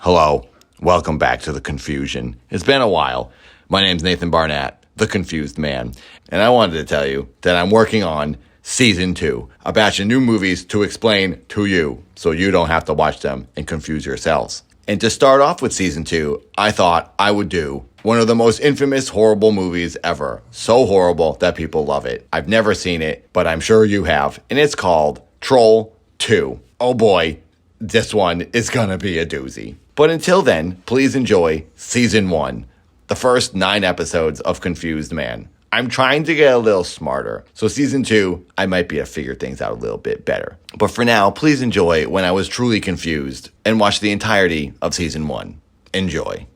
Hello, welcome back to The Confusion. It's been a while. My name's Nathan Barnett, the Confused Man, and I wanted to tell you that I'm working on Season 2, a batch of new movies to explain to you, so you don't have to watch them and confuse yourselves. And to start off with Season 2, I thought I would do one of the most infamous horrible movies ever. So horrible that people love it. I've never seen it, but I'm sure you have, and it's called Troll 2. Oh boy, this one is gonna be a doozy. But until then, please enjoy Season 1, the first 9 episodes of Confused Man. I'm trying to get a little smarter, so Season 2, I might be able to figure things out a little bit better. But for now, please enjoy when I was truly confused and watch the entirety of Season 1. Enjoy.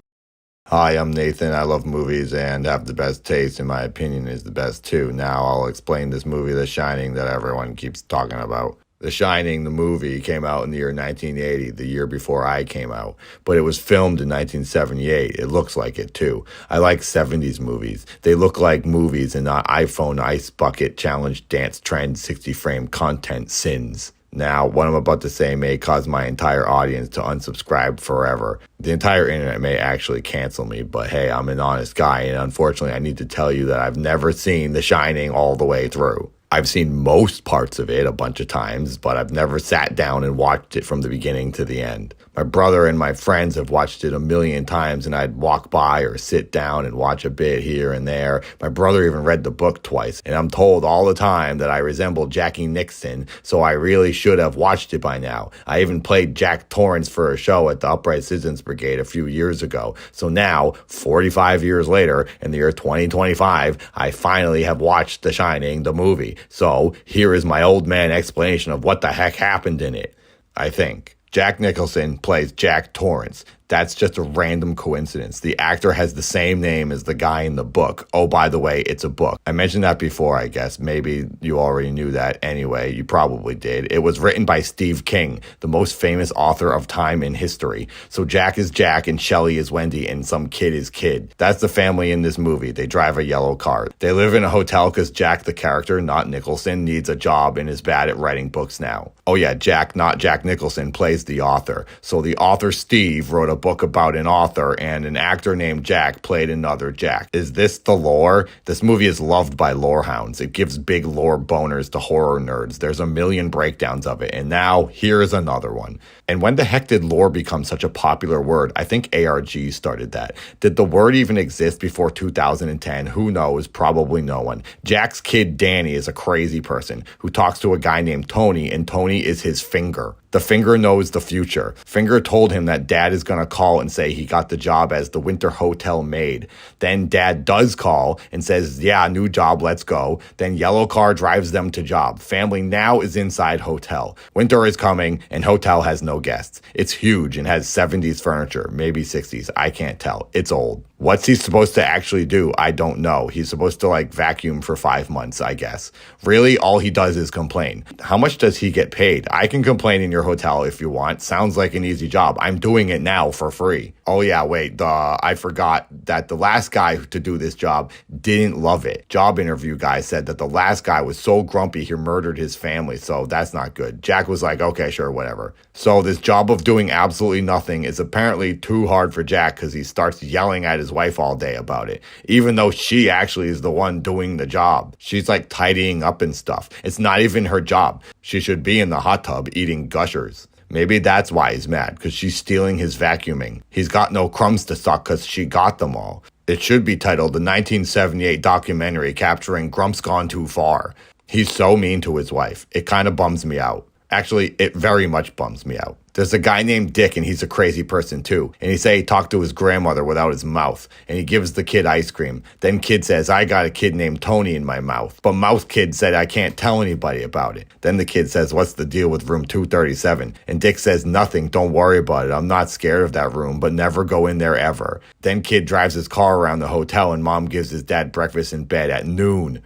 Hi, I'm Nathan. I love movies and have the best taste. In my opinion, is the best too. Now I'll explain this movie, The Shining, that everyone keeps talking about. The Shining, the movie, came out in the year 1980, the year before I came out. But it was filmed in 1978. It looks like it, too. I like 70s movies. They look like movies and not iPhone, Ice Bucket, Challenge, Dance, Trend, 60-frame content sins. Now, what I'm about to say may cause my entire audience to unsubscribe forever. The entire internet may actually cancel me, but hey, I'm an honest guy, and unfortunately I need to tell you that I've never seen The Shining all the way through. I've seen most parts of it a bunch of times, but I've never sat down and watched it from the beginning to the end. My brother and my friends have watched it a million times, and I'd walk by or sit down and watch a bit here and there. My brother even read the book twice, and I'm told all the time that I resemble Jackie Nixon, so I really should have watched it by now. I even played Jack Torrance for a show at the Upright Citizens Brigade a few years ago. So now, 45 years later, in the year 2025, I finally have watched The Shining, the movie. So here is my old man explanation of what the heck happened in it, I think. Jack Nicholson plays Jack Torrance. That's just a random coincidence. The actor has the same name as the guy in the book. Oh, by the way, it's a book. I mentioned that before, I guess. Maybe you already knew that anyway. You probably did. It was written by Steve King, the most famous author of time in history. So Jack is Jack and Shelley is Wendy and some kid is Kid. That's the family in this movie. They drive a yellow car. They live in a hotel because Jack, the character, not Nicholson, needs a job and is bad at writing books now. Oh yeah, Jack, not Jack Nicholson, plays the author. So the author Steve wrote a book about an author, and an actor named Jack played another Jack. Is this the lore? This movie is loved by lore hounds. It gives big lore boners to horror nerds. There's a million breakdowns of it, and now here's another one. And when the heck did lore become such a popular word? I think ARG started that. Did the word even exist before 2010? Who knows? Probably no one. Jack's kid Danny is a crazy person who talks to a guy named Tony, and Tony is his finger. The finger knows the future. Finger told him that Dad is going to call and say he got the job as the winter hotel maid. Then Dad does call and says, yeah, new job, let's go. Then yellow car drives them to job. Family now is inside hotel. Winter is coming and hotel has no guests. It's huge and has 70s furniture, maybe 60s. I can't tell. It's old. What's he supposed to actually do? I don't know. He's supposed to vacuum for 5 months, I guess. Really, all he does is complain. How much does he get paid? I can complain in your hotel if you want. Sounds like an easy job. I'm doing it now for free. Oh yeah, wait, I forgot that the last guy to do this job didn't love it. Job interview guy said that the last guy was so grumpy he murdered his family, so that's not good. Jack was like, okay, sure, whatever. So this job of doing absolutely nothing is apparently too hard for Jack because he starts yelling at his wife all day about it, even though she actually is the one doing the job. She's tidying up and stuff. It's not even her job. She should be in the hot tub eating Gushers. Maybe that's why he's mad, because she's stealing his vacuuming. He's got no crumbs to suck because she got them all. It should be titled the 1978 documentary capturing Grump's Gone Too Far. He's so mean to his wife. It kind of bums me out. Actually, it very much bums me out. There's a guy named Dick, and he's a crazy person too. And he say he talked to his grandmother without his mouth, and he gives the kid ice cream. Then kid says, I got a kid named Tony in my mouth. But mouth kid said I can't tell anybody about it. Then the kid says, what's the deal with room 237? And Dick says, nothing, don't worry about it. I'm not scared of that room, but never go in there ever. Then kid drives his car around the hotel, and mom gives his dad breakfast in bed at noon.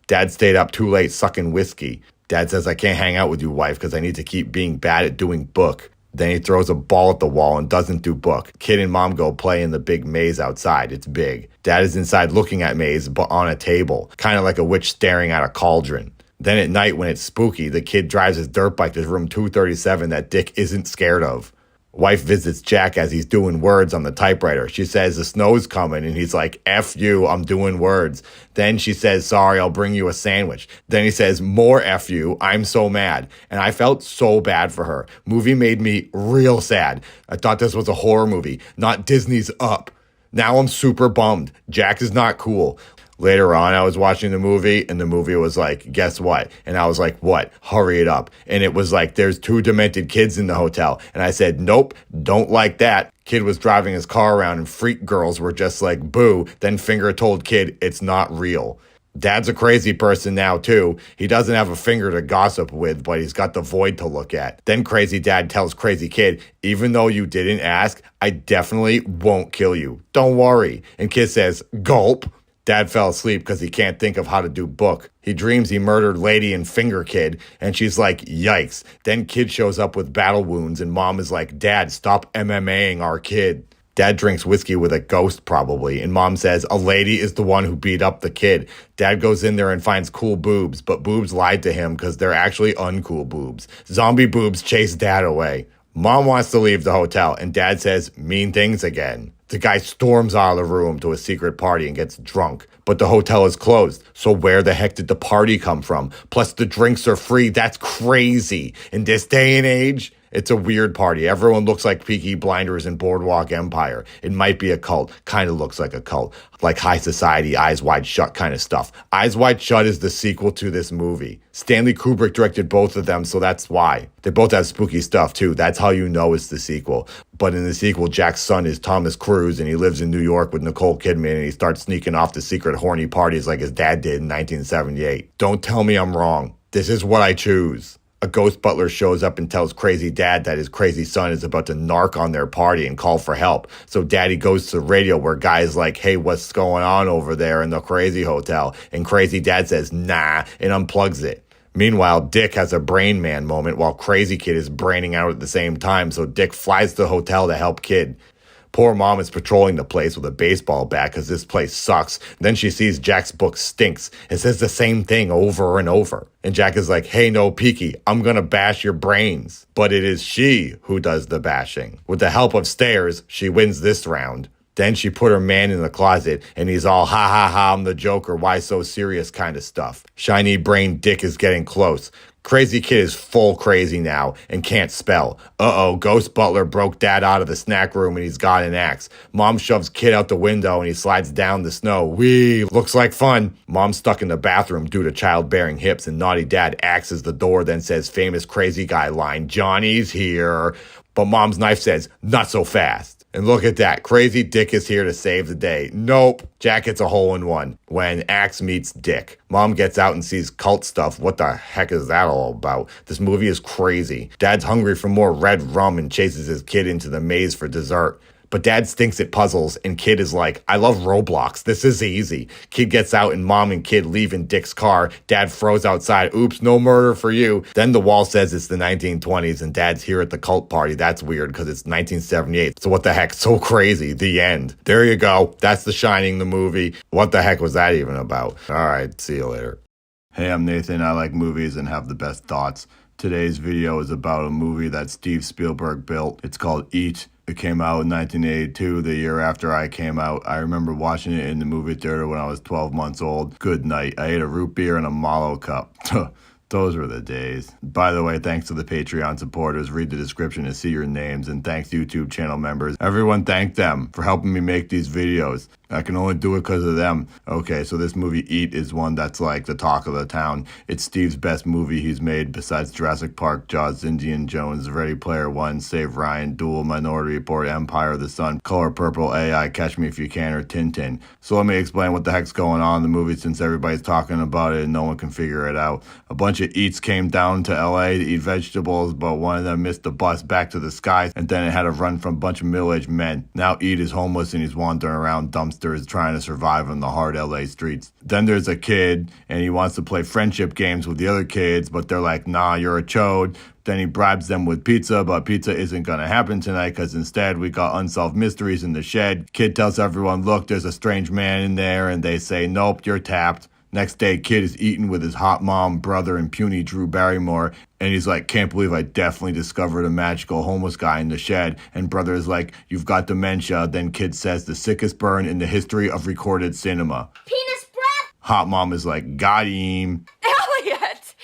Dad stayed up too late sucking whiskey. Dad says, I can't hang out with you, wife, because I need to keep being bad at doing book. Then he throws a ball at the wall and doesn't do book. Kid and mom go play in the big maze outside. It's big. Dad is inside looking at maze, but on a table, kind of like a witch staring at a cauldron. Then at night when it's spooky, the kid drives his dirt bike to room 237 that Dick isn't scared of. Wife visits Jack as he's doing words on the typewriter. She says the snow's coming, and he's like, F you, I'm doing words. Then she says, sorry, I'll bring you a sandwich. Then he says, more F you, I'm so mad. And I felt so bad for her. Movie made me real sad. I thought this was a horror movie, not Disney's Up. Now I'm super bummed. Jack is not cool. Later on, I was watching the movie, and the movie was like, guess what? And I was like, what? Hurry it up. And it was like, there's 2 demented kids in the hotel. And I said, nope, don't like that. Kid was driving his car around, and freak girls were just like, boo. Then Finger told Kid, it's not real. Dad's a crazy person now, too. He doesn't have a finger to gossip with, but he's got the void to look at. Then Crazy Dad tells Crazy Kid, even though you didn't ask, I definitely won't kill you. Don't worry. And Kid says, gulp. Dad fell asleep because he can't think of how to do book. He dreams he murdered Lady and Finger Kid, and she's like, yikes. Then Kid shows up with battle wounds, and Mom is like, Dad, stop MMAing our kid. Dad drinks whiskey with a ghost, probably, and Mom says, a lady is the one who beat up the kid. Dad goes in there and finds cool boobs, but boobs lied to him because they're actually uncool boobs. Zombie boobs chase Dad away. Mom wants to leave the hotel, and Dad says mean things again. The guy storms out of the room to a secret party and gets drunk. But the hotel is closed, so where the heck did the party come from? Plus the drinks are free. That's crazy. In this day and age, it's a weird party. Everyone looks like Peaky Blinders and Boardwalk Empire. It might be a cult. Kind of looks like a cult. Like High Society, Eyes Wide Shut kind of stuff. Eyes Wide Shut is the sequel to this movie. Stanley Kubrick directed both of them, so that's why. They both have spooky stuff, too. That's how you know it's the sequel. But in the sequel, Jack's son is Thomas Cruise, and he lives in New York with Nicole Kidman, and he starts sneaking off to secret horny parties like his dad did in 1978. Don't tell me I'm wrong. This is what I choose. A ghost butler shows up and tells Crazy Dad that his crazy son is about to narc on their party and call for help. So Daddy goes to the radio where Guy's like, hey, what's going on over there in the crazy hotel? And Crazy Dad says, nah, and unplugs it. Meanwhile, Dick has a Brain Man moment while Crazy Kid is braining out at the same time, so Dick flies to the hotel to help Kid. Poor Mom is patrolling the place with a baseball bat because this place sucks. Then she sees Jack's book stinks. It says the same thing over and over. And Jack is like, hey, no peeky, I'm gonna bash your brains. But it is she who does the bashing. With the help of stairs, she wins this round. Then she put her man in the closet, and he's all, ha ha ha, I'm the Joker, why so serious kind of stuff. Shiny brain Dick is getting close. Crazy Kid is full crazy now and can't spell. Uh-oh, Ghost Butler broke Dad out of the snack room and he's got an axe. Mom shoves Kid out the window and he slides down the snow. Whee, looks like fun. Mom's stuck in the bathroom due to childbearing hips, and naughty Dad axes the door, then says famous crazy guy line, Johnny's here. But Mom's knife says, not so fast. And look at that. Crazy Dick is here to save the day. Nope. Jack gets a hole in one when Axe meets Dick. Mom gets out and sees cult stuff. What the heck is that all about? This movie is crazy. Dad's hungry for more red rum and chases his kid into the maze for dessert. But Dad stinks at puzzles, and Kid is like, I love Roblox. This is easy. Kid gets out, and Mom and Kid leave in Dick's car. Dad froze outside. Oops, no murder for you. Then the wall says it's the 1920s, and Dad's here at the cult party. That's weird, because it's 1978. So what the heck? So crazy. The end. There you go. That's The Shining, the movie. What the heck was that even about? All right, see you later. Hey, I'm Nathan. I like movies and have the best thoughts. Today's video is about a movie that Steve Spielberg built. It's called Eat. It came out in 1982, the year after I came out. I remember watching it in the movie theater when I was 12 months old. Good night. I ate a root beer and a Malo cup. Those were the days. By the way, thanks to the Patreon supporters. Read the description to see your names. And thanks YouTube channel members. Everyone thank them for helping me make these videos. I can only do it because of them. Okay, so this movie Eat is one that's like the talk of the town. It's Steve's best movie he's made besides Jurassic Park, Jaws, Indiana Jones, Ready Player One, Save Ryan, Duel, Minority Report, Empire of the Sun, Color Purple, AI, Catch Me If You Can, or Tintin. So let me explain what the heck's going on in the movie since everybody's talking about it and no one can figure it out. A bunch of Eats came down to LA to eat vegetables, but one of them missed the bus back to the sky and then it had to run from a bunch of middle-aged men. Now Eat is homeless and he's wandering around dumpsters trying to survive on the hard LA streets. Then there's a kid and he wants to play friendship games with the other kids, but they're like, nah, you're a chode. Then he bribes them with pizza, but pizza isn't going to happen tonight because instead we got unsolved mysteries in the shed. Kid tells everyone, look, there's a strange man in there, and they say, nope, you're tapped. Next day, Kid is eating with his hot mom, brother, and puny Drew Barrymore, and he's like, can't believe I definitely discovered a magical homeless guy in the shed. And brother is like, you've got dementia. Then Kid says, the sickest burn in the history of recorded cinema. Penis breath! Hot mom is like, got him. Elliot!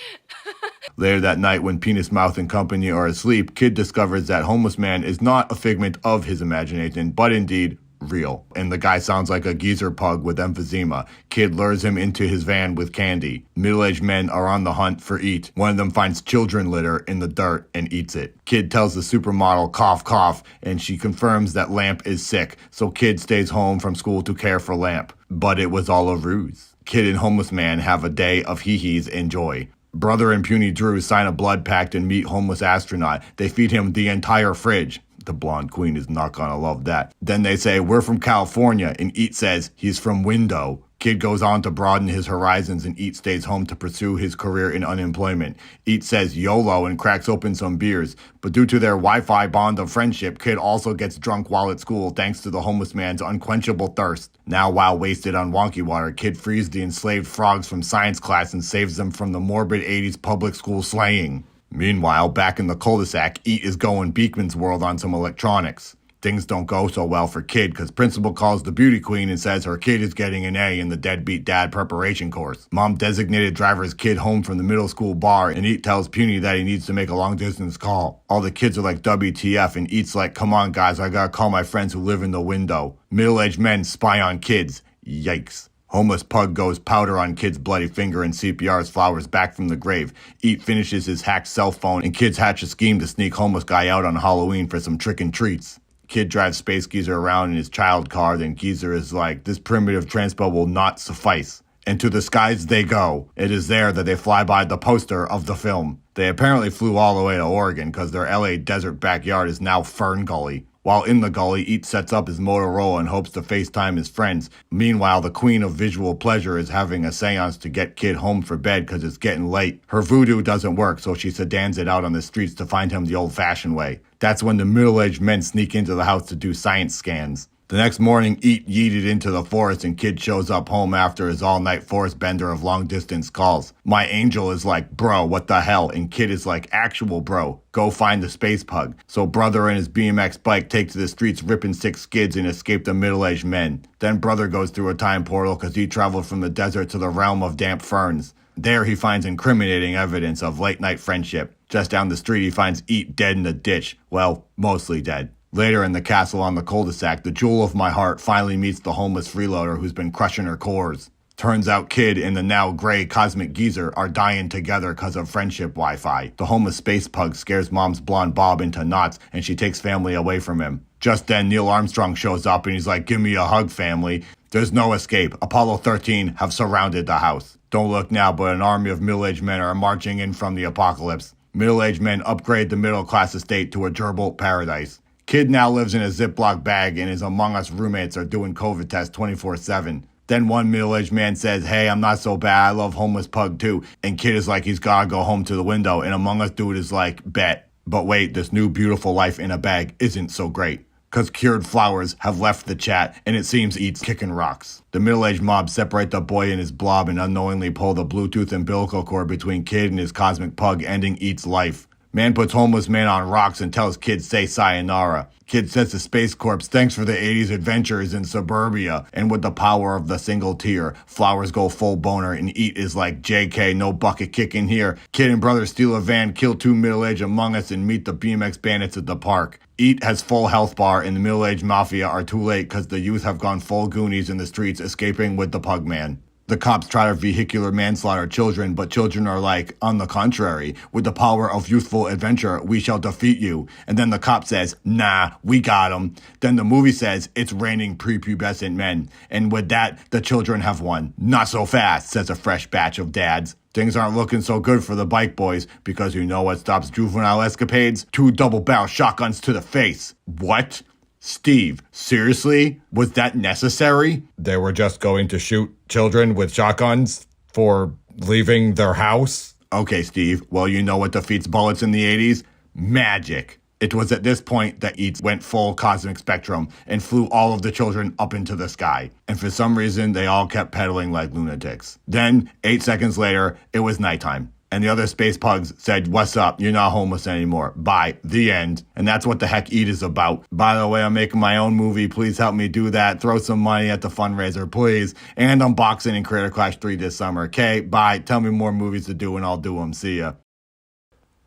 Later that night, when Penis Mouth and company are asleep, Kid discovers that homeless man is not a figment of his imagination, but indeed real. And the guy sounds like a geezer pug with emphysema. Kid lures him into his van with candy. Middle-aged men are on the hunt for eat. One of them finds children litter in the dirt and eats it. Kid tells the supermodel, cough, cough, and she confirms that Lamp is sick, so Kid stays home from school to care for Lamp. But it was all a ruse. Kid and homeless man have a day of hee-hees and joy. Brother and puny Drew sign a blood pact and meet homeless astronaut. They feed him the entire fridge. The blonde queen is not gonna love that. Then they say, we're from California, and Eat says he's from Window. Kid goes on to broaden his horizons, and Eat stays home to pursue his career in unemployment. Eat says YOLO and cracks open some beers. But due to their Wi-Fi bond of friendship, Kid also gets drunk while at school thanks to the homeless man's unquenchable thirst. Now, while wasted on wonky water, Kid frees the enslaved frogs from science class and saves them from the morbid 80s public school slaying. Meanwhile, back in the cul-de-sac, Eat is going Beekman's World on some electronics. Things don't go so well for Kid because principal calls the beauty queen and says her kid is getting an A in the deadbeat dad preparation course. Mom designated drives Kid home from the middle school bar, and Eat tells Puny that he needs to make a long-distance call. All the kids are like, WTF, and Eat's like, come on guys, I gotta call my friends who live in the window. Middle-aged men spy on kids. Yikes. Homeless pug goes powder on Kid's bloody finger and CPR's Flowers back from the grave. Eat finishes his hacked cell phone, and kids hatch a scheme to sneak homeless guy out on Halloween for some trick and treats. Kid drives Space Geezer around in his child car, then Geezer is like, this primitive transpo will not suffice. And to the skies they go. It is there that they fly by the poster of the film. They apparently flew all the way to Oregon because their LA desert backyard is now Fern Gully. While in the gully, Eat sets up his Motorola and hopes to FaceTime his friends. Meanwhile, the queen of visual pleasure is having a seance to get Kid home for bed because it's getting late. Her voodoo doesn't work, so she sedans it out on the streets to find him the old-fashioned way. That's when the middle-aged men sneak into the house to do science scans. The next morning, Eat yeeted into the forest and Kid shows up home after his all-night forest bender of long-distance calls. My angel is like, bro, what the hell? And Kid is like, actual bro, go find the space pug. So brother and his BMX bike take to the streets ripping 6 skids and escape the middle-aged men. Then brother goes through a time portal because he traveled from the desert to the realm of damp ferns. There he finds incriminating evidence of late-night friendship. Just down the street he finds Eat dead in a ditch. Well, mostly dead. Later in the castle on the cul-de-sac, the jewel of my heart finally meets the homeless freeloader who's been crushing her cores. Turns out Kid and the now gray cosmic geezer are dying together because of friendship Wi-Fi. The homeless space pug scares mom's blonde Bob into knots and she takes family away from him. Just then Neil Armstrong shows up and he's like, give me a hug, family. There's no escape. Apollo 13 have surrounded the house. Don't look now, but an army of middle-aged men are marching in from the apocalypse. Middle-aged men upgrade the middle-class estate to a gerbil paradise. Kid now lives in a Ziploc bag and his Among Us roommates are doing COVID tests 24/7. Then one middle-aged man says, hey, I'm not so bad, I love homeless pug too. And Kid is like, he's gotta go home to the window. And Among Us dude is like, bet. But wait, this new beautiful life in a bag isn't so great. Cause cured flowers have left the chat and it seems Eat's kicking rocks. The middle-aged mob separate the boy and his blob and unknowingly pull the Bluetooth umbilical cord between Kid and his cosmic pug, ending Eat's life. Man puts homeless man on rocks and tells Kid say sayonara. Kid says to Space Corps, thanks for the 80s adventures in suburbia. And with the power of the single tear, Flowers go full boner and Eat is like, JK, no bucket kicking here. Kid and brother steal a van, kill 2 middle-aged Among Us, and meet the BMX bandits at the park. Eat has full health bar and the middle-aged mafia are too late because the youth have gone full Goonies in the streets, escaping with the pug man. The cops try to vehicular manslaughter children, but children are like, on the contrary, with the power of youthful adventure, we shall defeat you. And then the cop says, nah, we got him. Then the movie says, it's raining prepubescent men. And with that, the children have won. Not so fast, says a fresh batch of dads. Things aren't looking so good for the bike boys, because you know what stops juvenile escapades? 2 double-barrel shotguns to the face. What? Steve, seriously? Was that necessary? They were just going to shoot children with shotguns for leaving their house? Okay, Steve, well, you know what defeats bullets in the 80s? Magic. It was at this point that Eats went full cosmic spectrum and flew all of the children up into the sky. And for some reason, they all kept pedaling like lunatics. Then, 8 seconds later, it was nighttime. And the other space pugs said, "What's up? You're not homeless anymore. Bye." The end. And that's what the heck Eat is about. By the way, I'm making my own movie. Please help me do that. Throw some money at the fundraiser, please. And I'm boxing in Creator Clash 3 this summer. Okay, bye. Tell me more movies to do and I'll do them. See ya.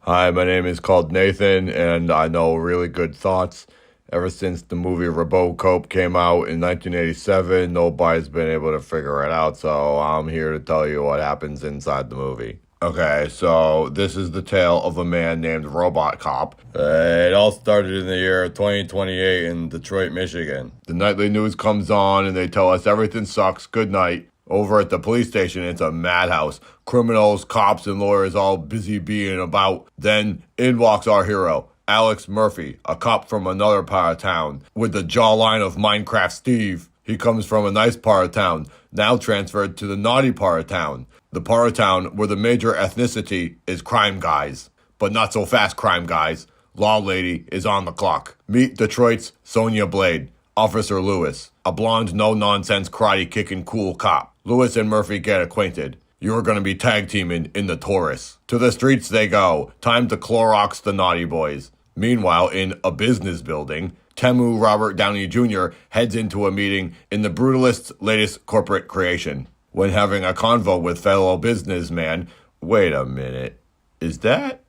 Hi, my name is called Nathan, and I know really good thoughts. Ever since the movie RoboCop came out in 1987, nobody's been able to figure it out, so I'm here to tell you what happens inside the movie. Okay, so this is the tale of a man named RoboCop. It all started in the year 2028 in Detroit, Michigan. The nightly news comes on and they tell us everything sucks, good night. Over at the police station, it's a madhouse. Criminals, cops, and lawyers all busy being about. Then in walks our hero, Alex Murphy, a cop from another part of town, with the jawline of Minecraft Steve. He comes from a nice part of town, now transferred to the naughty part of town. The part of town where the major ethnicity is crime guys. But not so fast crime guys. Law lady is on the clock. Meet Detroit's Sonya Blade, Officer Lewis, a blonde, no-nonsense, karate-kicking cool cop. Lewis and Murphy get acquainted. You're going to be tag teaming in the Taurus. To the streets they go. Time to Clorox the naughty boys. Meanwhile, in a business building, Temu Robert Downey Jr. heads into a meeting in the brutalist's latest corporate creation. When having a convo with fellow businessman, wait a minute, is that?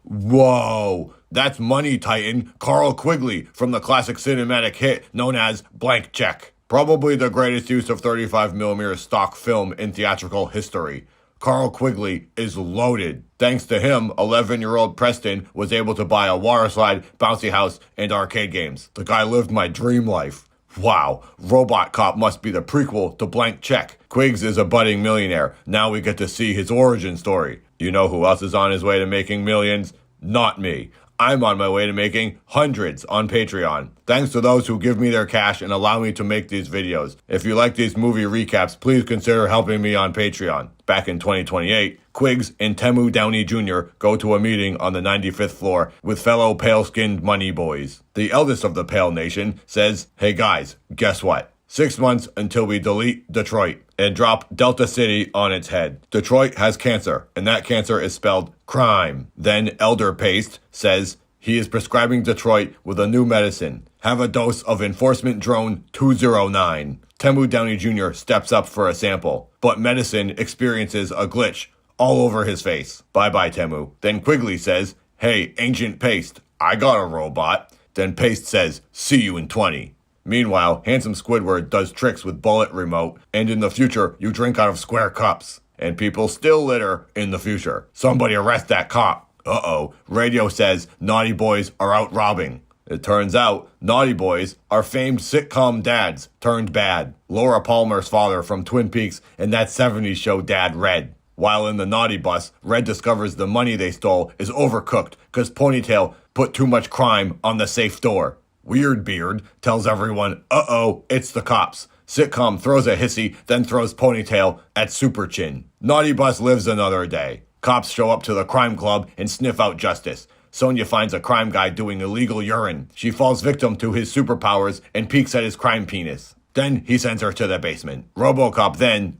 Whoa, that's Money Titan Carl Quigley from the classic cinematic hit known as Blank Check. Probably the greatest use of 35mm stock film in theatrical history. Carl Quigley is loaded. Thanks to him, 11-year-old Preston was able to buy a water slide, bouncy house, and arcade games. The guy lived my dream life. Wow, RoboCop must be the prequel to Blank Check. Quiggs is a budding millionaire. Now we get to see his origin story. You know who else is on his way to making millions? Not me. I'm on my way to making hundreds on Patreon. Thanks to those who give me their cash and allow me to make these videos. If you like these movie recaps, please consider helping me on Patreon. Back in 2028, Quiggs and Temu Downey Jr. go to a meeting on the 95th floor with fellow pale-skinned money boys. The eldest of the Pale Nation says, "Hey guys, guess what? 6 months until we delete Detroit and drop Delta City on its head. Detroit has cancer, and that cancer is spelled crime." Then Elder Paste says he is prescribing Detroit with a new medicine. Have a dose of Enforcement Drone 209. Temu Downey Jr. steps up for a sample, but medicine experiences a glitch all over his face. Bye-bye, Temu. Then Quigley says, "Hey, Ancient Paste, I got a robot." Then Paste says, "See you in 20. Meanwhile, Handsome Squidward does tricks with bullet remote, and in the future, you drink out of square cups. And people still litter in the future. Somebody arrest that cop. Uh-oh, radio says naughty boys are out robbing. It turns out, naughty boys are famed sitcom dads turned bad. Laura Palmer's father from Twin Peaks and that 70s show dad Red. While in the naughty bus, Red discovers the money they stole is overcooked because Ponytail put too much crime on the safe door. Weird Beard tells everyone, uh-oh, it's the cops. Sitcom throws a hissy, then throws Ponytail at Super Chin. Naughty Bus lives another day. Cops show up to the crime club and sniff out justice. Sonya finds a crime guy doing illegal urine. She falls victim to his superpowers and peeks at his crime penis. Then he sends her to the basement. RoboCop then...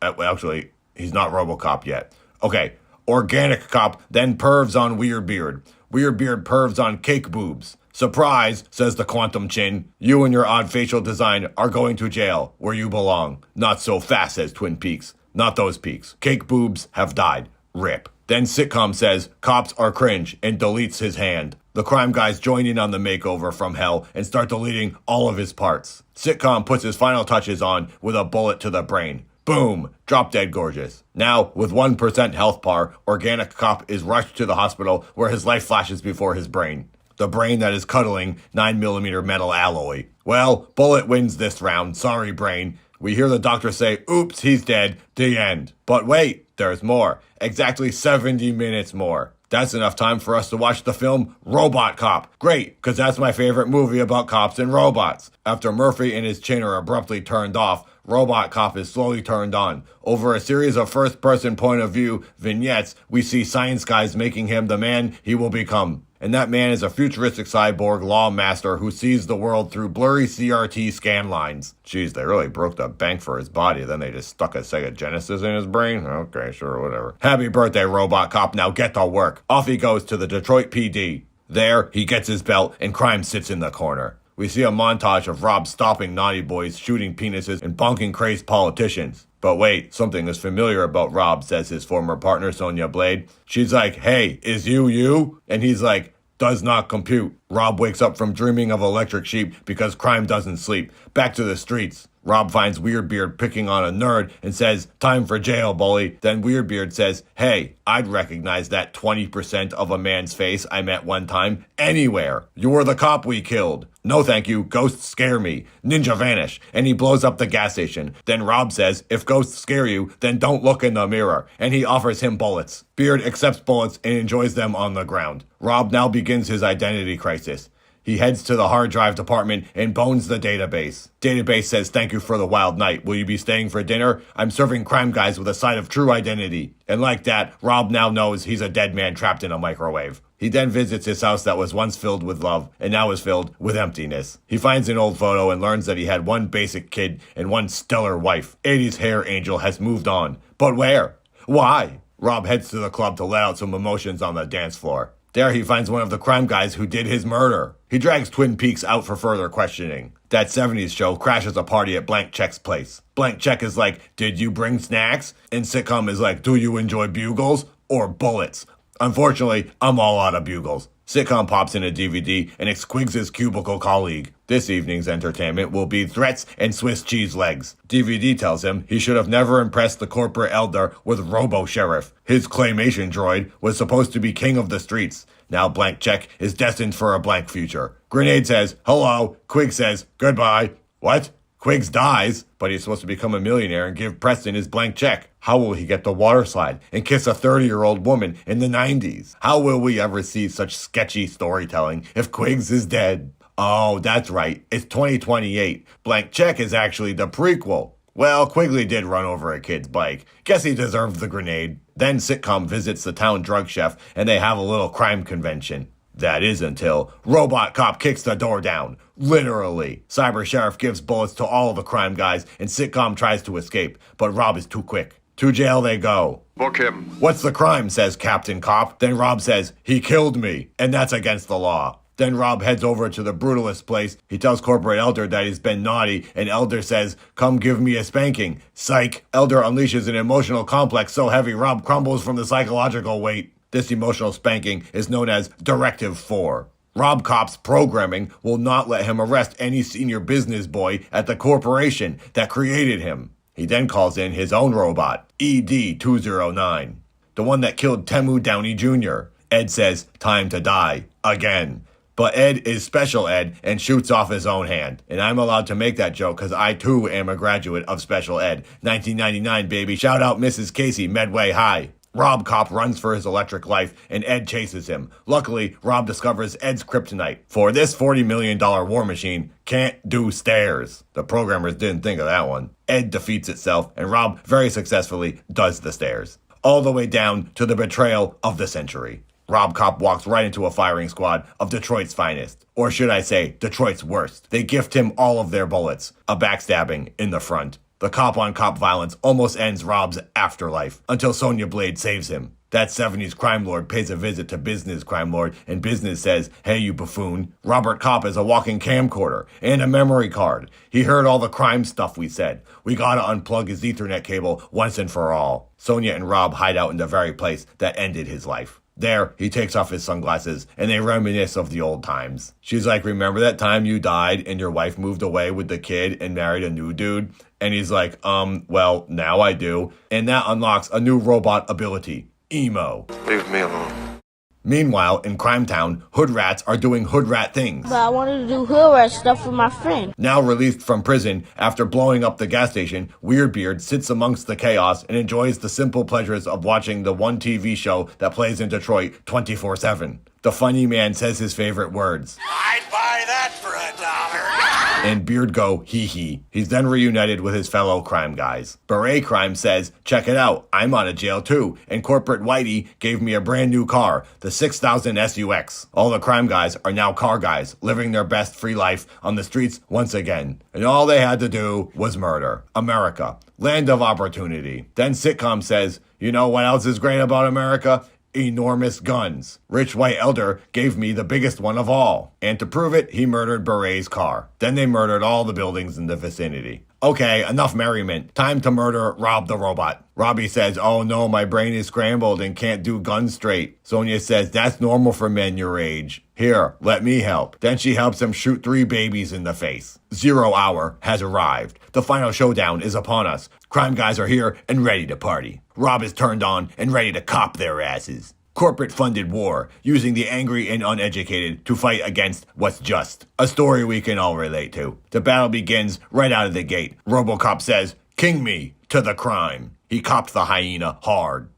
actually, he's not RoboCop yet. Okay, Organic Cop then pervs on Weird Beard. Weird Beard pervs on Cake Boobs. Surprise, says the Quantum Chin. You and your odd facial design are going to jail, where you belong. Not so fast, says Twin Peaks. Not those peaks. Cake Boobs have died. Rip. Then Sitcom says, cops are cringe, and deletes his hand. The crime guys join in on the makeover from hell and start deleting all of his parts. Sitcom puts his final touches on with a bullet to the brain. Boom! Drop dead gorgeous. Now, with 1% health par, Organic Cop is rushed to the hospital where his life flashes before his brain. The brain that is cuddling 9mm metal alloy. Well, Bullet wins this round. Sorry, brain. We hear the doctor say, oops, he's dead. The end. But wait, there's more. Exactly 70 minutes more. That's enough time for us to watch the film RoboCop. Great, because that's my favorite movie about cops and robots. After Murphy and his chin are abruptly turned off, RoboCop is slowly turned on. Over a series of first-person point-of-view vignettes, we see science guys making him the man he will become. and that man is a futuristic cyborg lawmaster who sees the world through blurry CRT scan lines. Jeez, they really broke the bank for his body, then they just stuck a Sega Genesis in his brain? Okay, sure, whatever. Happy birthday, RoboCop, now get to work. Off he goes to the Detroit PD. There, he gets his belt, and crime sits in the corner. We see a montage of Rob stopping naughty boys, shooting penises, and bonking crazed politicians. But wait, something is familiar about Rob, says his former partner, Sonya Blade. She's like, hey, is you? And he's like, does not compute. Rob wakes up from dreaming of electric sheep because crime doesn't sleep. Back to the streets. Rob finds Weirdbeard picking on a nerd and says, time for jail, bully. Then Weirdbeard says, hey, I'd recognize that 20% of a man's face I met one time anywhere. You're the cop we killed. No thank you, ghosts scare me. Ninja vanish, and he blows up the gas station. Then Rob says, if ghosts scare you, then don't look in the mirror. And he offers him bullets. Beard accepts bullets and enjoys them on the ground. Rob now begins his identity crisis. He heads to the hard drive department and bones the database. Database says, thank you for the wild night. Will you be staying for dinner? I'm serving crime guys with a side of true identity. And like that, Rob now knows he's a dead man trapped in a microwave. He then visits his house that was once filled with love and now is filled with emptiness. He finds an old photo and learns that he had one basic kid and one stellar wife. 80s hair angel has moved on. But where? Why? Rob heads to the club to let out some emotions on the dance floor. There he finds one of the crime guys who did his murder. He drags Twin Peaks out for further questioning. That 70s show crashes a party at Blank Check's place. Blank Check is like, did you bring snacks? And Sitcom is like, do you enjoy bugles or bullets? Unfortunately, I'm all out of bugles. Sitcom pops in a DVD and exquigs his cubicle colleague. This evening's entertainment will be threats and Swiss cheese legs. DVD tells him he should have never impressed the corporate elder with Robo-Sheriff. His claymation droid was supposed to be king of the streets. Now Blank Check is destined for a blank future. Grenade says, hello. Quig says, goodbye. What? Quiggs dies, but he's supposed to become a millionaire and give Preston his blank check. How will he get the water slide and kiss a 30-year-old woman in the 90s? How will we ever see such sketchy storytelling if Quiggs is dead? Oh, that's right. It's 2028. Blank Check is actually the prequel. Well, Quigley did run over a kid's bike. Guess he deserved the grenade. Then Sitcom visits the town drug chef and they have a little crime convention. That is until Robot Cop kicks the door down. Literally. Cyber Sheriff gives bullets to all of the crime guys and Sitcom tries to escape, but Rob is too quick. To jail they go. Book him. What's the crime, says Captain Cop. Then Rob says, he killed me, and that's against the law. Then Rob heads over to the brutalist place. He tells Corporate Elder that he's been naughty, and Elder says, come give me a spanking. Psych. Elder unleashes an emotional complex so heavy Rob crumbles from the psychological weight. This emotional spanking is known as Directive 4. Rob Cop's programming will not let him arrest any senior business boy at the corporation that created him. He then calls in his own robot, ED-209, the one that killed Temu Downey Jr. Ed says, time to die, again. But Ed is Special Ed and shoots off his own hand. And I'm allowed to make that joke because I too am a graduate of Special Ed. 1999, baby. Shout out Mrs. Casey, Medway High. Rob Cop runs for his electric life, and Ed chases him. Luckily, Rob discovers Ed's kryptonite. For this $40 million war machine, can't do stairs. The programmers didn't think of that one. Ed defeats itself, and Rob very successfully does the stairs. All the way down to the betrayal of the century. Rob Cop walks right into a firing squad of Detroit's finest. Or should I say, Detroit's worst. They gift him all of their bullets. A backstabbing in the front. The cop-on-cop violence almost ends Rob's afterlife until Sonya Blade saves him. That 70s crime lord pays a visit to Business crime lord, and Business says, hey, you buffoon, Robert Cop is a walking camcorder and a memory card. He heard all the crime stuff we said. We gotta unplug his Ethernet cable once and for all. Sonya and Rob hide out in the very place that ended his life. There, he takes off his sunglasses, and they reminisce of the old times. She's like, remember that time you died and your wife moved away with the kid and married a new dude? And he's like, well, now I do. And that unlocks a new robot ability, Emo. Leave me alone. Meanwhile, in Crime Town, hood rats are doing hood rat things. But I wanted to do hood rat stuff with my friend. Now released from prison after blowing up the gas station, Weirdbeard sits amongst the chaos and enjoys the simple pleasures of watching the one TV show that plays in Detroit 24/7. The funny man says his favorite words. I'd buy that for $1. and Beard go hee hee. He's then reunited with his fellow crime guys. Beret Crime says, check it out, I'm out of jail too, and Corporate Whitey gave me a brand new car, the 6000 SUX. All the crime guys are now car guys, living their best free life on the streets once again. And all they had to do was murder. America, land of opportunity. Then Sitcom says, you know what else is great about America? Enormous guns. Rich white elder gave me the biggest one of all. And to prove it, he murdered Beret's car. Then they murdered all the buildings in the vicinity. Okay, enough merriment. Time to murder Rob the robot. Robbie says, oh no, my brain is scrambled and can't do guns straight. Sonia says, that's normal for men your age. Here, let me help. Then she helps him shoot 3 babies in the face. 0 hour has arrived. The final showdown is upon us. Crime guys are here and ready to party. Rob is turned on and ready to cop their asses. Corporate-funded war, using the angry and uneducated to fight against what's just. A story we can all relate to. The battle begins right out of the gate. RoboCop says, king me to the crime. He copped the hyena hard.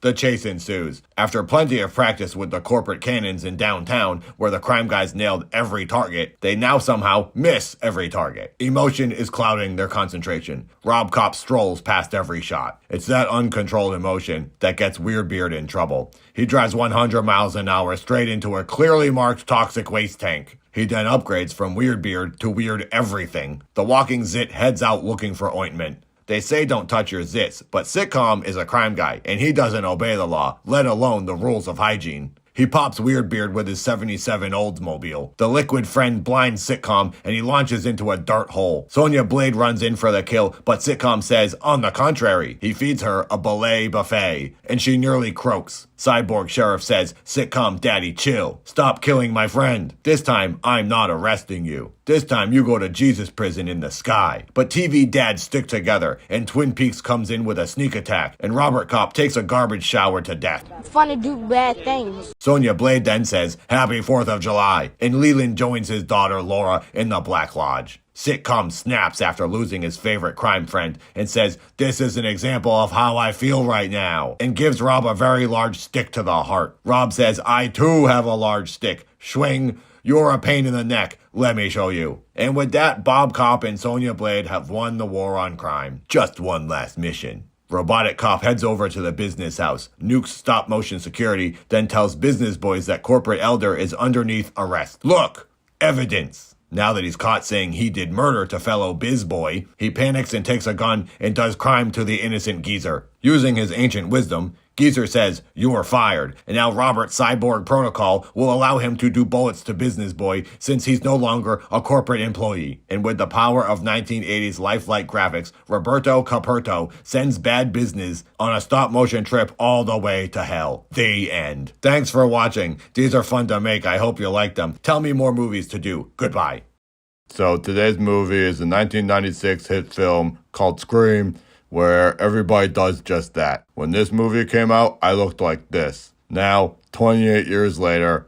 The chase ensues. After plenty of practice with the corporate cannons in downtown, where the crime guys nailed every target, they now somehow miss every target. Emotion is clouding their concentration. Rob Cop strolls past every shot. It's that uncontrolled emotion that gets Weirdbeard in trouble. He drives 100 miles an hour straight into a clearly marked toxic waste tank. He then upgrades from Weirdbeard to Weird Everything. The walking zit heads out looking for ointment. They say don't touch your zits, but Sitcom is a crime guy, and he doesn't obey the law, let alone the rules of hygiene. He pops Weirdbeard with his 77 Oldsmobile. The liquid friend blinds Sitcom, and he launches into a dirt hole. Sonya Blade runs in for the kill, but Sitcom says, on the contrary, he feeds her a ballet buffet, and she nearly croaks. Cyborg Sheriff says, Sitcom daddy chill. Stop killing my friend. This time, I'm not arresting you. This time, you go to Jesus prison in the sky. But TV dads stick together, and Twin Peaks comes in with a sneak attack, and Robert Cop takes a garbage shower to death. Fun to do bad things. Sonya Blade then says, Happy 4th of July, and Leland joins his daughter Laura in the Black Lodge. Sitcom snaps after losing his favorite crime friend and says, this is an example of how I feel right now, and gives Rob a very large stick to the heart. Rob says, I too have a large stick. Schwing, you're a pain in the neck. Let me show you. And with that, Bob Cop and Sonya Blade have won the war on crime. Just one last mission. Robotic Cop heads over to the business house, nukes stop-motion security, then tells business boys that Corporate Elder is underneath arrest. Look! Evidence! Now that he's caught saying he did murder to fellow biz boy, he panics and takes a gun and does crime to the innocent geezer. Using his ancient wisdom, Geezer says, you're fired, and now Robert's cyborg protocol will allow him to do bullets to business boy since he's no longer a corporate employee. And with the power of 1980s lifelike graphics, Roberto Caperto sends bad business on a stop-motion trip all the way to hell. The end. Thanks for watching. These are fun to make. I hope you like them. Tell me more movies to do. Goodbye. So today's movie is a 1996 hit film called Scream, where everybody does just that. When this movie came out, I looked like this. Now, 28 years later,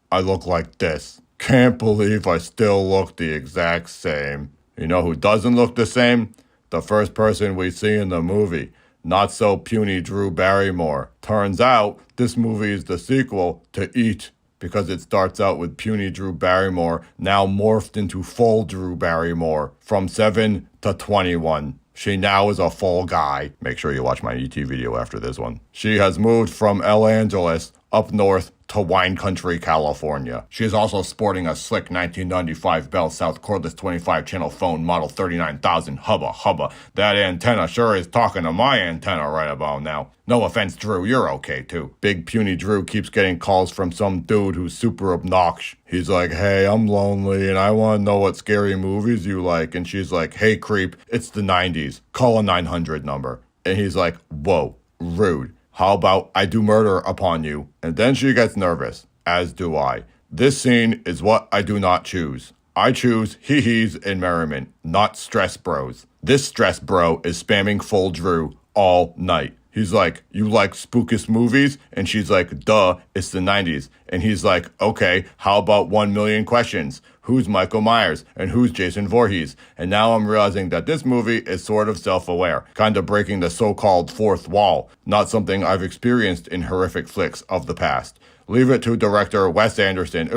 I look like this. Can't believe I still look the exact same. You know who doesn't look the same? The first person we see in the movie. Not so puny Drew Barrymore. Turns out, this movie is the sequel to Eat, because it starts out with puny Drew Barrymore, now morphed into full Drew Barrymore, from 7 to 21. She now is a full guy. Make sure you watch my ET video after this one. She has moved from Los Angeles up north to Wine Country, California. She is also sporting a slick 1995 Bell South cordless 25-channel phone model 39,000 hubba. That antenna sure is talking to my antenna right about now. No offense, Drew, you're okay too. Big puny Drew keeps getting calls from some dude who's super obnoxious. He's like, hey, I'm lonely and I want to know what scary movies you like. And she's like, hey, creep, it's the 90s. Call a 900 number. And he's like, whoa, rude. How about I do murder upon you? And then she gets nervous, as do I. This scene is what I do not choose. I choose hee-hees and merriment, not stress bros. This stress bro is spamming full Drew all night. He's like, you like spookiest movies? And she's like, duh, it's the 90s. And he's like, okay, how about 1 million questions? Who's Michael Myers? And who's Jason Voorhees? And now I'm realizing that this movie is sort of self-aware, kind of breaking the so-called fourth wall, not something I've experienced in horrific flicks of the past. Leave it to director Wes Anderson.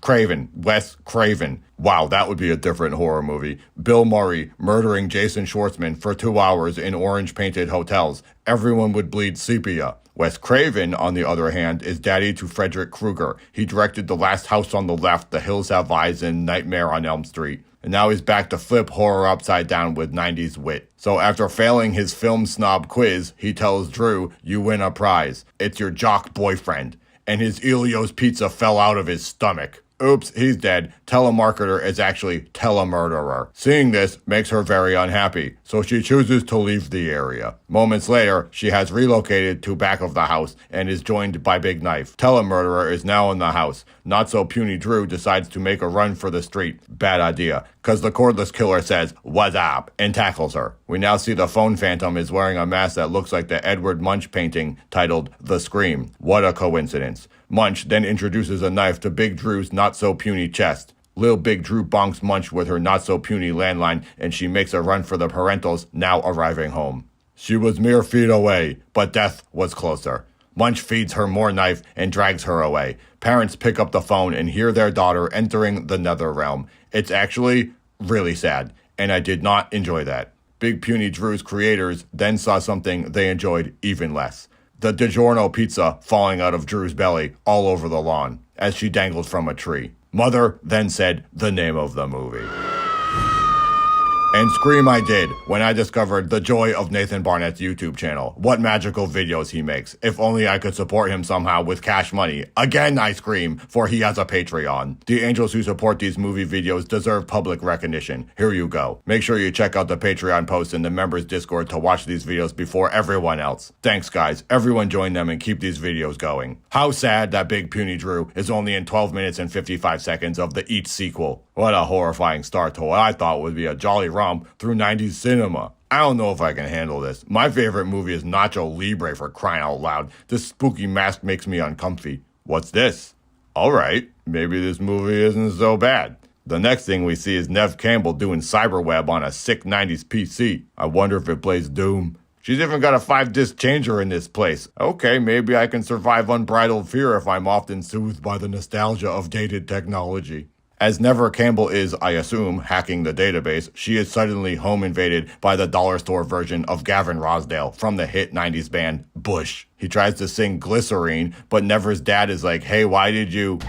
Craven. Wes Craven. Wow, that would be a different horror movie. Bill Murray murdering Jason Schwartzman for 2 hours in orange-painted hotels. Everyone would bleed sepia. Wes Craven, on the other hand, is daddy to Frederick Krueger. He directed The Last House on the Left, The Hills Have Eyes, and Nightmare on Elm Street. And now he's back to flip horror upside down with 90s wit. So after failing his film snob quiz, he tells Drew, you win a prize. It's your jock boyfriend. And his Elio's pizza fell out of his stomach. Oops, he's dead. Telemarketer is actually telemurderer. Seeing this makes her very unhappy, so she chooses to leave the area. Moments later, she has relocated to back of the house and is joined by Big Knife. Telemurderer is now in the house. Not so puny Drew decides to make a run for the street. Bad idea, cause the cordless killer says, "What's up?" and tackles her. We now see the phone phantom is wearing a mask that looks like the Edward Munch painting titled The Scream. What a coincidence. Munch then introduces a knife to Big Drew's not-so-puny chest. Lil Big Drew bonks Munch with her not-so-puny landline, and she makes a run for the parentals, now arriving home. She was mere feet away, but death was closer. Munch feeds her more knife and drags her away. Parents pick up the phone and hear their daughter entering the nether realm. It's actually really sad, and I did not enjoy that. Big Puny Drew's creators then saw something they enjoyed even less. The DiGiorno pizza falling out of Drew's belly all over the lawn as she dangled from a tree. Mother then said the name of the movie. And scream I did when I discovered the joy of Nathan Barnett's YouTube channel. What magical videos he makes. If only I could support him somehow with cash money. Again, I scream, for he has a Patreon. The angels who support these movie videos deserve public recognition. Here you go. Make sure you check out the Patreon post in the members Discord to watch these videos before everyone else. Thanks guys. Everyone join them and keep these videos going. How sad that Big Puny Drew is only in 12 minutes and 55 seconds of the Eat sequel. What a horrifying start to what I thought would be a jolly romp through 90s cinema. I don't know if I can handle this. My favorite movie is Nacho Libre, for crying out loud. This spooky mask makes me uncomfy. What's this? Alright, maybe this movie isn't so bad. The next thing we see is Neve Campbell doing cyberweb on a sick 90s PC. I wonder if it plays Doom. She's even got a 5-disc changer in this place. Okay, maybe I can survive unbridled fear if I'm often soothed by the nostalgia of dated technology. As Neve Campbell is, I assume, hacking the database, she is suddenly home invaded by the dollar store version of Gavin Rossdale from the hit 90s band Bush. He tries to sing Glycerine, but Never's dad is like, hey, why did you...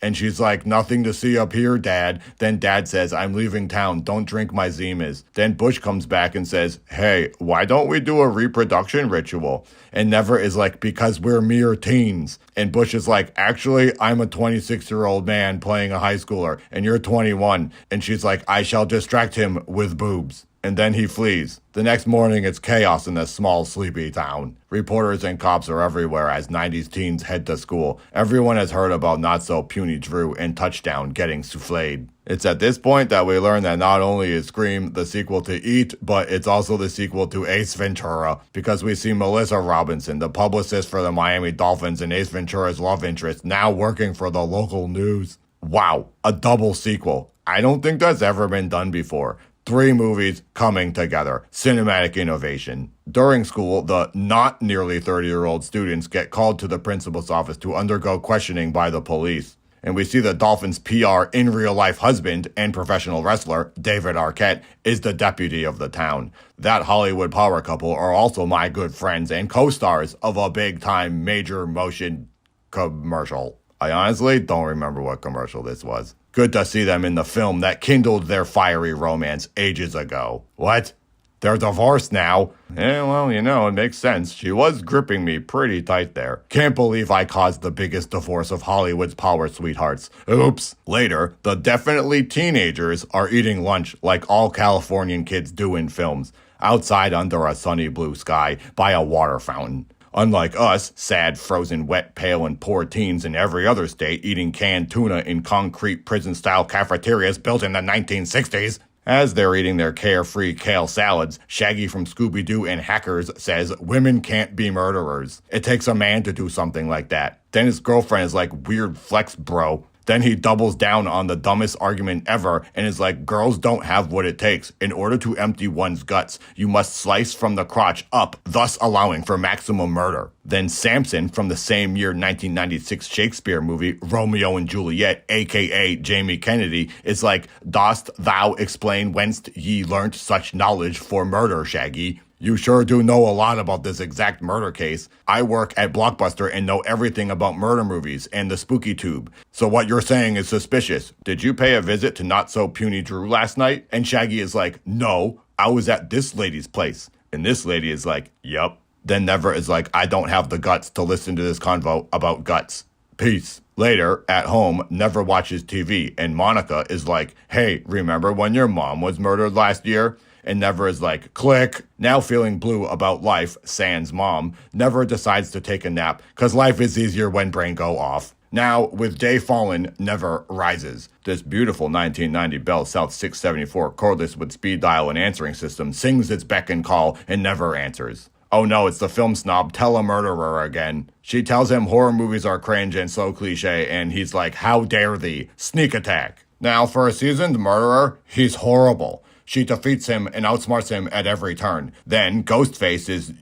And she's like, nothing to see up here, Dad. Then Dad says, I'm leaving town. Don't drink my Zimas. Then Bush comes back and says, hey, why don't we do a reproduction ritual? And Neve is like, because we're mere teens. And Bush is like, actually, I'm a 26-year-old man playing a high schooler, and you're 21. And she's like, I shall distract him with boobs. And then he flees. The next morning, it's chaos in this small, sleepy town. Reporters and cops are everywhere as 90s teens head to school. Everyone has heard about not-so-puny Drew and Touchdown getting souffled. It's at this point that we learn that not only is Scream the sequel to Eat, but it's also the sequel to Ace Ventura, because we see Melissa Robinson, the publicist for the Miami Dolphins and Ace Ventura's love interest, now working for the local news. Wow, a double sequel. I don't think that's ever been done before. 3 movies coming together. Cinematic innovation. During school, the not nearly 30-year-old students get called to the principal's office to undergo questioning by the police. And we see the Dolphins' PR in real-life husband and professional wrestler, David Arquette, is the deputy of the town. That Hollywood power couple are also my good friends and co-stars of a big-time major motion commercial. I honestly don't remember what commercial this was. Good to see them in the film that kindled their fiery romance ages ago. What? They're divorced now? Well, it makes sense. She was gripping me pretty tight there. Can't believe I caused the biggest divorce of Hollywood's power sweethearts. Oops. Later, the definitely teenagers are eating lunch like all Californian kids do in films, outside under a sunny blue sky by a water fountain. Unlike us, sad, frozen, wet, pale, and poor teens in every other state eating canned tuna in concrete prison-style cafeterias built in the 1960s. As they're eating their carefree kale salads, Shaggy from Scooby-Doo and Hackers says, women can't be murderers. It takes a man to do something like that. Then his girlfriend is like, weird flex, bro. Then he doubles down on the dumbest argument ever and is like, girls don't have what it takes. In order to empty one's guts, you must slice from the crotch up, thus allowing for maximum murder. Then Samson from the same year 1996 Shakespeare movie, Romeo and Juliet, aka Jamie Kennedy, is like, dost thou explain whence ye learnt such knowledge for murder, Shaggy? You sure do know a lot about this exact murder case. I work at Blockbuster and know everything about murder movies and the spooky tube. So what you're saying is suspicious. Did you pay a visit to Not So Puny Drew last night? And Shaggy is like, no, I was at this lady's place. And this lady is like, yup. Then Never is like, I don't have the guts to listen to this convo about guts. Peace. Later, at home, Never watches TV, and Monica is like, hey, remember when your mom was murdered last year? And Never is like, click. Now feeling blue about life, sans mom, Never decides to take a nap, cause life is easier when brain go off. Now, with day fallen, Never rises. This beautiful 1990 Bell South 674 cordless with speed dial and answering system sings its beck and call and Never answers. Oh no, it's the film snob telemurderer again. She tells him horror movies are cringe and so cliche, and he's like, how dare thee? Sneak attack. Now, for a seasoned murderer, he's horrible. She defeats him and outsmarts him at every turn. Then Ghostface is...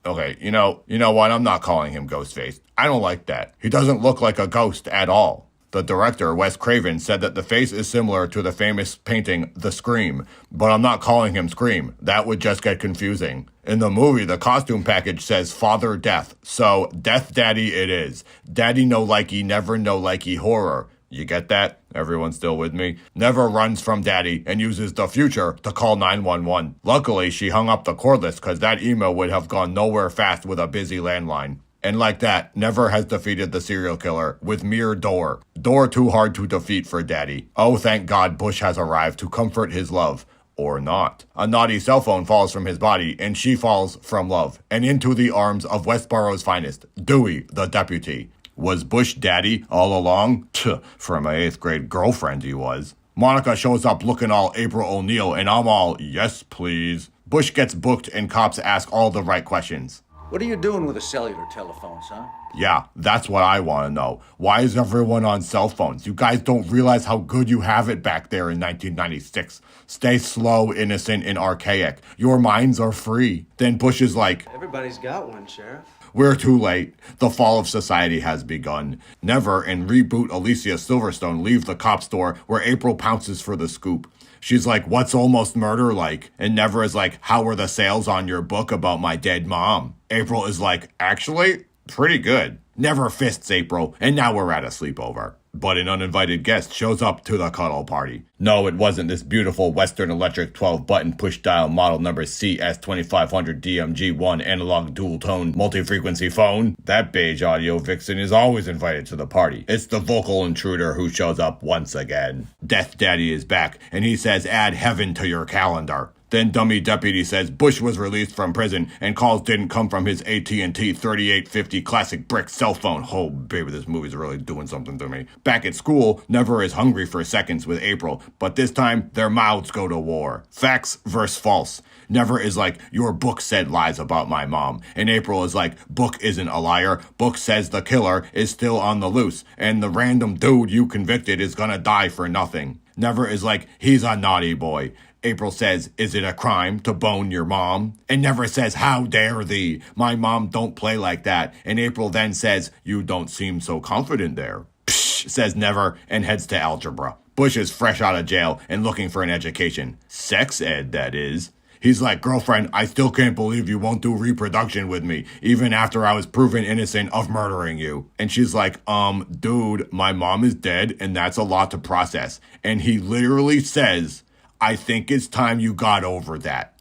Okay, you know what? I'm not calling him Ghostface. I don't like that. He doesn't look like a ghost at all. The director, Wes Craven, said that the face is similar to the famous painting The Scream, but I'm not calling him Scream. That would just get confusing. In the movie, the costume package says Father Death, so Death Daddy it is. Daddy no likey, never no likey horror. You get that? Everyone still with me? Never runs from Daddy and uses the future to call 911. Luckily, she hung up the cordless because that email would have gone nowhere fast with a busy landline. And like that, Never has defeated the serial killer with mere door. Door too hard to defeat for Daddy. Oh, thank God Bush has arrived to comfort his love. Or not. A naughty cell phone falls from his body, and she falls from love, and into the arms of Westborough's finest, Dewey, the deputy. Was Bush Daddy all along? For my 8th grade girlfriend he was. Monica shows up looking all April O'Neil, and I'm all, yes please. Bush gets booked and cops ask all the right questions. What are you doing with a cellular telephone, son? Yeah, that's what I want to know. Why is everyone on cell phones? You guys don't realize how good you have it back there in 1996. Stay slow, innocent, and archaic. Your minds are free. Then Bush is like, everybody's got one, Sheriff. We're too late. The fall of society has begun. Never and reboot Alicia Silverstone leave the cop store where April pounces for the scoop. She's like, what's almost murder like? And Never is like, how were the sales on your book about my dead mom? April is like, actually, pretty good. Never fists April, and now we're at a sleepover. But an uninvited guest shows up to the cuddle party. No, it wasn't this beautiful Western Electric 12-button push-dial model number CS2500 DMG1 analog dual-tone multi-frequency phone. That beige audio vixen is always invited to the party. It's the vocal intruder who shows up once again. Death Daddy is back, and he says add heaven to your calendar. Then dummy deputy says Bush was released from prison and calls didn't come from his AT&T 3850 classic brick cell phone. Oh, baby, this movie's really doing something to me. Back at school, Never is hungry for seconds with April, but this time their mouths go to war. Facts versus false. Never is like, your book said lies about my mom. And April is like, book isn't a liar. Book says the killer is still on the loose, and the random dude you convicted is gonna die for nothing. Never is like, he's a naughty boy. April says, is it a crime to bone your mom? And Never says, how dare thee? My mom don't play like that. And April then says, you don't seem so confident there. Psh, says Never, and heads to algebra. Bush is fresh out of jail and looking for an education. Sex ed, that is. He's like, girlfriend, I still can't believe you won't do reproduction with me, even after I was proven innocent of murdering you. And she's like, dude, my mom is dead, and that's a lot to process. And he literally says, I think it's time you got over that.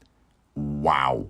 Wow.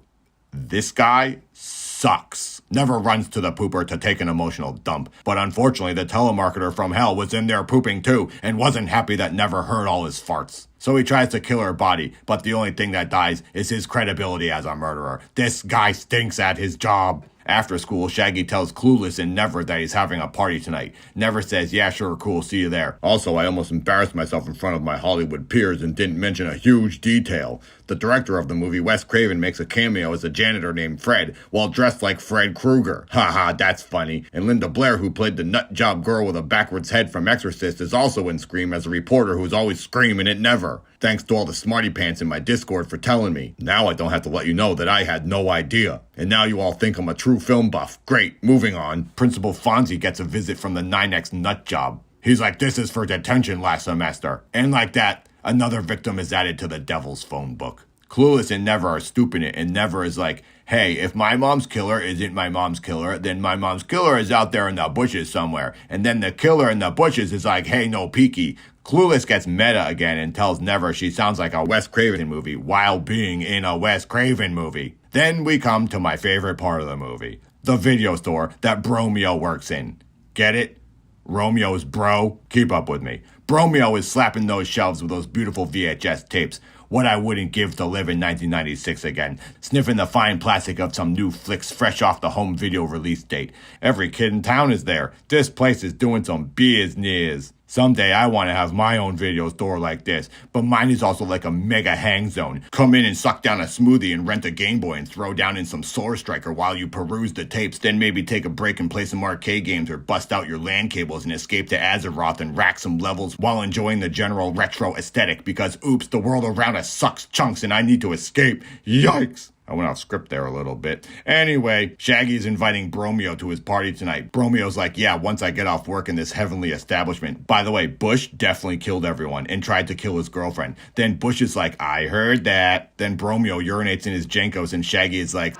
This guy sucks. Never runs to the pooper to take an emotional dump. But unfortunately, the telemarketer from hell was in there pooping too and wasn't happy that Never heard all his farts. So he tries to kill her body, but the only thing that dies is his credibility as a murderer. This guy stinks at his job. After school, Shaggy tells Clueless and Never that he's having a party tonight. Never says, yeah, sure, cool, see you there. Also, I almost embarrassed myself in front of my Hollywood peers and didn't mention a huge detail. The director of the movie, Wes Craven, makes a cameo as a janitor named Fred, while dressed like Fred Krueger. Haha, that's funny. And Linda Blair, who played the nut job girl with a backwards head from Exorcist, is also in Scream as a reporter who's always screaming at Never. Thanks to all the smarty pants in my Discord for telling me. Now I don't have to let you know that I had no idea. And now you all think I'm a true film buff. Great, moving on. Principal Fonzie gets a visit from the 9X nut job. He's like, this is for detention last semester. And like that, another victim is added to the devil's phone book. Clueless and Never are stooping it, and Never is like, hey, if my mom's killer isn't my mom's killer, then my mom's killer is out there in the bushes somewhere. And then the killer in the bushes is like, hey, no peeky. Clueless gets meta again and tells Never she sounds like a Wes Craven movie while being in a Wes Craven movie. Then we come to my favorite part of the movie, the video store that Bromeo works in. Get it? Romeo's bro? Keep up with me. Bromeo is slapping those shelves with those beautiful VHS tapes. What I wouldn't give to live in 1996 again. Sniffing the fine plastic of some new flicks fresh off the home video release date. Every kid in town is there. This place is doing some business. Someday I want to have my own video store like this, but mine is also like a mega hang zone. Come in and suck down a smoothie and rent a Game Boy and throw down in some Sword Striker while you peruse the tapes, then maybe take a break and play some arcade games or bust out your LAN cables and escape to Azeroth and rack some levels while enjoying the general retro aesthetic because oops, the world around us sucks chunks and I need to escape. Yikes! I went off script there a little bit. Anyway, Shaggy's inviting Bromeo to his party tonight. Bromeo's like, yeah, once I get off work in this heavenly establishment. By the way, Bush definitely killed everyone and tried to kill his girlfriend. Then Bush is like, I heard that. Then Bromeo urinates in his Jenkos and Shaggy is like,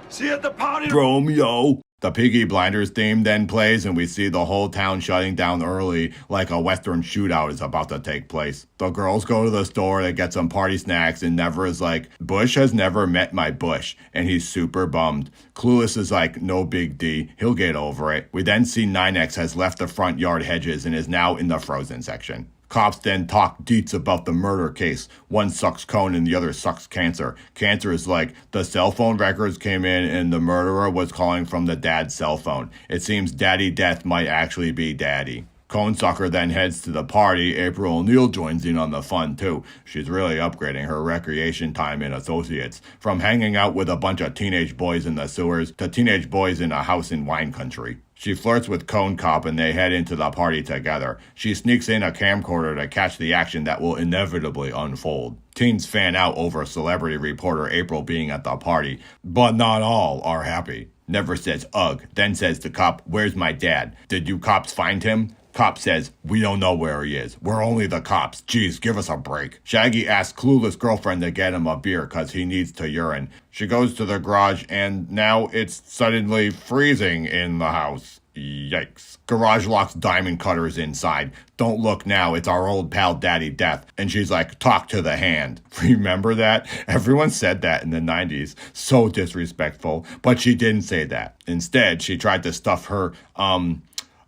See you at the party, Bromeo. The Peaky Blinders theme then plays and we see the whole town shutting down early like a western shootout is about to take place. The girls go to the store to get some party snacks and Never is like, Bush has never met my Bush, and he's super bummed. Clueless is like, no big D, he'll get over it. We then see 9X has left the front yard hedges and is now in the frozen section. Cops then talk deets about the murder case. One sucks cone and the other sucks cancer. Cancer is like, the cell phone records came in and the murderer was calling from the dad's cell phone. It seems Daddy Death might actually be Daddy. Conesucker then heads to the party. April O'Neil joins in on the fun too. She's really upgrading her recreation time in associates. From hanging out with a bunch of teenage boys in the sewers to teenage boys in a house in wine country. She flirts with Cone Cop and they head into the party together. She sneaks in a camcorder to catch the action that will inevitably unfold. Teens fan out over celebrity reporter April being at the party, but not all are happy. Never says ugh, then says to Cop, where's my dad? Did you cops find him? Cop says, we don't know where he is. We're only the cops. Jeez, give us a break. Shaggy asks Clueless girlfriend to get him a beer cause he needs to urine. She goes to the garage and now it's suddenly freezing in the house. Yikes. Garage locks diamond cutters inside. Don't look now, it's our old pal Daddy Death. And she's like, talk to the hand. Remember that? Everyone said that in the 90s. So disrespectful. But she didn't say that. Instead, she tried to stuff her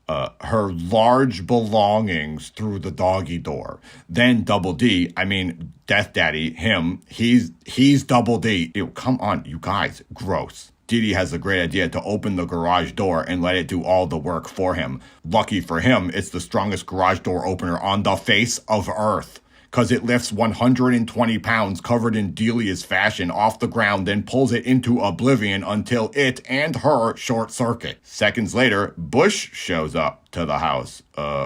large belongings through the doggy door. Then Double D, I mean Death Daddy, him, he's Double D. Ew, come on, you guys, gross. Dee has a great idea to open the garage door and let it do all the work for him. Lucky for him, it's the strongest garage door opener on the face of Earth. Cause it lifts 120 pounds covered in Delia's fashion off the ground, then pulls it into oblivion until it and her short circuit. Seconds later, Bush shows up to the house.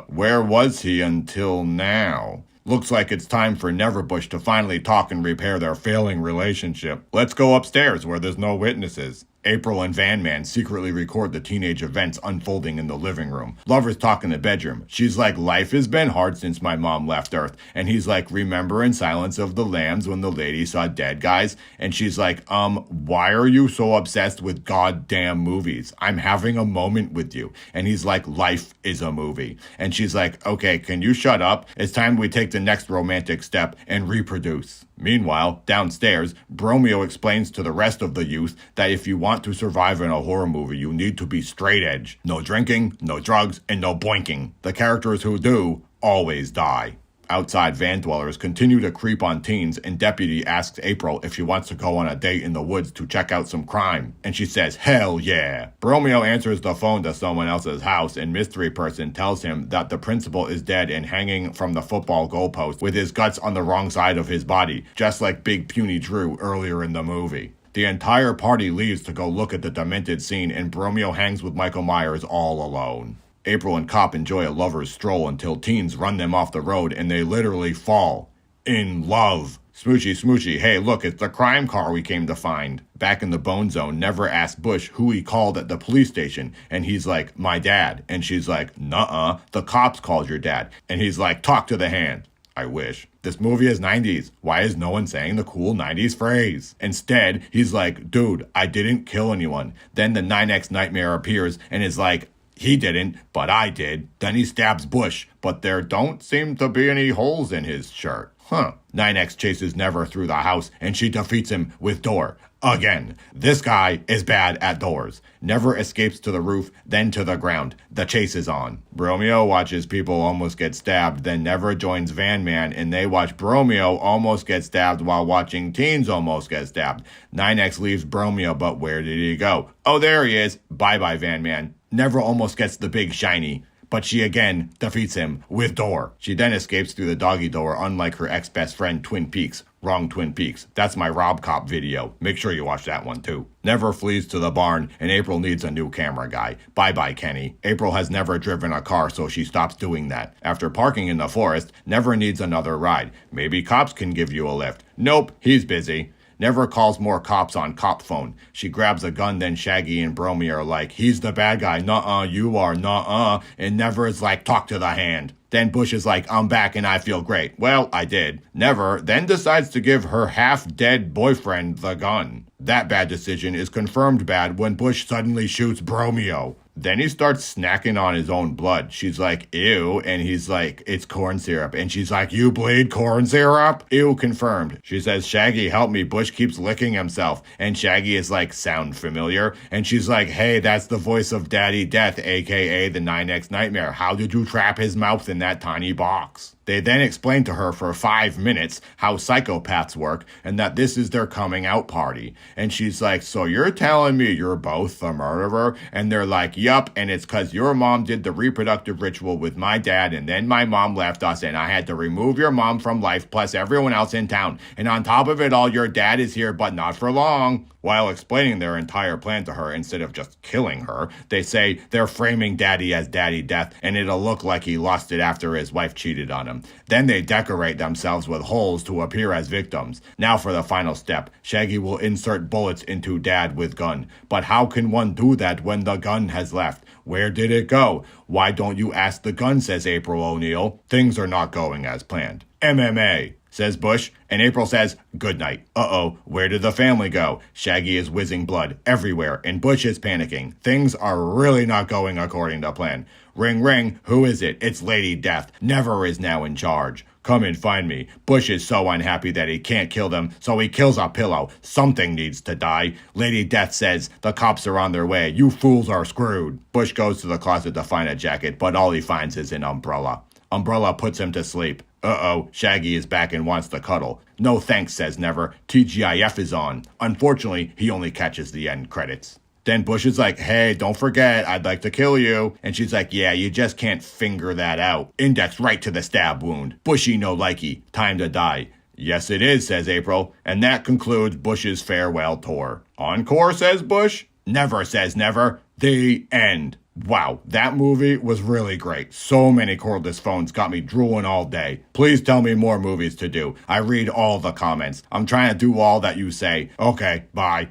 Where was he until now? Looks like it's time for Neverbush to finally talk and repair their failing relationship. Let's go upstairs where there's no witnesses. April and Van Man secretly record the teenage events unfolding in the living room. Lovers talk in the bedroom. She's like, life has been hard since my mom left Earth. And he's like, remember in Silence of the Lambs when the lady saw dead guys? And she's like, why are you so obsessed with goddamn movies? I'm having a moment with you. And he's like, life is a movie. And she's like, okay, can you shut up? It's time we take the next romantic step and reproduce. Meanwhile, downstairs, Bromeo explains to the rest of the youth that if you want to survive in a horror movie, you need to be straight edge. No drinking, no drugs, and no boinking. The characters who do always die. Outside, van dwellers continue to creep on teens, and Deputy asks April if she wants to go on a date in the woods to check out some crime. And she says, hell yeah. Bromeo answers the phone to someone else's house, and mystery person tells him that the principal is dead and hanging from the football goalpost with his guts on the wrong side of his body, just like Big Puny Drew earlier in the movie. The entire party leaves to go look at the demented scene, and Bromeo hangs with Michael Myers all alone. April and Cop enjoy a lover's stroll until teens run them off the road and they literally fall in love. Smoochy, smoochy, hey look, it's the crime car we came to find. Back in the Bone Zone, Never asked Bush who he called at the police station, and he's like, my dad. And she's like, nuh-uh, the cops called your dad. And he's like, talk to the hand. I wish. This movie is 90s. Why is no one saying the cool 90s phrase? Instead, he's like, dude, I didn't kill anyone. Then the 9X Nightmare appears and is like, he didn't, but I did. Then he stabs Bush, but there don't seem to be any holes in his shirt. 9X chases Never through the house, and she defeats him with door. Again, this guy is bad at doors. Never escapes to the roof, then to the ground. The chase is on. Bromeo watches people almost get stabbed, then Never joins Van Man, and they watch Bromeo almost get stabbed while watching teens almost get stabbed. 9X leaves Bromeo, but where did he go? Oh, there he is. Bye-bye, Van Man. Never almost gets the big shiny, but she again defeats him with door. She then escapes through the doggy door, unlike her ex-best friend Twin Peaks. Wrong Twin Peaks. That's my RoboCop video. Make sure you watch that one too. Never flees to the barn, and April needs a new camera guy. Bye-bye, Kenny. April has never driven a car, so she stops doing that. After parking in the forest, Never needs another ride. Maybe cops can give you a lift. Nope, he's busy. Never calls more cops on cop phone. She grabs a gun, then Shaggy and Bromeo are like, he's the bad guy. Nuh-uh, you are. Nuh-uh. And Never is like, talk to the hand. Then Bush is like, I'm back and I feel great. Well, I did. Never then decides to give her half-dead boyfriend the gun. That bad decision is confirmed bad when Bush suddenly shoots Bromeo. Then he starts snacking on his own blood. She's like, ew. And he's like, it's corn syrup. And she's like, you bleed corn syrup? Ew, confirmed. She says, Shaggy, help me. Bush keeps licking himself. And Shaggy is like, sound familiar? And she's like, hey, that's the voice of Daddy Death, aka the 9X Nightmare. How did you trap his mouth in that tiny box? They then explain to her for 5 minutes how psychopaths work and that this is their coming out party. And she's like, so you're telling me you're both the murderer? And they're like, yup, and it's because your mom did the reproductive ritual with my dad, and then my mom left us, and I had to remove your mom from life plus everyone else in town. And on top of it all, your dad is here, but not for long. While explaining their entire plan to her instead of just killing her, they say they're framing Daddy as Daddy Death, and it'll look like he lost it after his wife cheated on him. Then they decorate themselves with holes to appear as victims. Now for the final step. Shaggy will insert bullets into Dad with gun. But how can one do that when the gun has left? Where did it go? Why don't you ask the gun, says April O'Neil. Things are not going as planned. MMA, says Bush, and April says, good night. Uh-oh, where did the family go? Shaggy is whizzing blood everywhere, and Bush is panicking. Things are really not going according to plan. Ring, ring, who is it? It's Lady Death. Never is now in charge. Come and find me. Bush is so unhappy that he can't kill them, so he kills a pillow. Something needs to die. Lady Death says, the cops are on their way. You fools are screwed. Bush goes to the closet to find a jacket, but all he finds is an umbrella. Umbrella puts him to sleep. Uh-oh, Shaggy is back and wants to cuddle. No thanks, says Never. TGIF is on. Unfortunately, he only catches the end credits. Then Bush is like, hey, don't forget, I'd like to kill you. And she's like, yeah, you just can't finger that out. Index right to the stab wound. Bushy no likey. Time to die. Yes, it is, says April. And that concludes Bush's farewell tour. Encore, says Bush. Never, says Never. The end. Wow, that movie was really great. So many cordless phones got me drooling all day. Please tell me more movies to do. I read all the comments. I'm trying to do all that you say. Okay, bye.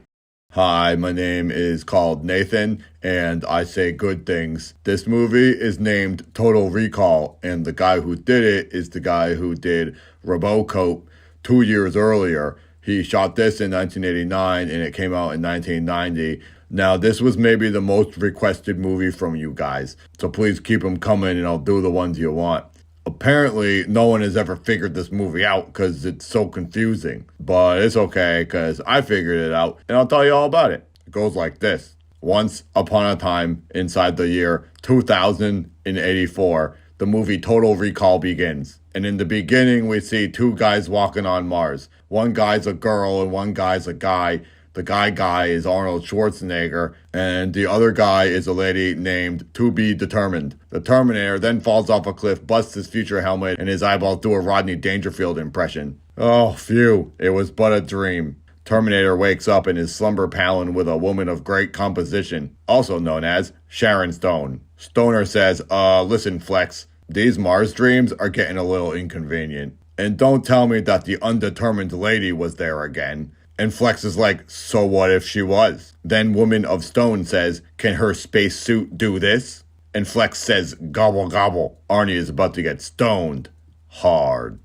Hi, my name is called Nathan, and I say good things. This movie is named Total Recall, and the guy who did it is the guy who did RoboCop 2 years earlier. He shot this in 1989, and it came out in 1990. Now, this was maybe the most requested movie from you guys, so please keep them coming, and I'll do the ones you want. Apparently, no one has ever figured this movie out because it's so confusing. But it's okay because I figured it out and I'll tell you all about it. It goes like this. Once upon a time, inside the year 2084, the movie Total Recall begins. And in the beginning, we see two guys walking on Mars. One guy's a girl and one guy's a guy. The guy is Arnold Schwarzenegger, and the other guy is a lady named To Be Determined. The Terminator then falls off a cliff, busts his future helmet, and his eyeballs do a Rodney Dangerfield impression. Oh, phew, it was but a dream. Terminator wakes up in his slumber palace with a woman of great composition, also known as Sharon Stone. Stoner says, listen, Flex, these Mars dreams are getting a little inconvenient. And don't tell me that the undetermined lady was there again. And Flex is like, so what if she was? Then Woman of Stone says, can her spacesuit do this? And Flex says, gobble gobble. Arnie is about to get stoned. Hard.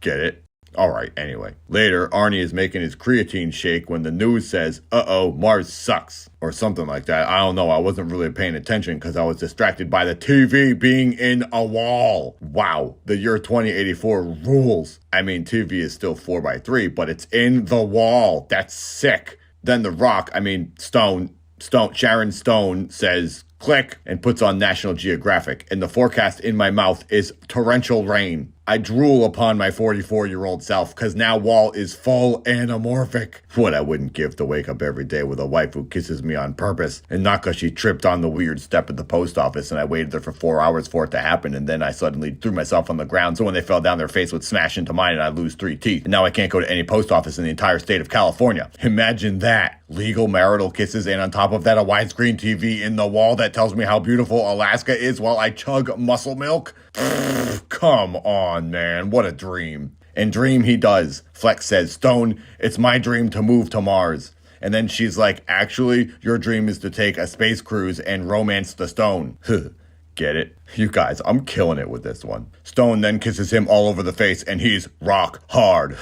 Get it? Alright, anyway. Later, Arnie is making his creatine shake when the news says, uh-oh, Mars sucks. Or something like that. I don't know, I wasn't really paying attention because I was distracted by the TV being in a wall. Wow, the year 2084 rules. I mean, TV is still 4x3, but it's in the wall. That's sick. Then Sharon Stone says, click, and puts on National Geographic. And the forecast in my mouth is torrential rain. I drool upon my 44-year-old self, cause now Wall is full anamorphic. What I wouldn't give to wake up every day with a wife who kisses me on purpose, and not cause she tripped on the weird step at the post office and I waited there for 4 hours for it to happen, and then I suddenly threw myself on the ground, so when they fell down their face would smash into mine and I'd lose 3 teeth. And now I can't go to any post office in the entire state of California. Imagine that. Legal marital kisses, and on top of that a widescreen TV in the wall that tells me how beautiful Alaska is while I chug muscle milk? Come on, man. What a dream. And dream he does. Flex says, Stone, it's my dream to move to Mars. And then she's like, actually, your dream is to take a space cruise and romance the Stone. Get it? You guys, I'm killing it with this one. Stone then kisses him all over the face and he's rock hard.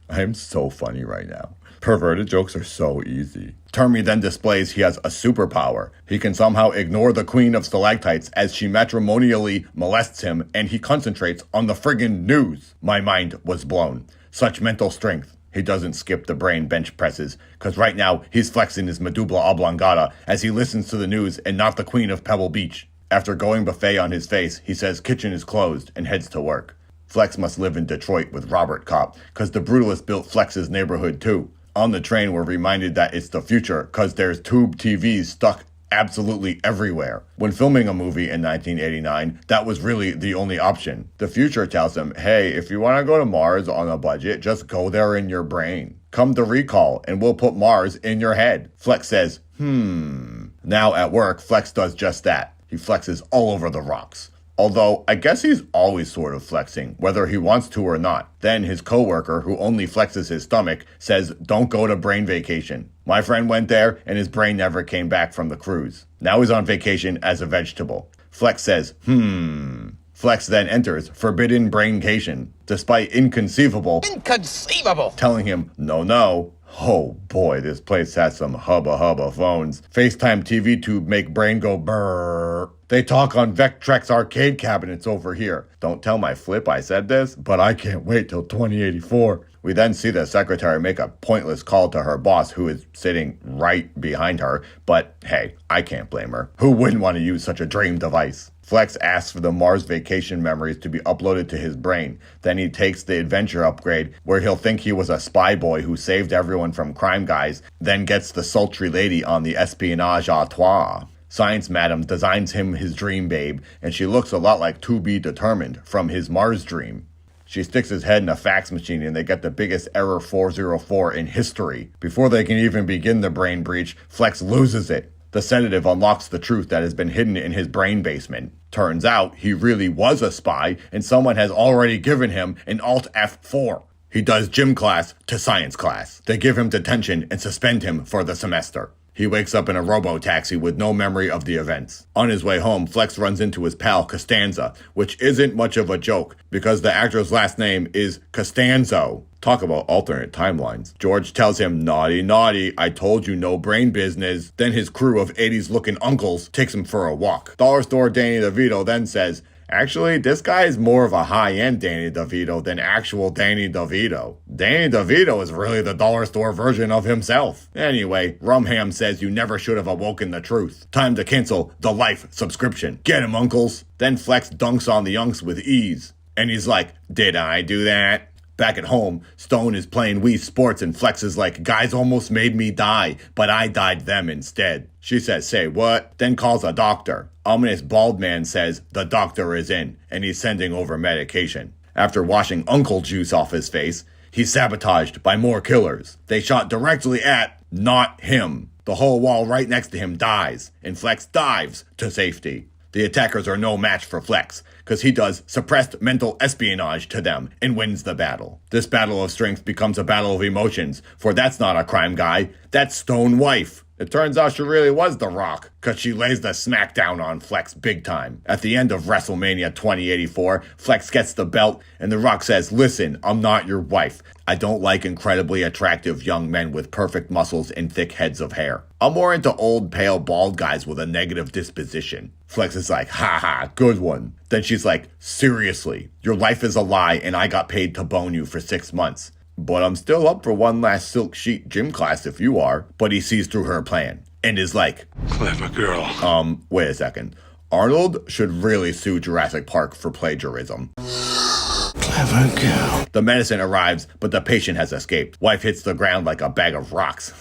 I am so funny right now. Perverted jokes are so easy. Termy then displays he has a superpower. He can somehow ignore the Queen of Stalactites as she matrimonially molests him, and he concentrates on the friggin' news. My mind was blown. Such mental strength. He doesn't skip the brain bench presses, cause right now he's flexing his medulla oblongata as he listens to the news and not the Queen of Pebble Beach. After going buffet on his face, he says kitchen is closed and heads to work. Flex must live in Detroit with Robert Cop, cause the Brutalist built Flex's neighborhood too. On the train, we're reminded that it's the future, cause there's tube TVs stuck absolutely everywhere. When filming a movie in 1989, that was really the only option. The future tells him, hey, if you want to go to Mars on a budget, just go there in your brain. Come to Recall, and we'll put Mars in your head. Flex says, Now at work, Flex does just that. He flexes all over the rocks. Although, I guess he's always sort of flexing, whether he wants to or not. Then his coworker, who only flexes his stomach, says, don't go to brain vacation. My friend went there, and his brain never came back from the cruise. Now he's on vacation as a vegetable. Flex says, Flex then enters Forbidden Braincation, despite Inconceivable telling him, no. Oh boy, this place has some hubba phones. FaceTime TV tube make brain go brrrr. They talk on Vectrex arcade cabinets over here. Don't tell my flip I said this, but I can't wait till 2084. We then see the secretary make a pointless call to her boss, who is sitting right behind her, but hey, I can't blame her. Who wouldn't want to use such a dream device? Flex asks for the Mars vacation memories to be uploaded to his brain. Then he takes the adventure upgrade, where he'll think he was a spy boy who saved everyone from crime guys, then gets the sultry lady on the espionage à trois. Science Madam designs him his dream babe, and she looks a lot like To Be Determined from his Mars dream. She sticks his head in a fax machine and they get the biggest error 404 in history. Before they can even begin the brain breach, Flex loses it. The sedative unlocks the truth that has been hidden in his brain basement. Turns out he really was a spy and someone has already given him an Alt F4. He does gym class to science class. They give him detention and suspend him for the semester. He wakes up in a robo-taxi with no memory of the events. On his way home, Flex runs into his pal Costanza, which isn't much of a joke because the actor's last name is Costanzo. Talk about alternate timelines. George tells him, naughty, I told you no brain business. Then his crew of 80s looking uncles takes him for a walk. Dollar store Danny DeVito then says, actually, this guy is more of a high-end Danny DeVito than actual Danny DeVito. Danny DeVito is really the dollar store version of himself. Anyway, Rumham says you never should have awoken the truth. Time to cancel the life subscription. Get him, uncles. Then Flex dunks on the unks with ease. And he's like, did I do that? Back at home, Stone is playing Wii Sports and Flex is like, guys almost made me die, but I died them instead. She says, say what? Then calls a doctor. Ominous bald man says the doctor is in, and he's sending over medication. After washing uncle juice off his face, he's sabotaged by more killers. They shot directly at, not him. The whole wall right next to him dies, and Flex dives to safety. The attackers are no match for Flex, because he does suppressed mental espionage to them and wins the battle. This battle of strength becomes a battle of emotions, for that's not a crime guy, that's Stone Wife. It turns out she really was The Rock, because she lays the smackdown on Flex big time. At the end of WrestleMania 2084, Flex gets the belt, and The Rock says, listen, I'm not your wife. I don't like incredibly attractive young men with perfect muscles and thick heads of hair. I'm more into old, pale, bald guys with a negative disposition. Flex is like, haha, good one. Then she's like, seriously, your life is a lie and I got paid to bone you for 6 months. But I'm still up for one last silk sheet gym class if you are. But he sees through her plan and is like, Clever girl. Wait a second. Arnold should really sue Jurassic Park for plagiarism. Clever girl. The medicine arrives, but the patient has escaped. Wife hits the ground like a bag of rocks.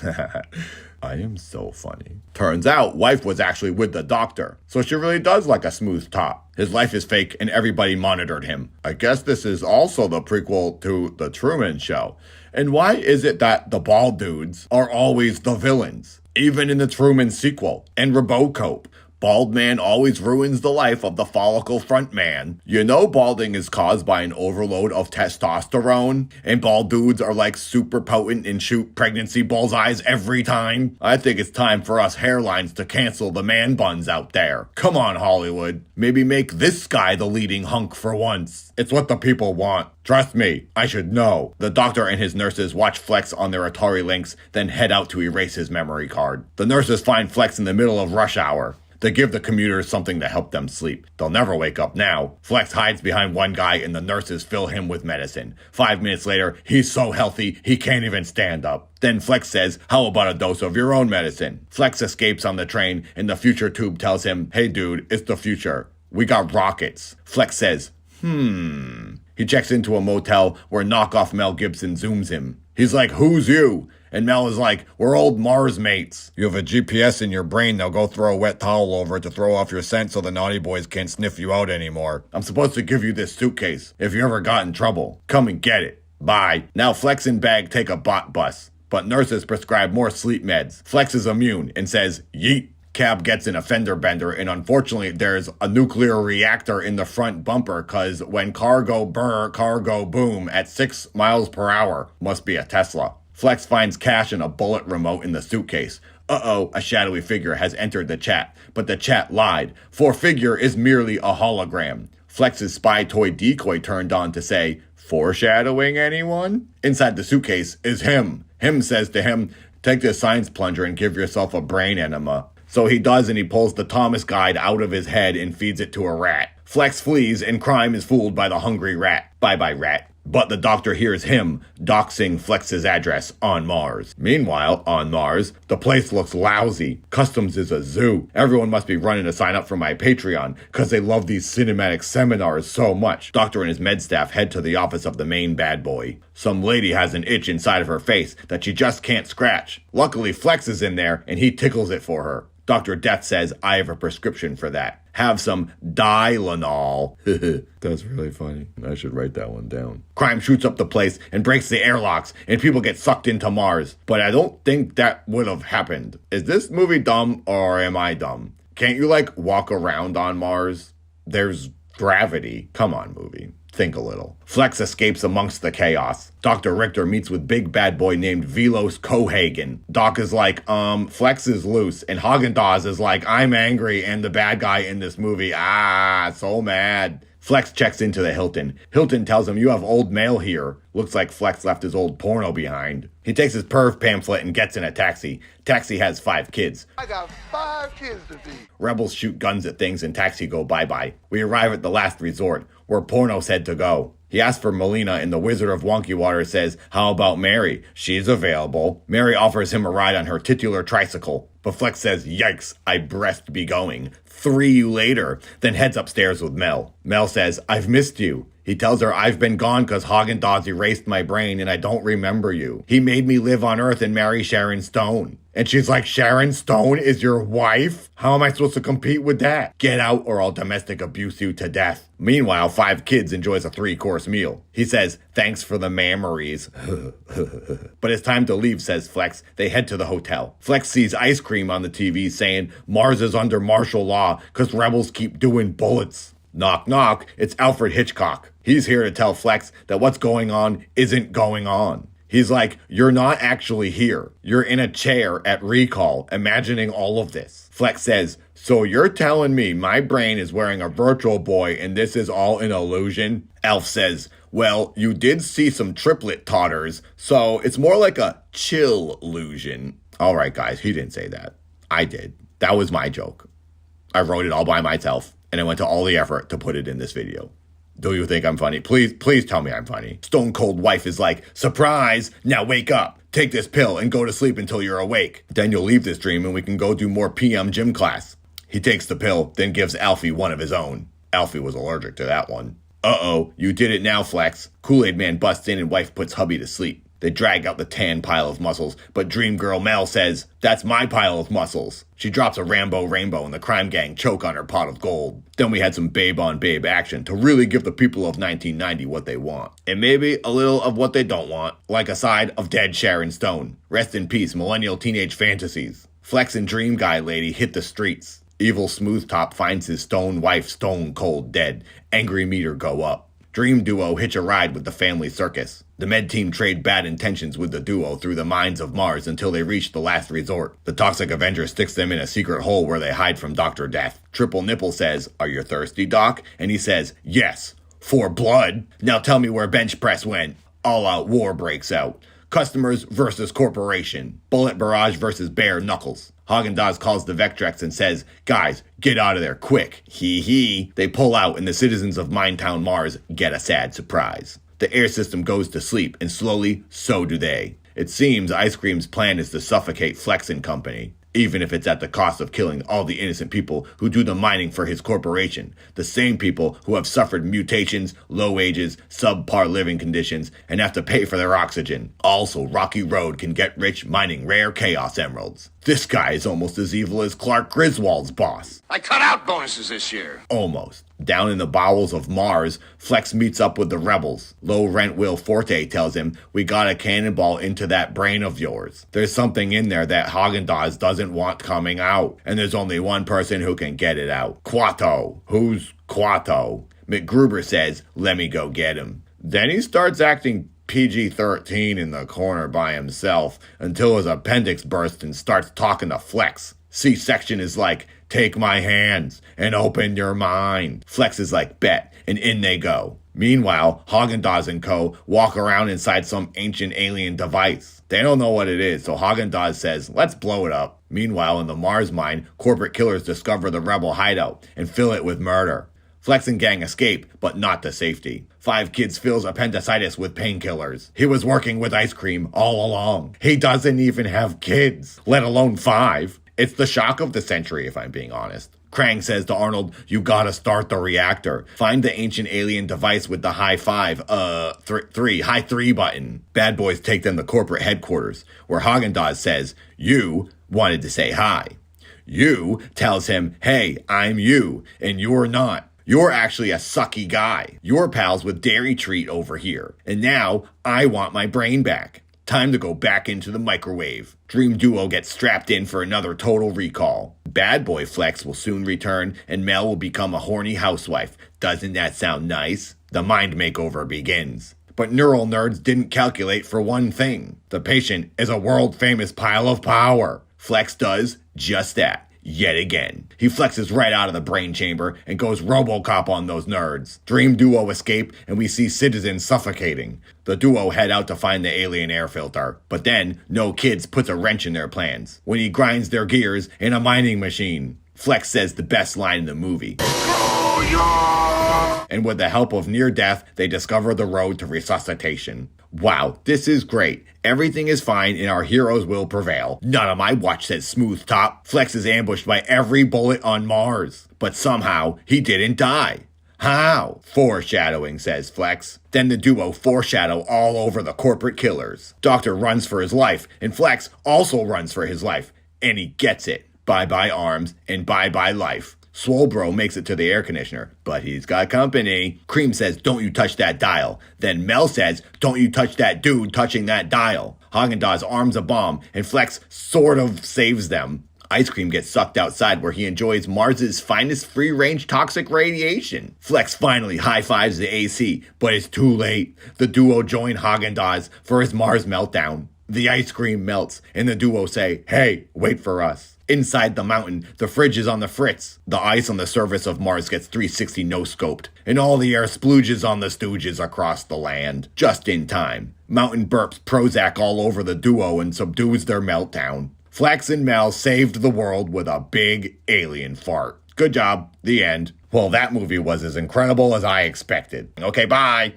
I am so funny. Turns out, Wife was actually with the doctor, so she really does like a smooth top. His life is fake and everybody monitored him. I guess this is also the prequel to The Truman Show. And why is it that the bald dudes are always the villains? Even in the Truman sequel and RoboCop, bald man always ruins the life of the follicle front man. You know balding is caused by an overload of testosterone, and bald dudes are like super potent and shoot pregnancy bullseyes every time. I think it's time for us hairlines to cancel the man buns out there. Come on, Hollywood. Maybe make this guy the leading hunk for once. It's what the people want. Trust me, I should know. The doctor and his nurses watch Flex on their Atari Lynx, then head out to erase his memory card. The nurses find Flex in the middle of rush hour. They give the commuters something to help them sleep. They'll never wake up now. Flex hides behind one guy and the nurses fill him with medicine. 5 minutes later, he's so healthy, he can't even stand up. Then Flex says, how about a dose of your own medicine? Flex escapes on the train and the future tube tells him, hey dude, it's the future. We got rockets. Flex says, He checks into a motel where knockoff Mel Gibson zooms him. He's like, who's you? And Mel is like, we're old Mars mates. You have a GPS in your brain, now go throw a wet towel over it to throw off your scent so the naughty boys can't sniff you out anymore. I'm supposed to give you this suitcase. If you ever got in trouble, come and get it. Bye. Now Flex and Bag take a bot bus, but nurses prescribe more sleep meds. Flex is immune and says, yeet. Cab gets in a fender bender, and unfortunately there's a nuclear reactor in the front bumper cause when car go burr, car go boom at 6 miles per hour. Must be a Tesla. Flex finds cash and a bullet remote in the suitcase. Uh-oh, a shadowy figure has entered the chat, but the chat lied, for figure is merely a hologram. Flex's spy toy decoy turned on to say, foreshadowing anyone? Inside the suitcase is him. Him says to him, take this science plunger and give yourself a brain enema. So he does, and he pulls the Thomas guide out of his head and feeds it to a rat. Flex flees and crime is fooled by the hungry rat. Bye-bye rat. But the doctor hears him doxing Flex's address on Mars. Meanwhile, on Mars, the place looks lousy. Customs is a zoo. Everyone must be running to sign up for my Patreon because they love these cinematic seminars so much. Doctor and his med staff head to the office of the main bad boy. Some lady has an itch inside of her face that she just can't scratch. Luckily, Flex is in there and he tickles it for her. Dr. Death says, I have a prescription for that. Have some Dylenol. That's really funny. I should write that one down. Crime shoots up the place and breaks the airlocks, and people get sucked into Mars. But I don't think that would have happened. Is this movie dumb, or am I dumb? Can't you, walk around on Mars? There's gravity. Come on, movie. Think a little. Flex escapes amongst the chaos. Dr. Richter meets with big bad boy named Velos Cohagen. Doc is like, Flex is loose. And Haagen-Dazs is like, I'm angry and the bad guy in this movie. So mad. Flex checks into the Hilton. Hilton tells him, you have old mail here. Looks like Flex left his old porno behind. He takes his perv pamphlet and gets in a taxi. Taxi has 5 kids. I got 5 kids to feed. Rebels shoot guns at things and Taxi go bye-bye. We arrive at the last resort, where Porno said to go. He asks for Melina, and the Wizard of Wonky Water says, how about Mary? She's available. Mary offers him a ride on her titular tricycle, But Flex says, yikes, I breast be going. 3 later, then heads upstairs with Mel. Mel says, I've missed you. He tells her, I've been gone because Haagen-Dazs erased my brain and I don't remember you. He made me live on Earth and marry Sharon Stone. And she's like, Sharon Stone is your wife? How am I supposed to compete with that? Get out or I'll domestic abuse you to death. Meanwhile, 5 Kids enjoys a 3-course meal. He says, thanks for the memories. But it's time to leave, says Flex. They head to the hotel. Flex sees Ice Cream on the TV saying, Mars is under martial law because rebels keep doing bullets. Knock, knock, it's Alfred Hitchcock. He's here to tell Flex that what's going on isn't going on. He's like, you're not actually here. You're in a chair at recall, imagining all of this. Flex says, so you're telling me my brain is wearing a virtual boy and this is all an illusion? Alf says, well, you did see some triplet totters, so it's more like a chill illusion. All right, guys, he didn't say that. I did. That was my joke. I wrote it all by myself, and I went to all the effort to put it in this video. Do you think I'm funny? Please tell me I'm funny. Stone Cold Wife is like, surprise, now wake up. Take this pill and go to sleep until you're awake. Then you'll leave this dream and we can go do more PM gym class. He takes the pill, then gives Alfie one of his own. Alfie was allergic to that one. Uh-oh, you did it now, Flex. Kool-Aid Man busts in and wife puts hubby to sleep. They drag out the tan pile of muscles, but Dream Girl Mel says, that's my pile of muscles. She drops a Rambo rainbow and the crime gang choke on her pot of gold. Then we had some babe on babe action to really give the people of 1990 what they want. And maybe a little of what they don't want, like a side of dead Sharon Stone. Rest in peace, millennial teenage fantasies. Flex and Dream Guy Lady hit the streets. Evil Smooth Top finds his stone wife stone cold dead. Angry meter go up. Dream Duo hitch a ride with the family circus. The med team trade bad intentions with the duo through the mines of Mars until they reach the last resort. The Toxic Avenger sticks them in a secret hole where they hide from Dr. Death. Triple Nipple says, are you thirsty, Doc? And he says, yes, for blood. Now tell me where bench press went. All out war breaks out. Customers versus corporation. Bullet Barrage versus Bare Knuckles. Haagen-Dazs calls the Vectrex and says, guys, get out of there quick. Hee hee. They pull out and the citizens of Minetown Mars get a sad surprise. The air system goes to sleep and slowly, so do they. It seems Ice Cream's plan is to suffocate Flex and Company, even if it's at the cost of killing all the innocent people who do the mining for his corporation. The same people who have suffered mutations, low wages, subpar living conditions, and have to pay for their oxygen. Also, Rocky Road can get rich mining rare Chaos Emeralds. This guy is almost as evil as Clark Griswold's boss. I cut out bonuses this year. Almost. Down in the bowels of Mars, Flex meets up with the rebels. Low Rent Will Forte tells him, we got a cannonball into that brain of yours. There's something in there that Haagen-Dazs doesn't want coming out. And there's only one person who can get it out. Quato. Who's Quato? McGruber says, let me go get him. Then he starts acting PG-13 in the corner by himself until his appendix bursts and starts talking to Flex. C-section is like, take my hands and open your mind. Flex is like, bet, and in they go. Meanwhile, Haagen-Dazs and co. walk around inside some ancient alien device. They don't know what it is, so Haagen-Dazs says, let's blow it up. Meanwhile, in the Mars mine, corporate killers discover the rebel hideout and fill it with murder. Flex and gang escape, but not to safety. 5 Kids fills appendicitis with painkillers. He was working with Ice Cream all along. He doesn't even have kids, let alone 5. It's the shock of the century, if I'm being honest. Krang says to Arnold, you gotta start the reactor. Find the ancient alien device with the high 3 button. Bad boys take them to corporate headquarters, where Haagen-Dazs says, you wanted to say hi. You tells him, hey, I'm you, and you're not. You're actually a sucky guy. You're pals with Dairy Treat over here. And now, I want my brain back. Time to go back into the microwave. Dream Duo gets strapped in for another total recall. Bad Boy Flex will soon return, and Mel will become a horny housewife. Doesn't that sound nice? The mind makeover begins. But neural nerds didn't calculate for one thing. The patient is a world-famous pile of power. Flex does just that. Yet again. He flexes right out of the brain chamber and goes RoboCop on those nerds. Dream Duo escape and we see citizens suffocating. The duo head out to find the alien air filter. But then, No Kids puts a wrench in their plans when he grinds their gears in a mining machine. Flex says the best line in the movie. And with the help of near death, they discover the road to resuscitation. Wow, this is great. Everything is fine and our heroes will prevail. None of my watch says smooth top. Flex is ambushed by every bullet on Mars. But somehow, he didn't die. How? Foreshadowing, says Flex. Then the duo foreshadow all over the corporate killers. Doctor runs for his life, and Flex also runs for his life. And he gets it. Bye-bye arms, and bye-bye life. Swolebro makes it to the air conditioner, but he's got company. Cream says, don't you touch that dial. Then Mel says, don't you touch that dude touching that dial. Haagen-Dazs arms a bomb, and Flex sort of saves them. Ice Cream gets sucked outside where he enjoys Mars's finest free-range toxic radiation. Flex finally high-fives the AC, but it's too late. The duo join Haagen-Dazs for his Mars meltdown. The ice cream melts, and the duo say, hey, wait for us. Inside the mountain, the fridge is on the fritz. The ice on the surface of Mars gets 360 no-scoped, and all the air splooges on the stooges across the land. Just in time. Mountain burps Prozac all over the duo and subdues their meltdown. Flex and Mel saved the world with a big alien fart. Good job. The end. Well, that movie was as incredible as I expected. Okay, bye.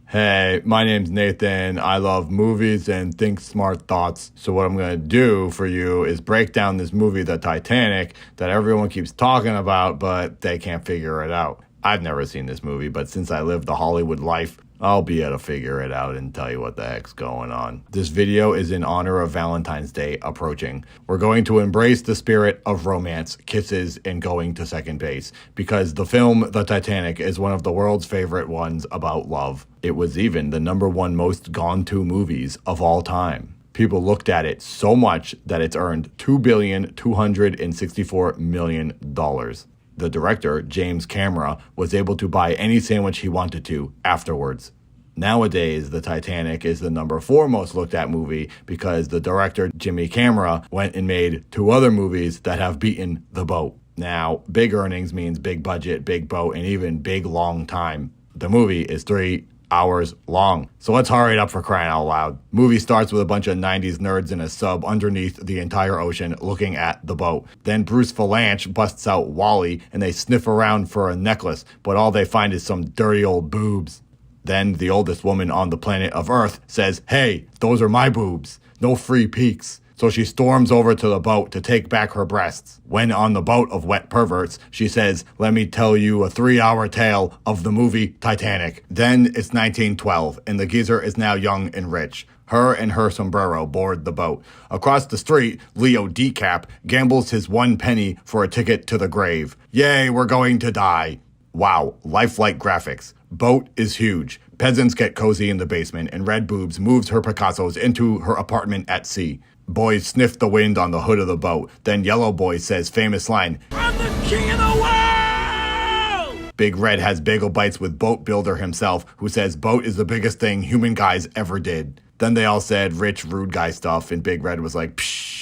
Hey, my name's Nathan. I love movies and think smart thoughts. So what I'm going to do for you is break down this movie, The Titanic, that everyone keeps talking about, but they can't figure it out. I've never seen this movie, but since I live the Hollywood life, I'll be able to figure it out and tell you what the heck's going on. This video is in honor of Valentine's Day approaching. We're going to embrace the spirit of romance, kisses, and going to second base, because the film The Titanic is one of the world's favorite ones about love. It was even the #1 most gone to movies of all time. People looked at it so much that it's earned $2,264,000,000. The director, James Cameron, was able to buy any sandwich he wanted to afterwards. Nowadays, The Titanic is the #4 most looked at movie because the director, Jimmy Cameron, went and made 2 other movies that have beaten the boat. Now, big earnings means big budget, big boat, and even big long time. The movie is 3 hours long. So let's hurry it up for crying out loud. Movie starts with a bunch of 90s nerds in a sub underneath the entire ocean looking at the boat. Then Bruce Valanche busts out Wally and they sniff around for a necklace, but all they find is some dirty old boobs. Then the oldest woman on the planet of Earth says, hey, those are my boobs. No free peeks. So she storms over to the boat to take back her breasts. When on the boat of wet perverts, she says, let me tell you a 3-hour tale of the movie Titanic. Then it's 1912, and the geezer is now young and rich. Her and her sombrero board the boat. Across the street, Leo DiCap gambles his 1 penny for a ticket to the grave. Yay, we're going to die. Wow, lifelike graphics. Boat is huge. Peasants get cozy in the basement, and Red Boobs moves her Picassos into her apartment at sea. Boys sniff the wind on the hood of the boat. Then Yellow Boy says famous line, I'm the king of the world! Big Red has bagel bites with Boat Builder himself, who says boat is the biggest thing human guys ever did. Then they all said rich, rude guy stuff, and Big Red was like, pshh.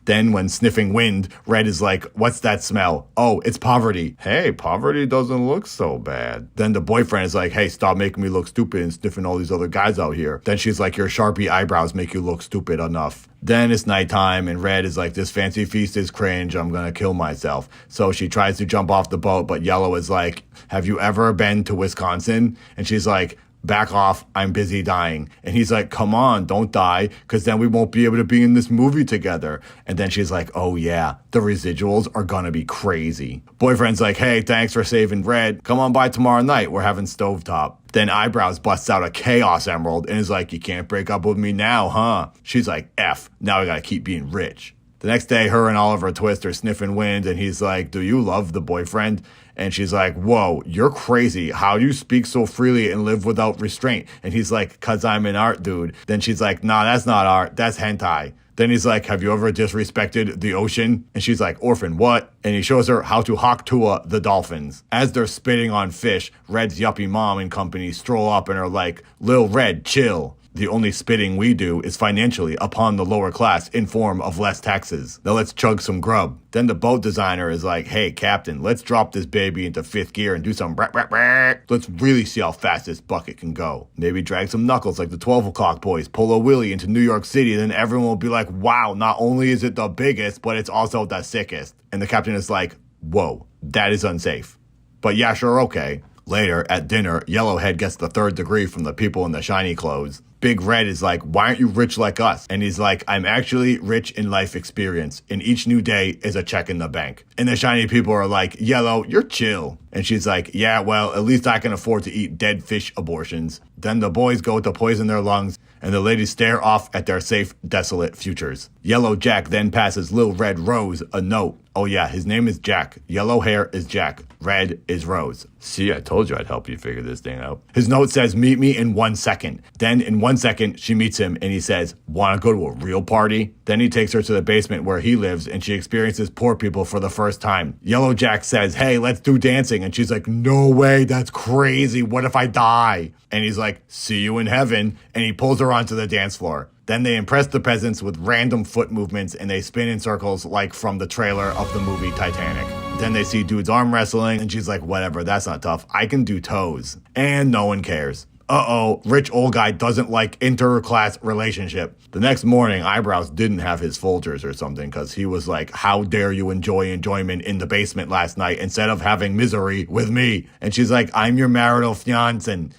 Then when sniffing wind, Red is like, what's that smell? Oh, it's poverty. Hey, poverty doesn't look so bad. Then the boyfriend is like, hey, stop making me look stupid and sniffing all these other guys out here. Then she's like, your Sharpie eyebrows make you look stupid enough. Then it's nighttime and Red is like, this fancy feast is cringe, I'm gonna kill myself. So she tries to jump off the boat, but Yellow is like, have you ever been to Wisconsin? And she's like, back off, I'm busy dying. And he's like, come on, don't die, because then we won't be able to be in this movie together. And then she's like, oh yeah, the residuals are gonna be crazy. Boyfriend's like, hey, thanks for saving Red. Come on by tomorrow night, we're having stovetop. Then Eyebrows busts out a Chaos Emerald and is like, you can't break up with me now, huh? She's like, F, now I gotta keep being rich. The next day, her and Oliver Twist are sniffing wind, and he's like, do you love the boyfriend? And she's like, whoa, you're crazy. How do you speak so freely and live without restraint? And he's like, cause I'm an art dude. Then she's like, nah, that's not art, that's hentai. Then he's like, have you ever disrespected the ocean? And she's like, orphan, what? And he shows her how to Haktua the dolphins. As they're spitting on fish, Red's yuppie mom and company stroll up and are like, Lil Red, chill. The only spitting we do is financially upon the lower class in form of less taxes. Now let's chug some grub. Then the boat designer is like, hey, Captain, let's drop this baby into 5th gear and do some brap, brap, brap. Let's really see how fast this bucket can go. Maybe drag some knuckles like the 12 o'clock boys, pull a wheelie into New York City, then everyone will be like, wow, not only is it the biggest, but it's also the sickest. And the captain is like, whoa, that is unsafe. But yeah, sure, okay. Later, at dinner, Yellowhead gets the 3rd degree from the people in the shiny clothes. Big Red is like, why aren't you rich like us? And he's like, I'm actually rich in life experience, and each new day is a check in the bank. And the shiny people are like, Yellow, you're chill. And she's like, yeah, well, at least I can afford to eat dead fish abortions. Then the boys go to poison their lungs, and the ladies stare off at their safe, desolate futures. Yellow Jack then passes Lil Red Rose a note. Oh yeah, his name is Jack. Yellow hair is Jack. Red is Rose. See, I told you I'd help you figure this thing out. His note says, meet me in 1 second. Then in 1 second, she meets him and he says, wanna go to a real party? Then he takes her to the basement where he lives and she experiences poor people for the first time. Yellow Jack says, hey, let's do dancing. And she's like, no way, that's crazy. What if I die? And he's like, see you in heaven. And he pulls her onto the dance floor. Then they impress the peasants with random foot movements and they spin in circles like from the trailer of the movie Titanic. Then they see dudes arm wrestling and she's like, whatever, that's not tough. I can do toes. And no one cares. Uh-oh, rich old guy doesn't like interclass relationship. The next morning, Eyebrows didn't have his Folgers or something because he was like, how dare you enjoy enjoyment in the basement last night instead of having misery with me? And she's like, I'm your marital fiancé.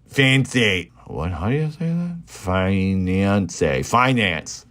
Fancy. What? How do you say that? Finance.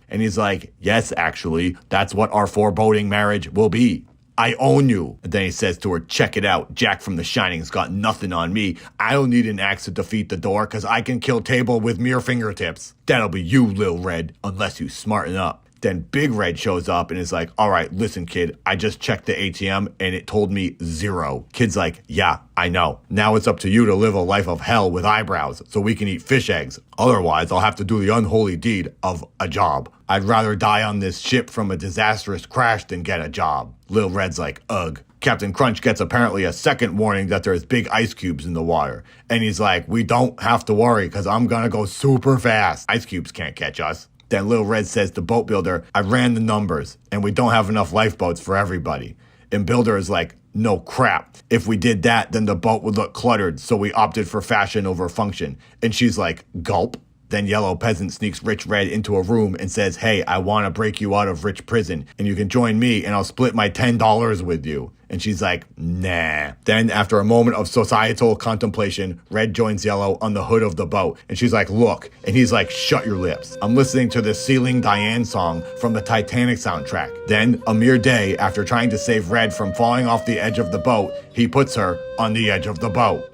And he's like, yes, actually, that's what our foreboding marriage will be. I own you. And then he says to her, check it out. Jack from The Shining's got nothing on me. I don't need an axe to defeat the door because I can kill Table with mere fingertips. That'll be you, Lil Red, unless you smarten up. Then Big Red shows up and is like, all right, listen, kid, I just checked the ATM and it told me 0. Kid's like, yeah, I know. Now it's up to you to live a life of hell with eyebrows so we can eat fish eggs. Otherwise, I'll have to do the unholy deed of a job. I'd rather die on this ship from a disastrous crash than get a job. Lil Red's like, ugh. Captain Crunch gets apparently a second warning that there's big ice cubes in the water. And he's like, we don't have to worry because I'm gonna go super fast. Ice cubes can't catch us. Then Lil Red says to Boat Builder, I ran the numbers, and we don't have enough lifeboats for everybody. And Builder is like, no crap. If we did that, then the boat would look cluttered, so we opted for fashion over function. And she's like, gulp. Then Yellow Peasant sneaks Rich Red into a room and says, hey, I want to break you out of Rich Prison, and you can join me, and I'll split my $10 with you. And she's like, nah. Then, after a moment of societal contemplation, Red joins Yellow on the hood of the boat. And she's like, look. And he's like, shut your lips. I'm listening to the Ceiling Diane song from the Titanic soundtrack. Then, a mere day after trying to save Red from falling off the edge of the boat, he puts her on the edge of the boat.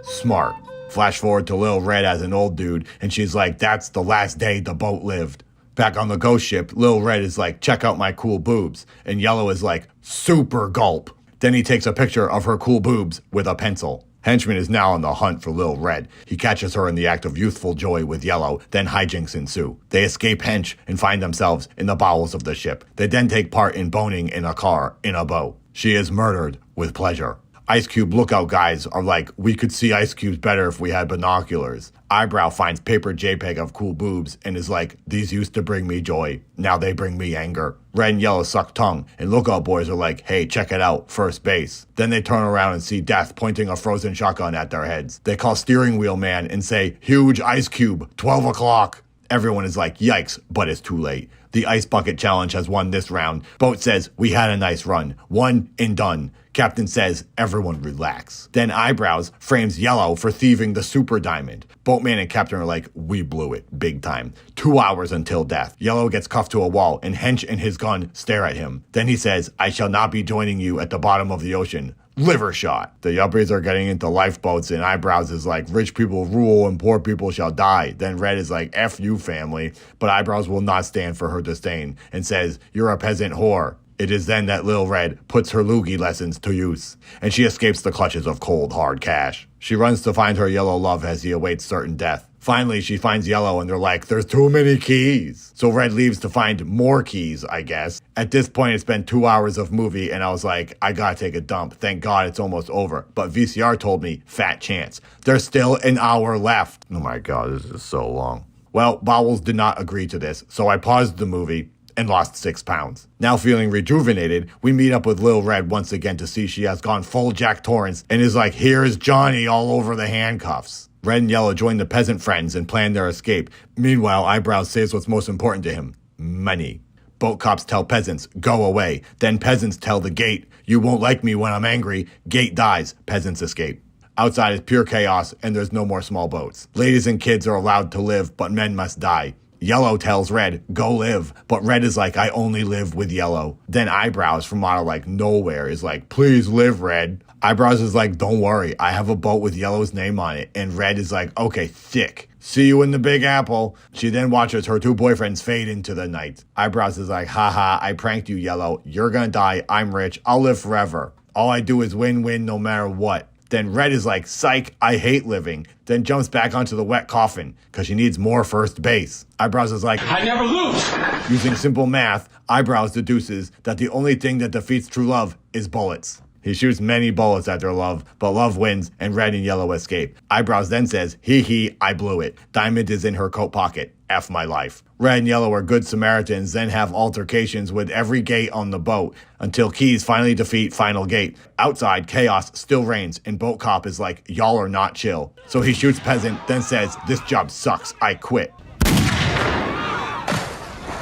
Smart. Flash forward to Lil Red as an old dude. And she's like, that's the last day the boat lived. Back on the ghost ship, Lil Red is like, check out my cool boobs. And Yellow is like, super gulp. Then he takes a picture of her cool boobs with a pencil. Henchman is now on the hunt for Lil Red. He catches her in the act of youthful joy with Yellow, then hijinks ensue. They escape Hench and find themselves in the bowels of the ship. They then take part in boning in a car in a boat. She is murdered with pleasure. Ice Cube lookout guys are like, we could see ice cubes better if we had binoculars. Eyebrow finds paper JPEG of cool boobs and is like, these used to bring me joy. Now they bring me anger. Red and Yellow suck tongue, and lookout boys are like, hey, check it out, first base. Then they turn around and see Death pointing a frozen shotgun at their heads. They call Steering Wheel Man and say, huge ice cube, 12 o'clock. Everyone is like, yikes, but it's too late. The Ice Bucket Challenge has won this round. Boat says, we had a nice run. 1 and done. Captain says, everyone relax. Then Eyebrows frames Yellow for thieving the super diamond. Boatman and Captain are like, we blew it, big time. 2 hours until death. Yellow gets cuffed to a wall, and Hench and his gun stare at him. Then he says, I shall not be joining you at the bottom of the ocean. Liver shot. The yuppies are getting into lifeboats, and Eyebrows is like, rich people rule and poor people shall die. Then Red is like, F you, family. But Eyebrows will not stand for her disdain and says, you're a peasant whore. It is then that Lil Red puts her loogie lessons to use, and she escapes the clutches of cold, hard cash. She runs to find her yellow love as he awaits certain death. Finally, she finds Yellow, and they're like, there's too many keys. So Red leaves to find more keys, I guess. At this point, it's been 2 hours of movie, and I was like, I gotta take a dump. Thank God it's almost over. But VCR told me, fat chance. There's still an hour left. Oh my God, this is so long. Well, Bowels did not agree to this, so I paused the movie and lost 6 pounds. Now feeling rejuvenated, we meet up with Lil Red once again to see she has gone full Jack Torrance and is like, here's Johnny all over the handcuffs. Red and Yellow join the peasant friends and plan their escape. Meanwhile, Eyebrows says what's most important to him, money. Boat cops tell peasants, go away. Then peasants tell the gate, you won't like me when I'm angry. Gate dies. Peasants escape. Outside is pure chaos, and there's no more small boats. Ladies and kids are allowed to live, but men must die. Yellow tells Red, go live. But Red is like, I only live with Yellow. Then Eyebrows from out of like nowhere is like, please live, Red. Eyebrows is like, don't worry, I have a boat with Yellow's name on it. And Red is like, okay, thick. See you in the Big Apple. She then watches her two boyfriends fade into the night. Eyebrows is like, haha, I pranked you, Yellow. You're gonna die. I'm rich. I'll live forever. All I do is win-win no matter what. Then Red is like, psych, I hate living. Then jumps back onto the wet coffin because she needs more first base. Eyebrows is like, I never lose. Using simple math, Eyebrows deduces that the only thing that defeats true love is bullets. He shoots many bullets at their love, but love wins and Red and Yellow escape. Eyebrows then says, hee hee, I blew it. Diamond is in her coat pocket. F my life. Red and Yellow are good Samaritans, then have altercations with every gate on the boat until Keys finally defeat Final Gate. Outside, chaos still reigns, and Boat Cop is like, y'all are not chill. So he shoots Peasant, then says, this job sucks, I quit.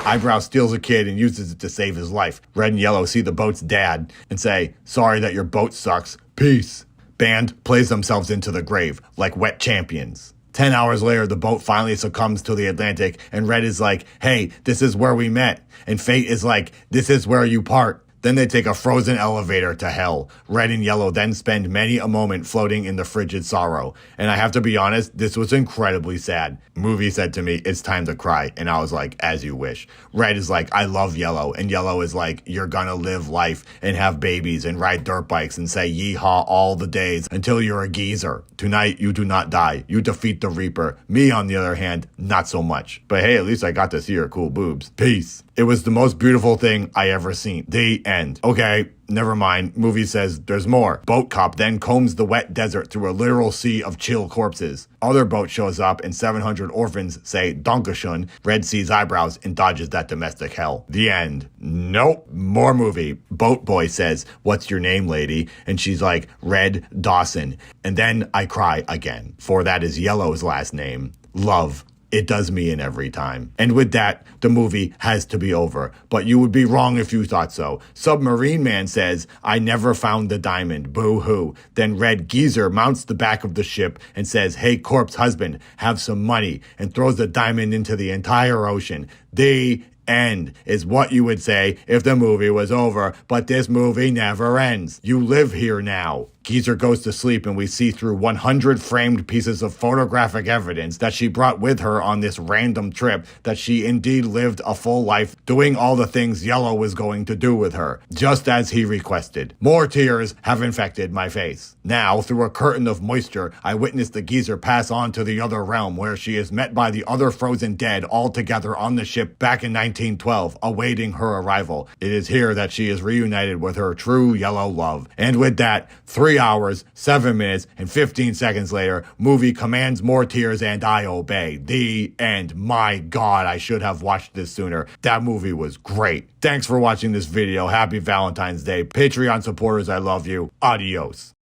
Eyebrow steals a kid and uses it to save his life. Red and Yellow see the boat's dad and say, sorry that your boat sucks, peace. Band plays themselves into the grave, like wet champions. 10 hours later, the boat finally succumbs to the Atlantic, and Red is like, hey, this is where we met. And Fate is like, this is where you part. Then they take a frozen elevator to hell. Red and Yellow then spend many a moment floating in the frigid sorrow. And I have to be honest, this was incredibly sad. Movie said to me, it's time to cry. And I was like, as you wish. Red is like, I love Yellow. And Yellow is like, you're gonna live life and have babies and ride dirt bikes and say yeehaw all the days until you're a geezer. Tonight, you do not die. You defeat the Reaper. Me, on the other hand, not so much. But hey, at least I got to see her cool boobs. Peace. It was the most beautiful thing I ever seen. The end. Okay, never mind. Movie says there's more. Boat Cop then combs the wet desert through a literal sea of chill corpses. Other boat shows up and 700 orphans say Dankeschön. Red sees Eyebrows and dodges that domestic hell. The end. Nope. More movie. Boat Boy says, what's your name, lady? And she's like, Red Dawson. And then I cry again, for that is Yellow's last name. Love. It does me in every time. And with that, the movie has to be over. But you would be wrong if you thought so. Submarine Man says, I never found the diamond. Boo-hoo. Then Red Geezer mounts the back of the ship and says, hey, corpse husband, have some money. And throws the diamond into the entire ocean. The end is what you would say if the movie was over. But this movie never ends. You live here now. Geezer goes to sleep and we see through 100 framed pieces of photographic evidence that she brought with her on this random trip that she indeed lived a full life doing all the things Yellow was going to do with her, just as he requested. More tears have infected my face. Now, through a curtain of moisture, I witness the Geezer pass on to the other realm where she is met by the other frozen dead all together on the ship back in 1912, awaiting her arrival. It is here that she is reunited with her true Yellow love. And with that, 3 hours, 7 minutes, and 15 seconds later, movie commands more tears and I obey. The end. My God, I should have watched this sooner. That movie was great. Thanks for watching this video. Happy Valentine's Day. Patreon supporters, I love you. Adios.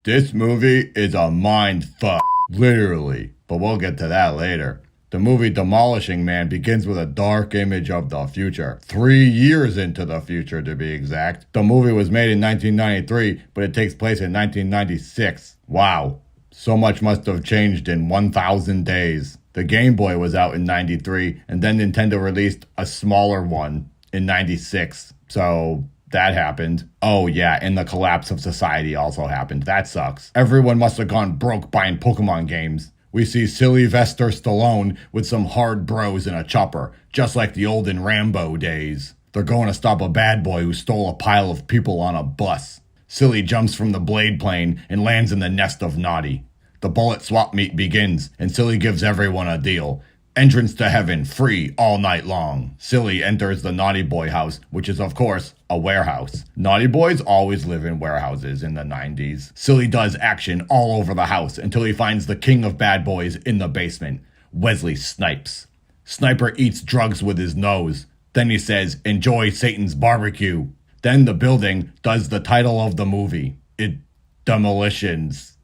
This movie is a mind fuck. Literally. But we'll get to that later. The movie Demolition Man begins with a dark image of the future. 3 years into the future, to be exact. The movie was made in 1993, but it takes place in 1996. Wow. So much must have changed in 1,000 days. The Game Boy was out in 93, and then Nintendo released a smaller one in 96. So that happened. Oh yeah, and the collapse of society also happened. That sucks. Everyone must have gone broke buying Pokemon games. We see Sylvester Stallone with some hard bros in a chopper, just like the olden Rambo days. They're going to stop a bad boy who stole a pile of people on a bus. Silly jumps from the blade plane and lands in the nest of Naughty. The bullet swap meet begins, and Silly gives everyone a deal. Entrance to heaven, free all night long. Silly enters the Naughty Boy house, which is, of course, a warehouse. Naughty Boys always live in warehouses in the 90s. Silly does action all over the house until he finds the king of bad boys in the basement, Wesley Snipes. Sniper eats drugs with his nose. Then he says, enjoy Satan's barbecue. Then the building does the title of the movie. Demolitions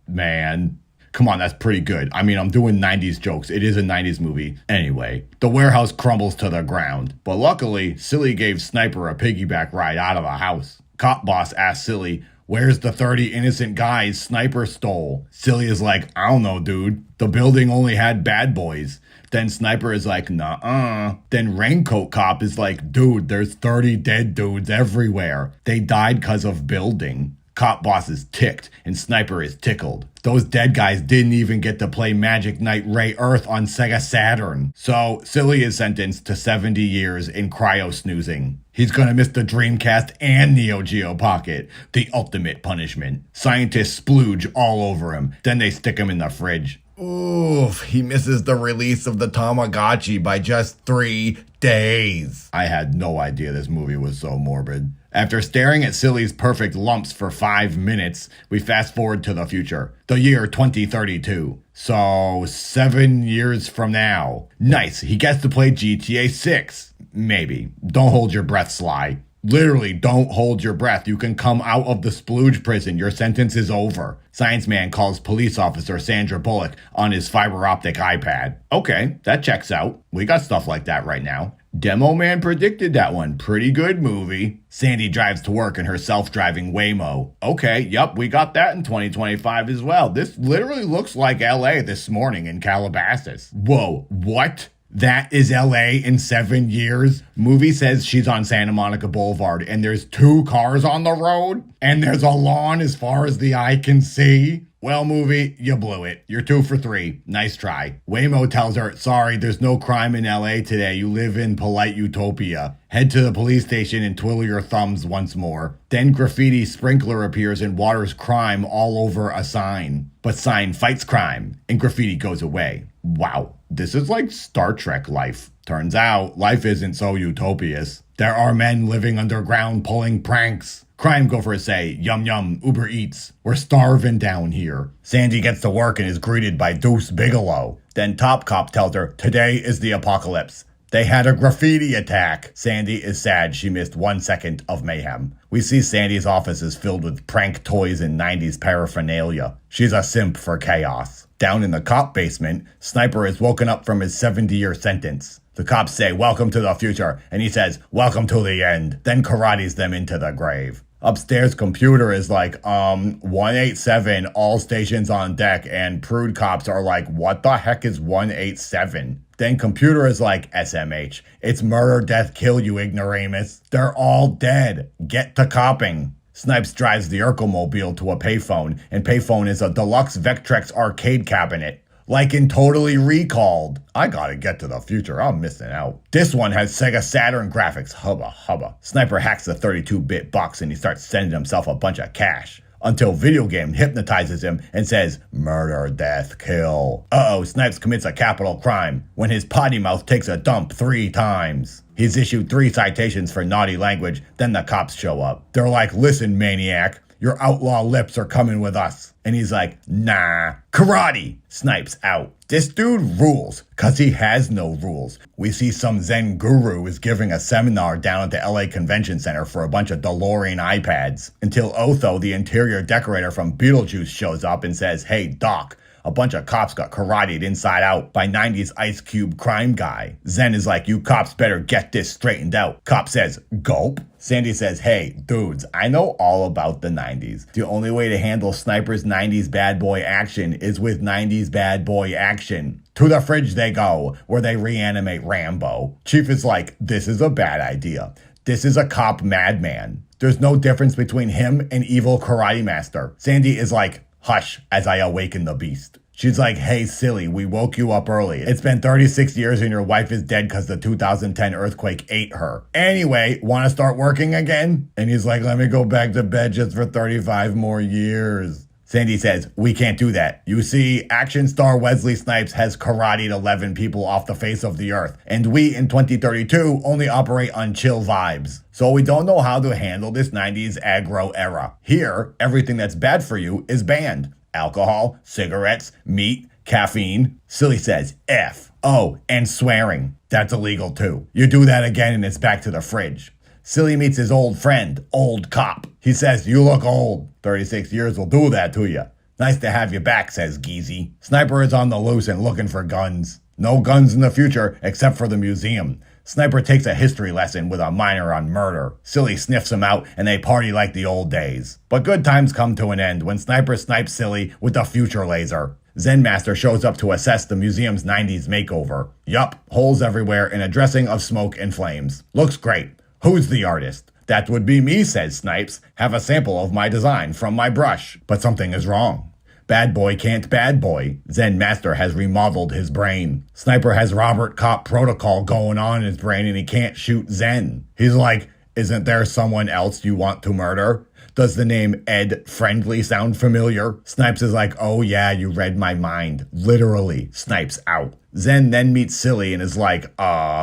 Man. Come on, that's pretty good. I mean, I'm doing 90s jokes. It is a 90s movie. Anyway, the warehouse crumbles to the ground. But luckily, Silly gave Sniper a piggyback ride out of the house. Cop boss asks Silly, where's the 30 innocent guys Sniper stole? Silly is like, I don't know, dude. The building only had bad boys. Then Sniper is like, nuh-uh. Then Raincoat Cop is like, dude, there's 30 dead dudes everywhere. They died because of building. Cop boss is ticked, and Sniper is tickled. Those dead guys didn't even get to play Magic Knight Ray Earth on Sega Saturn. So, Silly is sentenced to 70 years in cryo-snoozing. He's gonna miss the Dreamcast and Neo Geo Pocket. The ultimate punishment. Scientists splooge all over him, then they stick him in the fridge. Oof, he misses the release of the Tamagotchi by just 3 days. I had no idea this movie was so morbid. After staring at Silly's perfect lumps for 5 minutes, we fast forward to the future. The year 2032. So, 7 years from now. Nice, he gets to play GTA 6. Maybe. Don't hold your breath, Sly. Literally, don't hold your breath. You can come out of the splooge prison. Your sentence is over. Science Man calls police officer Sandra Bullock on his fiber optic iPad. Okay, that checks out. We got stuff like that right now. Demo Man predicted that one. Pretty good movie. Sandy drives to work in her self-driving Waymo. Okay, yep, we got that in 2025 as well. This literally looks like LA this morning in Calabasas. Whoa, what? That is LA in 7 years? Movie says she's on Santa Monica Boulevard and there's 2 cars on the road and there's a lawn as far as the eye can see. Well, movie, you blew it. You're 2 for 3. Nice try. Waymo tells her, sorry, there's no crime in LA today. You live in polite utopia. Head to the police station and twiddle your thumbs once more. Then graffiti sprinkler appears and waters crime all over a sign. But sign fights crime and graffiti goes away. Wow, this is like Star Trek life. Turns out, life isn't so utopious. There are men living underground pulling pranks. Crime gophers say, yum yum, Uber Eats. We're starving down here. Sandy gets to work and is greeted by Deuce Bigelow. Then Top Cop tells her, today is the apocalypse. They had a graffiti attack. Sandy is sad she missed 1 second of mayhem. We see Sandy's office is filled with prank toys and 90s paraphernalia. She's a simp for chaos. Down in the cop basement, Sniper is woken up from his 70-year sentence. The cops say, welcome to the future, and he says, welcome to the end, then karates them into the grave. Upstairs, computer is like, 187, all stations on deck, and prude cops are like, what the heck is 187? Then computer is like, SMH, it's murder, death, kill, you ignoramus. They're all dead. Get to copping. Snipes drives the Urkel-mobile to a payphone, and payphone is a deluxe Vectrex arcade cabinet. Like in Totally Recalled. I gotta get to the future, I'm missing out. This one has Sega Saturn graphics, hubba hubba. Sniper hacks the 32-bit box and he starts sending himself a bunch of cash. Until Video Game hypnotizes him and says, murder, death, kill. Uh-oh, Snipes commits a capital crime when his potty mouth takes a dump 3 times. He's issued 3 citations for naughty language, then the cops show up. They're like, listen, maniac, your outlaw lips are coming with us. And he's like, nah. Karate! Snipes out. This dude rules, cause he has no rules. We see some Zen guru is giving a seminar down at the LA Convention Center for a bunch of DeLorean iPads. Until Otho, the interior decorator from Beetlejuice, shows up and says, hey, Doc, a bunch of cops got karateed inside out by 90s Ice Cube crime guy. Zen is like, you cops better get this straightened out. Cop says, gulp. Sandy says, hey, dudes, I know all about the 90s. The only way to handle Sniper's 90s bad boy action is with 90s bad boy action. To the fridge they go, where they reanimate Rambo. Chief is like, this is a bad idea. This is a cop madman. There's no difference between him and evil karate master. Sandy is like, hush, as I awaken the beast. She's like, hey, silly, we woke you up early. It's been 36 years and your wife is dead because the 2010 earthquake ate her. Anyway, want to start working again? And he's like, let me go back to bed just for 35 more years. Sandy says, we can't do that. You see, action star Wesley Snipes has karateed 11 people off the face of the earth. And we, in 2032, only operate on chill vibes. So we don't know how to handle this 90s aggro era. Here, everything that's bad for you is banned. Alcohol, cigarettes, meat, caffeine. Silly says, F. Oh, and swearing. That's illegal too. You do that again and it's back to the fridge. Silly meets his old friend, Old Cop. He says, you look old. 36 years will do that to you. Nice to have you back, says Geezy. Sniper is on the loose and looking for guns. No guns in the future except for the museum. Sniper takes a history lesson with a minor on murder. Silly sniffs him out and they party like the old days. But good times come to an end when Sniper snipes Silly with the future laser. Zen Master shows up to assess the museum's 90s makeover. Yup, holes everywhere and a dressing of smoke and flames. Looks great. Who's the artist? That would be me, says Snipes. Have a sample of my design from my brush. But something is wrong. Bad boy can't bad boy. Zen Master has remodeled his brain. Sniper has Robert Cop protocol going on in his brain and he can't shoot Zen. He's like, isn't there someone else you want to murder? Does the name Ed Friendly sound familiar? Snipes is like, oh yeah, you read my mind. Literally, Snipes out. Zen then meets Silly and is like,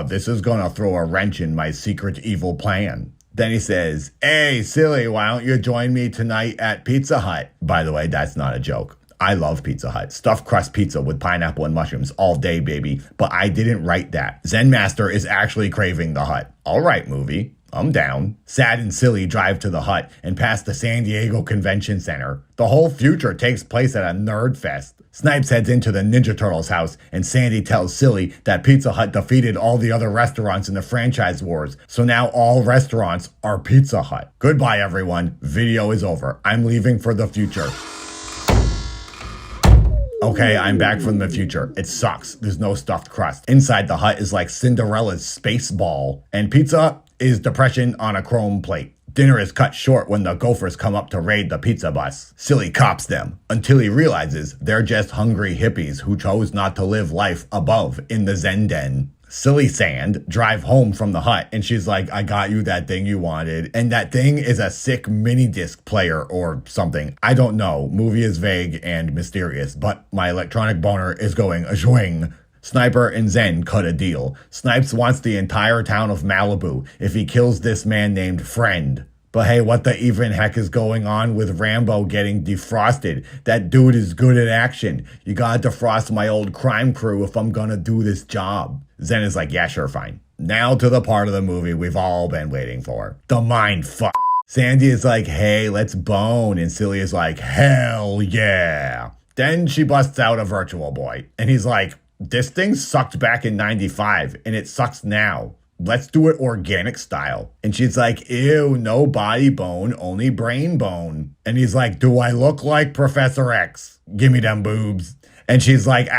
this is gonna throw a wrench in my secret evil plan. Then he says, hey, Silly, why don't you join me tonight at Pizza Hut? By the way, that's not a joke. I love Pizza Hut. Stuffed crust pizza with pineapple and mushrooms all day, baby. But I didn't write that. Zen Master is actually craving the Hut. All right, movie. I'm down. Sad and Silly drive to the Hut and pass the San Diego Convention Center. The whole future takes place at a nerd fest. Snipes heads into the Ninja Turtles house and Sandy tells Silly that Pizza Hut defeated all the other restaurants in the franchise wars, so now all restaurants are Pizza Hut. Goodbye, everyone. Video is over. I'm leaving for the future. Okay, I'm back from the future. It sucks. There's no stuffed crust. Inside the hut is like Cinderella's space ball. And pizza is depression on a chrome plate. Dinner is cut short when the Gophers come up to raid the pizza bus. Silly cops them until he realizes they're just hungry hippies who chose not to live life above in the Zen den. Silly Sand drive home from the hut and she's like, I got you that thing you wanted. And that thing is a sick mini disc player or something. I don't know. Movie is vague and mysterious, but my electronic boner is going a-swing. Sniper and Zen cut a deal. Snipes wants the entire town of Malibu if he kills this man named Friend. But hey, what the even heck is going on with Rambo getting defrosted? That dude is good at action. You gotta defrost my old crime crew if I'm gonna do this job. Zen is like, yeah, sure, fine. Now to the part of the movie we've all been waiting for. The mind fuck. Sandy is like, hey, let's bone. And Silly is like, hell yeah. Then she busts out a Virtual Boy. And he's like, this thing sucked back in 95 and it sucks now. Let's do it organic style. And she's like, ew, no body bone, only brain bone. And he's like, do I look like Professor X? Give me them boobs. And she's like,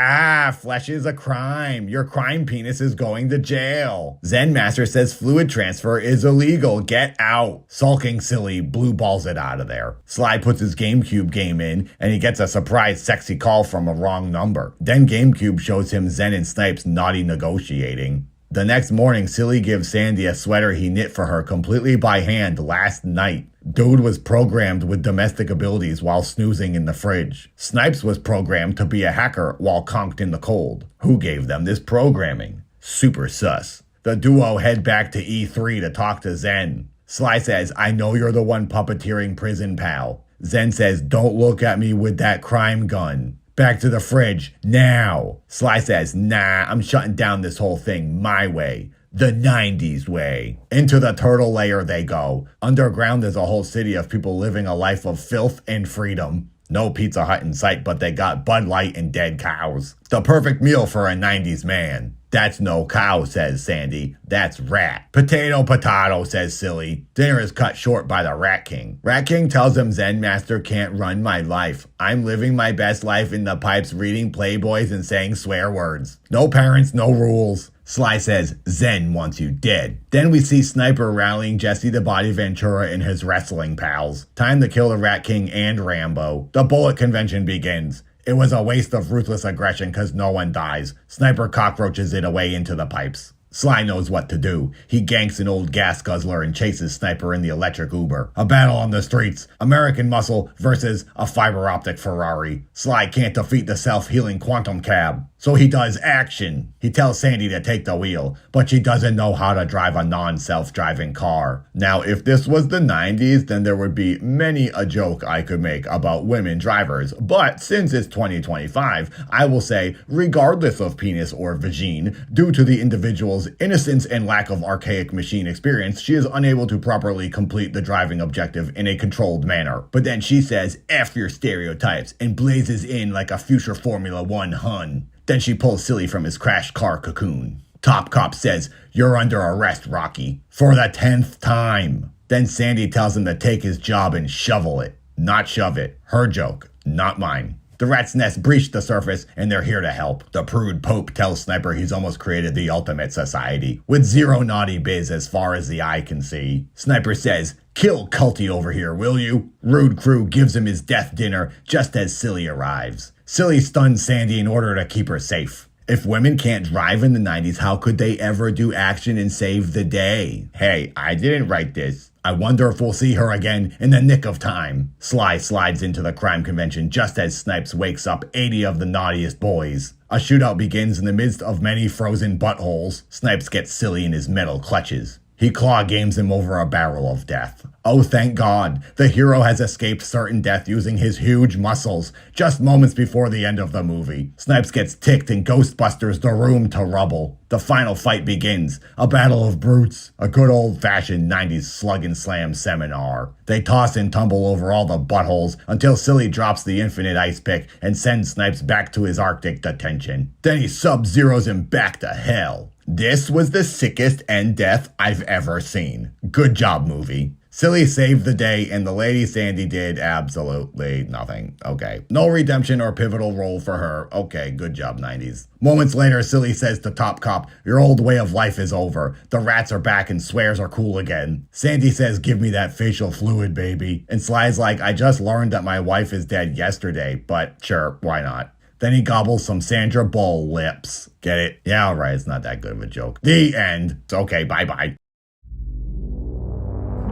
flesh is a crime. Your crime penis is going to jail. Zen Master says fluid transfer is illegal. Get out. Sulking Silly blue balls it out of there. Sly puts his GameCube game in and he gets a surprise sexy call from a wrong number. Then GameCube shows him Zen and Snipes naughty negotiating. The next morning, Silly gives Sandy a sweater he knit for her completely by hand last night. Dude was programmed with domestic abilities while snoozing in the fridge. Snipes was programmed to be a hacker while conked in the cold. Who gave them this programming? Super sus. The duo head back to E3 to talk to Zen. Sly says, I know you're the one puppeteering Prison Pal. Zen says, don't look at me with that crime gun. Back to the fridge, now. Sly says, nah, I'm shutting down this whole thing my way. The 90s way. Into the turtle lair they go. Underground there's a whole city of people living a life of filth and freedom. No Pizza Hut in sight, but they got Bud Light and dead cows. The perfect meal for a 90s man. That's no cow, says Sandy. That's rat. Potato, says Silly. Dinner is cut short by the Rat King. Rat King tells him Zen Master can't run my life. I'm living my best life in the pipes, reading Playboys and saying swear words. No parents, no rules. Sly says, Zen wants you dead. Then we see Sniper rallying Jesse the Body Ventura and his wrestling pals. Time to kill the Rat King and Rambo. The bullet convention begins. It was a waste of ruthless aggression because no one dies. Sniper cockroaches it away into the pipes. Sly knows what to do. He ganks an old gas guzzler and chases Sniper in the electric Uber. A battle on the streets. American muscle versus a fiber optic Ferrari. Sly can't defeat the self-healing quantum cab. So he does action. He tells Sandy to take the wheel, but she doesn't know how to drive a non-self-driving car. Now, if this was the 90s, then there would be many a joke I could make about women drivers. But since it's 2025, I will say, regardless of penis or vagine, due to the individual's innocence and lack of archaic machine experience, she is unable to properly complete the driving objective in a controlled manner. But then she says, F your stereotypes, and blazes in like a future Formula One Hun. Then she pulls Silly from his crashed car cocoon. Top Cop says, "You're under arrest, Rocky," for the 10th time. Then Sandy tells him to take his job and shovel it. Not shove it. Her joke, not mine. The rat's nest breached the surface, and they're here to help. The prude Pope tells Sniper he's almost created the ultimate society, with zero naughty biz as far as the eye can see. Sniper says, "Kill Culty over here, will you?" Rude Crew gives him his death dinner just as Silly arrives. Silly stuns Sandy in order to keep her safe. If women can't drive in the 90s, how could they ever do action and save the day? Hey, I didn't write this. I wonder if we'll see her again in the nick of time. Sly slides into the crime convention just as Snipes wakes up 80 of the naughtiest boys. A shootout begins in the midst of many frozen buttholes. Snipes gets Silly in his metal clutches. He claw games him over a barrel of death. Oh, thank God, the hero has escaped certain death using his huge muscles, just moments before the end of the movie. Snipes gets ticked and Ghostbusters the room to rubble. The final fight begins, a battle of brutes, a good old-fashioned 90s slug and slam seminar. They toss and tumble over all the buttholes until Silly drops the infinite ice pick and sends Snipes back to his Arctic detention. Then he sub-zeros him back to hell. This was the sickest end death I've ever seen. Good job, movie. Silly saved the day, and the lady Sandy did absolutely nothing. Okay. No redemption or pivotal role for her. Okay, good job, 90s. Moments later, Silly says to Top Cop, "Your old way of life is over. The rats are back and swears are cool again." Sandy says, "Give me that facial fluid, baby." And Sly's like, "I just learned that my wife is dead yesterday, but sure, why not?" Then he gobbles some Sandra Bull lips. Get it? Yeah, alright, it's not that good of a joke. The end. Okay, bye-bye.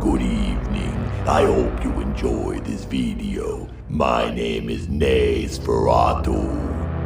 Good evening. I hope you enjoyed this video. My name is Nosferatu.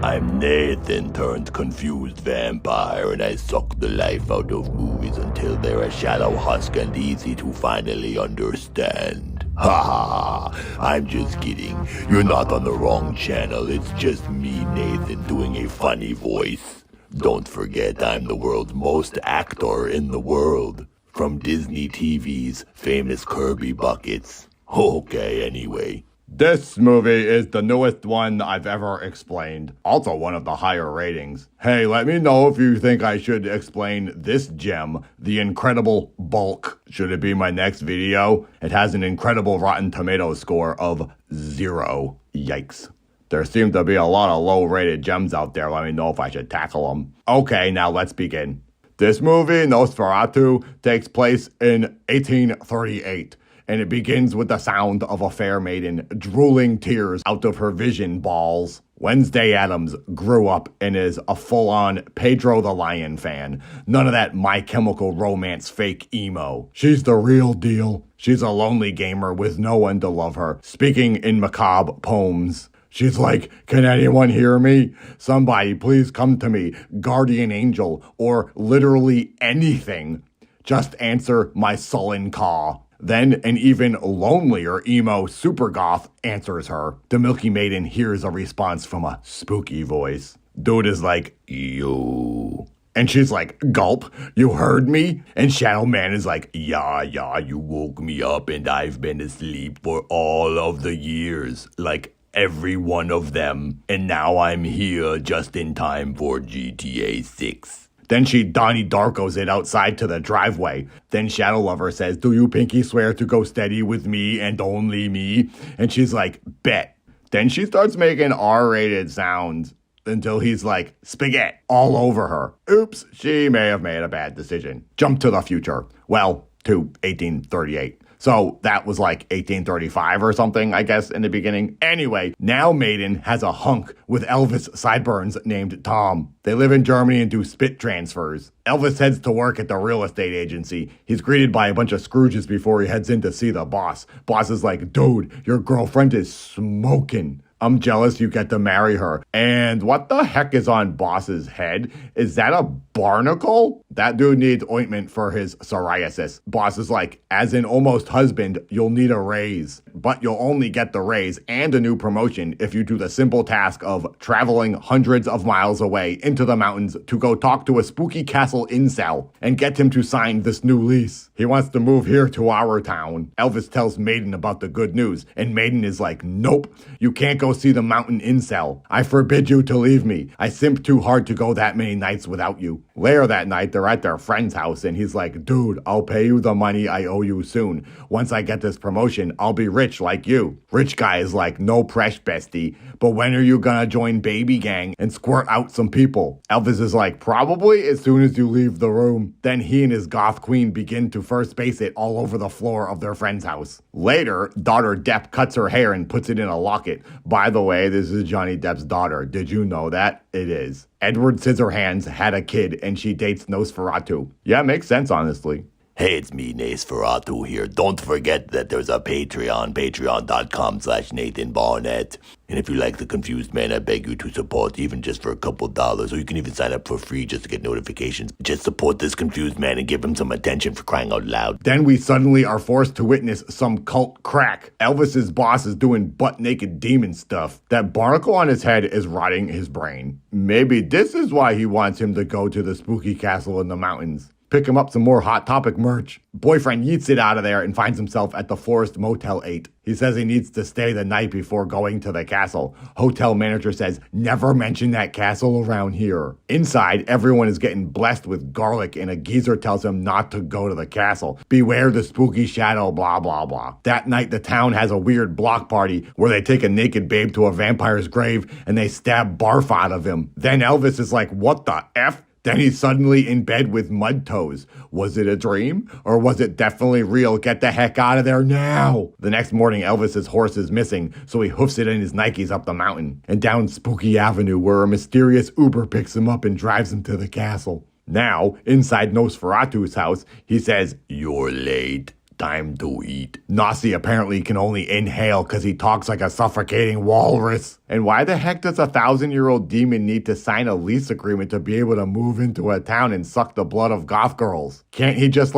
I'm Nathan turned confused vampire, and I suck the life out of movies until they're a shallow husk and easy to finally understand. Ha ha, I'm just kidding. You're not on the wrong channel. It's just me, Nathan, doing a funny voice. Don't forget, I'm the world's most actor in the world. From Disney TV's famous Kirby buckets. Okay, anyway. This movie is the newest one I've ever explained. Also one of the higher ratings. Hey, let me know if you think I should explain this gem, The Incredible Bulk. Should it be my next video? It has an incredible Rotten Tomatoes score of 0. Yikes. There seem to be a lot of low-rated gems out there. Let me know if I should tackle them. Okay, now let's begin. This movie, Nosferatu, takes place in 1838. And it begins with the sound of a fair maiden drooling tears out of her vision balls. Wednesday Addams grew up and is a full-on Pedro the Lion fan. None of that My Chemical Romance fake emo. She's the real deal. She's a lonely gamer with no one to love her, speaking in macabre poems. She's like, "Can anyone hear me? Somebody please come to me, guardian angel, or literally anything. Just answer my sullen caw." Then an even lonelier emo super goth answers her. The Milky Maiden hears a response from a spooky voice. Dude is like, "Yo." And she's like, "Gulp, you heard me?" And Shadow Man is like, yeah, you woke me up and I've been asleep for all of the years. Like, every one of them. And now I'm here just in time for GTA 6. Then she Donnie Darkos it outside to the driveway. Then Shadow Lover says, "Do you pinky swear to go steady with me and only me?" And she's like, "Bet." Then she starts making R-rated sounds until he's like, "Spaghetti," all over her. Oops, she may have made a bad decision. Jump to the future. Well, to 1838. So that was like 1835 or something, I guess, in the beginning. Anyway, now Maiden has a hunk with Elvis sideburns named Tom. They live in Germany and do spit transfers. Elvis heads to work at the real estate agency. He's greeted by a bunch of Scrooges before he heads in to see the boss. Boss is like, "Dude, your girlfriend is smoking." I'm jealous you get to marry her. And what the heck is on Boss's head? Is that a barnacle? That dude needs ointment for his psoriasis. Boss is like, as an almost husband, you'll need a raise. But you'll only get the raise and a new promotion if you do the simple task of traveling hundreds of miles away into the mountains to go talk to a spooky castle incel and get him to sign this new lease. He wants to move here to our town. Elvis tells Maiden about the good news, and Maiden is like, nope, you can't go see the mountain incel. I forbid you to leave me. I simp too hard to go that many nights without you. Later that night, they're at their friend's house, and he's like, dude, I'll pay you the money I owe you soon. Once I get this promotion, I'll be rich like you. Rich guy is like, no press, bestie, but when are you gonna join Baby Gang and squirt out some people? Elvis is like, probably as soon as you leave the room. Then he and his goth queen begin to first base it all over the floor of their friend's house. Later, daughter Depp cuts her hair and puts it in a locket. By the way, this is Johnny Depp's daughter. Did you know that? It is. Edward Scissorhands had a kid and she dates Nosferatu. Yeah, makes sense, honestly. Hey, it's me, Nosferatu here. Don't forget that there's a Patreon, patreon.com/Nathan Barnett. And if you like The Confused Man, I beg you to support even just for a couple dollars, or you can even sign up for free just to get notifications. Just support this confused man and give him some attention, for crying out loud. Then we suddenly are forced to witness some cult crack. Elvis's boss is doing butt-naked demon stuff. That barnacle on his head is rotting his brain. Maybe this is why he wants him to go to the spooky castle in the mountains. Pick him up some more Hot Topic merch. Boyfriend yeets it out of there and finds himself at the Forest Motel 8. He says he needs to stay the night before going to the castle. Hotel manager says, never mention that castle around here. Inside, everyone is getting blessed with garlic and a geezer tells him not to go to the castle. Beware the spooky shadow, blah, blah, blah. That night, the town has a weird block party where they take a naked babe to a vampire's grave and they stab barf out of him. Then Elvis is like, what the F? Then he's suddenly in bed with mud toes. Was it a dream? Or was it definitely real? Get the heck out of there now! The next morning, Elvis's horse is missing, so he hoofs it in his Nikes up the mountain and down Spooky Avenue, where a mysterious Uber picks him up and drives him to the castle. Now, inside Nosferatu's house, he says, You're late. Time to eat. Nossi apparently can only inhale because he talks like a suffocating walrus. And why the heck does a 1,000-year-old demon need to sign a lease agreement to be able to move into a town and suck the blood of goth girls? Can't he just,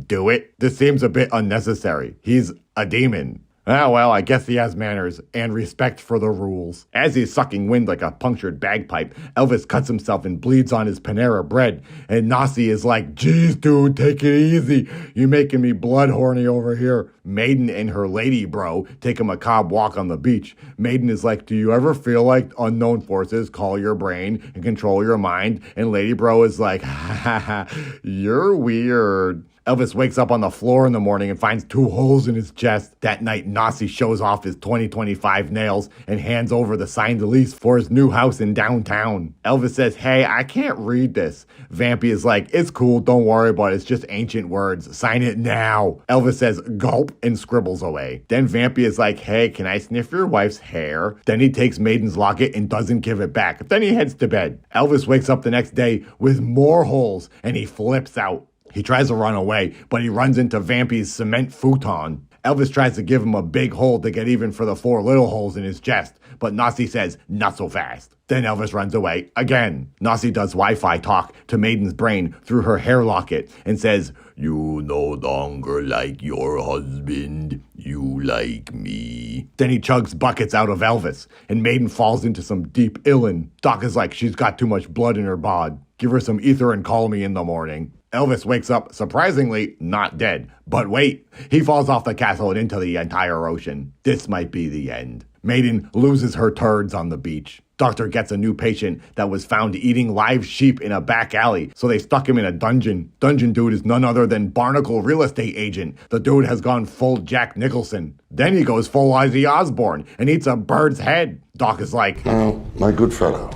do it? This seems a bit unnecessary. He's a demon. Ah, well, I guess he has manners and respect for the rules. As he's sucking wind like a punctured bagpipe, Elvis cuts himself and bleeds on his Panera bread. And Nossi is like, geez, dude, take it easy. You're making me blood horny over here. Maiden and her lady bro take a macabre walk on the beach. Maiden is like, do you ever feel like unknown forces call your brain and control your mind? And lady bro is like, ha ha ha, you're weird. Elvis wakes up on the floor in the morning and finds 2 holes in his chest. That night, Nossi shows off his 2025 nails and hands over the signed lease for his new house in downtown. Elvis says, hey, I can't read this. Vampy is like, it's cool, don't worry about it, it's just ancient words. Sign it now. Elvis says, gulp, and scribbles away. Then Vampy is like, hey, can I sniff your wife's hair? Then he takes Maiden's locket and doesn't give it back. Then he heads to bed. Elvis wakes up the next day with more holes and he flips out. He tries to run away, but he runs into Vampy's cement futon. Elvis tries to give him a big hole to get even for the 4 little holes in his chest, but Nossi says, not so fast. Then Elvis runs away again. Nossi does Wi-Fi talk to Maiden's brain through her hair locket and says, you no longer like your husband, you like me. Then he chugs buckets out of Elvis, and Maiden falls into some deep illin. Doc is like, she's got too much blood in her bod. Give her some ether and call me in the morning. Elvis wakes up, surprisingly, not dead. But wait, he falls off the castle and into the entire ocean. This might be the end. Maiden loses her turds on the beach. Doctor gets a new patient that was found eating live sheep in a back alley, so they stuck him in a dungeon. Dungeon dude is none other than Barnacle real estate agent. The dude has gone full Jack Nicholson. Then he goes full Ozzy Osbourne and eats a bird's head. Doc is like, now, my good fellow,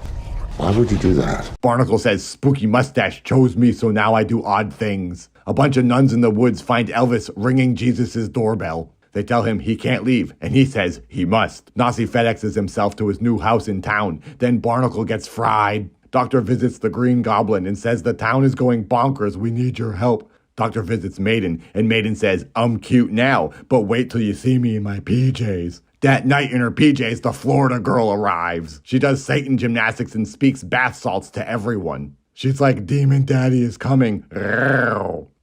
why would you do that? Barnacle says, spooky mustache chose me, so now I do odd things. A bunch of nuns in the woods find Elvis ringing Jesus' doorbell. They tell him he can't leave, and he says he must. Nossi FedExes himself to his new house in town. Then Barnacle gets fried. Doctor visits the Green Goblin and says the town is going bonkers. We need your help. Doctor visits Maiden, and Maiden says, I'm cute now, but wait till you see me in my PJs. That night in her PJs, the Florida girl arrives. She does Satan gymnastics and speaks bath salts to everyone. She's like, Demon Daddy is coming.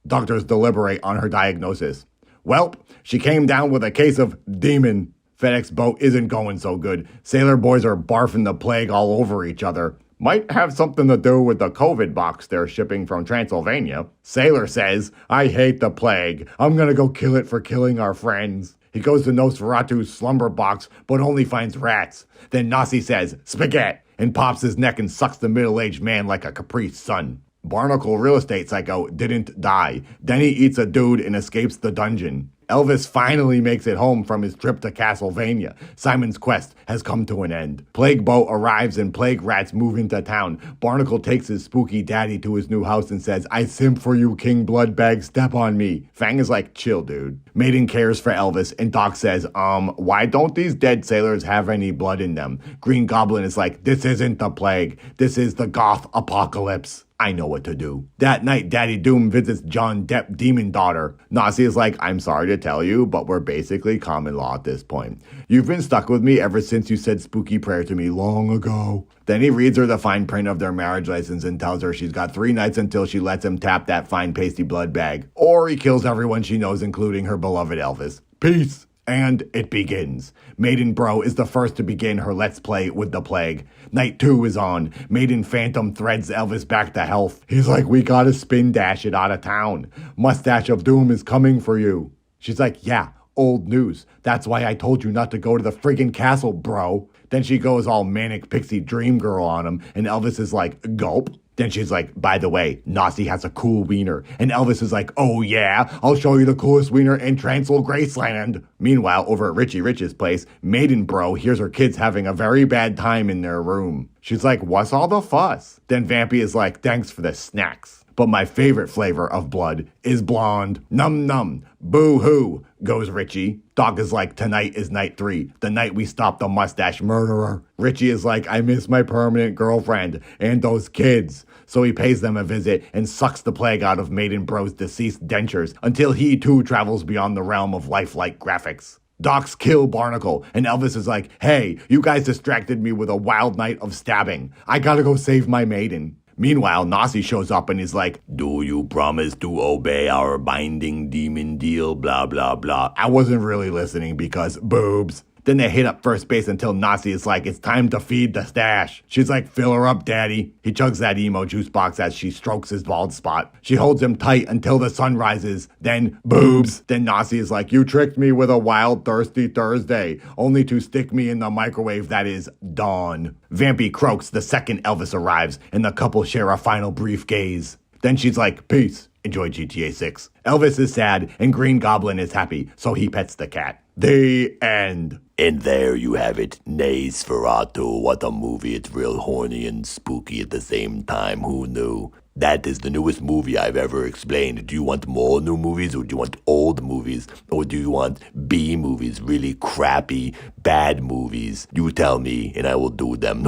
Doctors deliberate on her diagnosis. Welp, she came down with a case of demon. FedEx boat isn't going so good. Sailor boys are barfing the plague all over each other. Might have something to do with the COVID box they're shipping from Transylvania. Sailor says, I hate the plague. I'm gonna go kill it for killing our friends. He goes to Nosferatu's slumber box, but only finds rats. Then Nasi says, spaghetti, and pops his neck and sucks the middle-aged man like a Capri Sun. Barnacle real estate psycho didn't die. Then he eats a dude and escapes the dungeon. Elvis finally makes it home from his trip to Castlevania. Simon's quest has come to an end. Plague Boat arrives and plague rats move into town. Barnacle takes his spooky daddy to his new house and says, I simp for you, King Bloodbag, step on me. Fang is like, chill, dude. Maiden cares for Elvis, and Doc says, why don't these dead sailors have any blood in them? Green Goblin is like, this isn't the plague. This is the goth apocalypse. I know what to do. That night, Daddy Doom visits John Depp demon daughter. Nasi is like, I'm sorry to tell you, but we're basically common law at this point. You've been stuck with me ever since you said spooky prayer to me long ago. Then he reads her the fine print of their marriage license and tells her she's got 3 nights until she lets him tap that fine pasty blood bag. Or he kills everyone she knows, including her beloved Elvis. Peace. And it begins. Maiden Bro is the first to begin her Let's Play with the plague. Night 2 is on. Maiden Phantom threads Elvis back to health. He's like, we gotta spin dash it out of town. Mustache of Doom is coming for you. She's like, yeah, old news. That's why I told you not to go to the friggin' castle, bro. Then she goes all manic pixie dream girl on him, and Elvis is like, gulp. Then she's like, by the way, Nasi has a cool wiener. And Elvis is like, oh yeah, I'll show you the coolest wiener in Transl Graceland. Meanwhile, over at Richie Rich's place, Maiden Bro hears her kids having a very bad time in their room. She's like, what's all the fuss? Then Vampy is like, thanks for the snacks. But my favorite flavor of blood is blonde. Num num. Boo hoo, goes Richie. Doc is like, tonight is night 3, the night we stop the mustache murderer. Richie is like, I miss my permanent girlfriend and those kids. So he pays them a visit and sucks the plague out of Maiden Bro's deceased dentures until he too travels beyond the realm of lifelike graphics. Docs kill Barnacle, and Elvis is like, hey, you guys distracted me with a wild night of stabbing. I gotta go save my maiden. Meanwhile, Nasi shows up and he's like, do you promise to obey our binding demon deal, blah, blah, blah. I wasn't really listening because boobs. Then they hit up first base until Nasi is like, it's time to feed the stash. She's like, fill her up, daddy. He chugs that emo juice box as she strokes his bald spot. She holds him tight until the sun rises. Then boobs. Then Nasi is like, you tricked me with a wild, thirsty Thursday, only to stick me in the microwave that is dawn. Vampy croaks the second Elvis arrives, and the couple share a final brief gaze. Then she's like, peace. Enjoy GTA 6. Elvis is sad, and Green Goblin is happy, so he pets the cat. The end. And there you have it, Nosferatu. What a movie. It's real horny and spooky at the same time. Who knew? That is the newest movie I've ever explained. Do you want more new movies, or do you want old movies? Or do you want B movies, really crappy, bad movies? You tell me, and I will do them.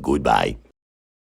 Goodbye.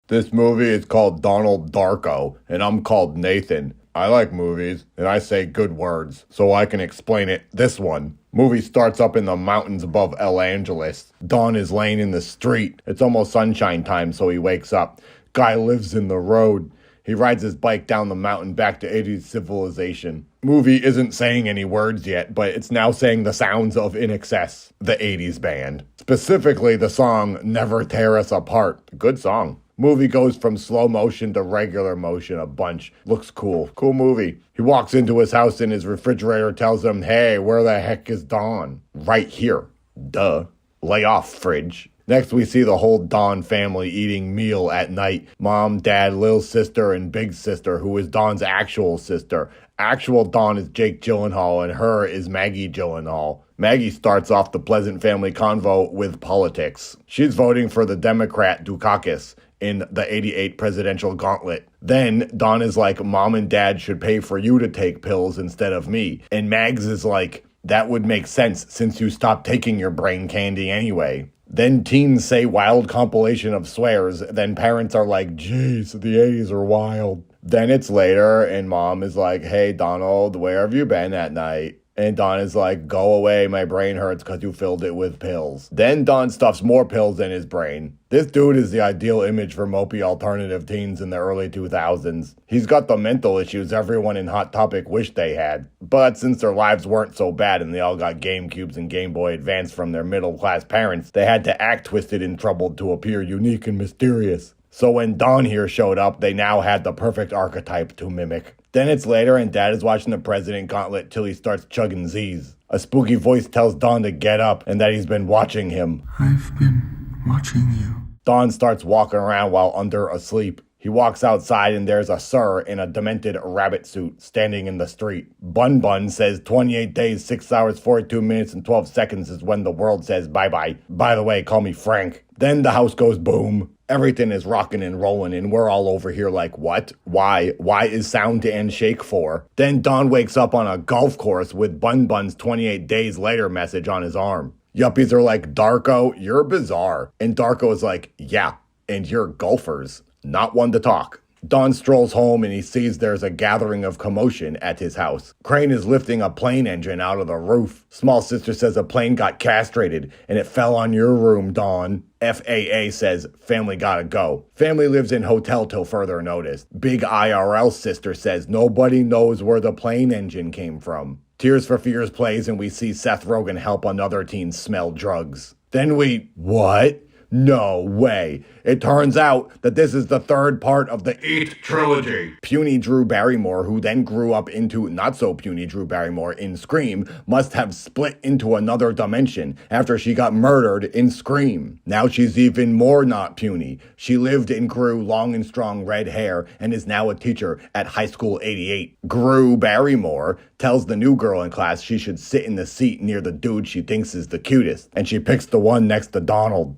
This movie is called Donald Darko, and I'm called Nathan. I like movies, and I say good words, so I can explain it. This one. Movie starts up in the mountains above El Angeles. Don is laying in the street. It's almost sunshine time, so he wakes up. Guy lives in the road. He rides his bike down the mountain back to 80s civilization. Movie isn't saying any words yet, but it's now saying the sounds of In Excess, the 80s band. Specifically, the song Never Tear Us Apart. Good song. Movie goes from slow motion to regular motion a bunch. Looks cool. Cool movie. He walks into his house and his refrigerator tells him, hey, where the heck is Don? Right here. Duh. Lay off, fridge. Next, we see the whole Don family eating meal at night. Mom, dad, little sister, and big sister, who is Don's actual sister. Actual Don is Jake Gyllenhaal, and her is Maggie Gyllenhaal. Maggie starts off the pleasant family convo with politics. She's voting for the Democrat Dukakis in the 88 presidential gauntlet. Then Don is like, mom and dad should pay for you to take pills instead of me. And Mags is like, that would make sense since you stopped taking your brain candy anyway. Then teens say wild compilation of swears. Then parents are like, geez, the 80s are wild. Then it's later and mom is like, hey, Donald, where have you been at night? And Don is like, go away, my brain hurts because you filled it with pills. Then Don stuffs more pills in his brain. This dude is the ideal image for mopey alternative teens in the early 2000s. He's got the mental issues everyone in Hot Topic wished they had. But since their lives weren't so bad and they all got GameCubes and Game Boy Advance from their middle-class parents, they had to act twisted and troubled to appear unique and mysterious. So when Don here showed up, they now had the perfect archetype to mimic. Then it's later and Dad is watching the President Gauntlet till he starts chugging Z's. A spooky voice tells Don to get up and that he's been watching him. I've been watching you. Don starts walking around while under asleep. He walks outside and there's a sir in a demented rabbit suit standing in the street. Bun Bun says 28 days, 6 hours, 42 minutes, and 12 seconds is when the world says bye-bye. By the way, call me Frank. Then the house goes boom. Everything is rocking and rolling, and we're all over here like, what? Why? Why is sound to end shake for? Then Don wakes up on a golf course with Bun Bun's 28 days later message on his arm. Yuppies are like, Darko, you're bizarre. And Darko is like, yeah, and you're golfers. Not one to talk. Don strolls home and he sees there's a gathering of commotion at his house. Crane is lifting a plane engine out of the roof. Small sister says a plane got castrated and it fell on your room, Don. FAA says family gotta go. Family lives in hotel till further notice. Big IRL sister says nobody knows where the plane engine came from. Tears for Fears plays and we see Seth Rogen help another teen smell drugs. Then what? No way. It turns out that this is the third part of the Eat trilogy. Puny Drew Barrymore, who then grew up into not-so-puny Drew Barrymore in Scream, must have split into another dimension after she got murdered in Scream. Now she's even more not puny. She lived and grew long and strong red hair and is now a teacher at High School 88. Drew Barrymore tells the new girl in class she should sit in the seat near the dude she thinks is the cutest, and she picks the one next to Donald.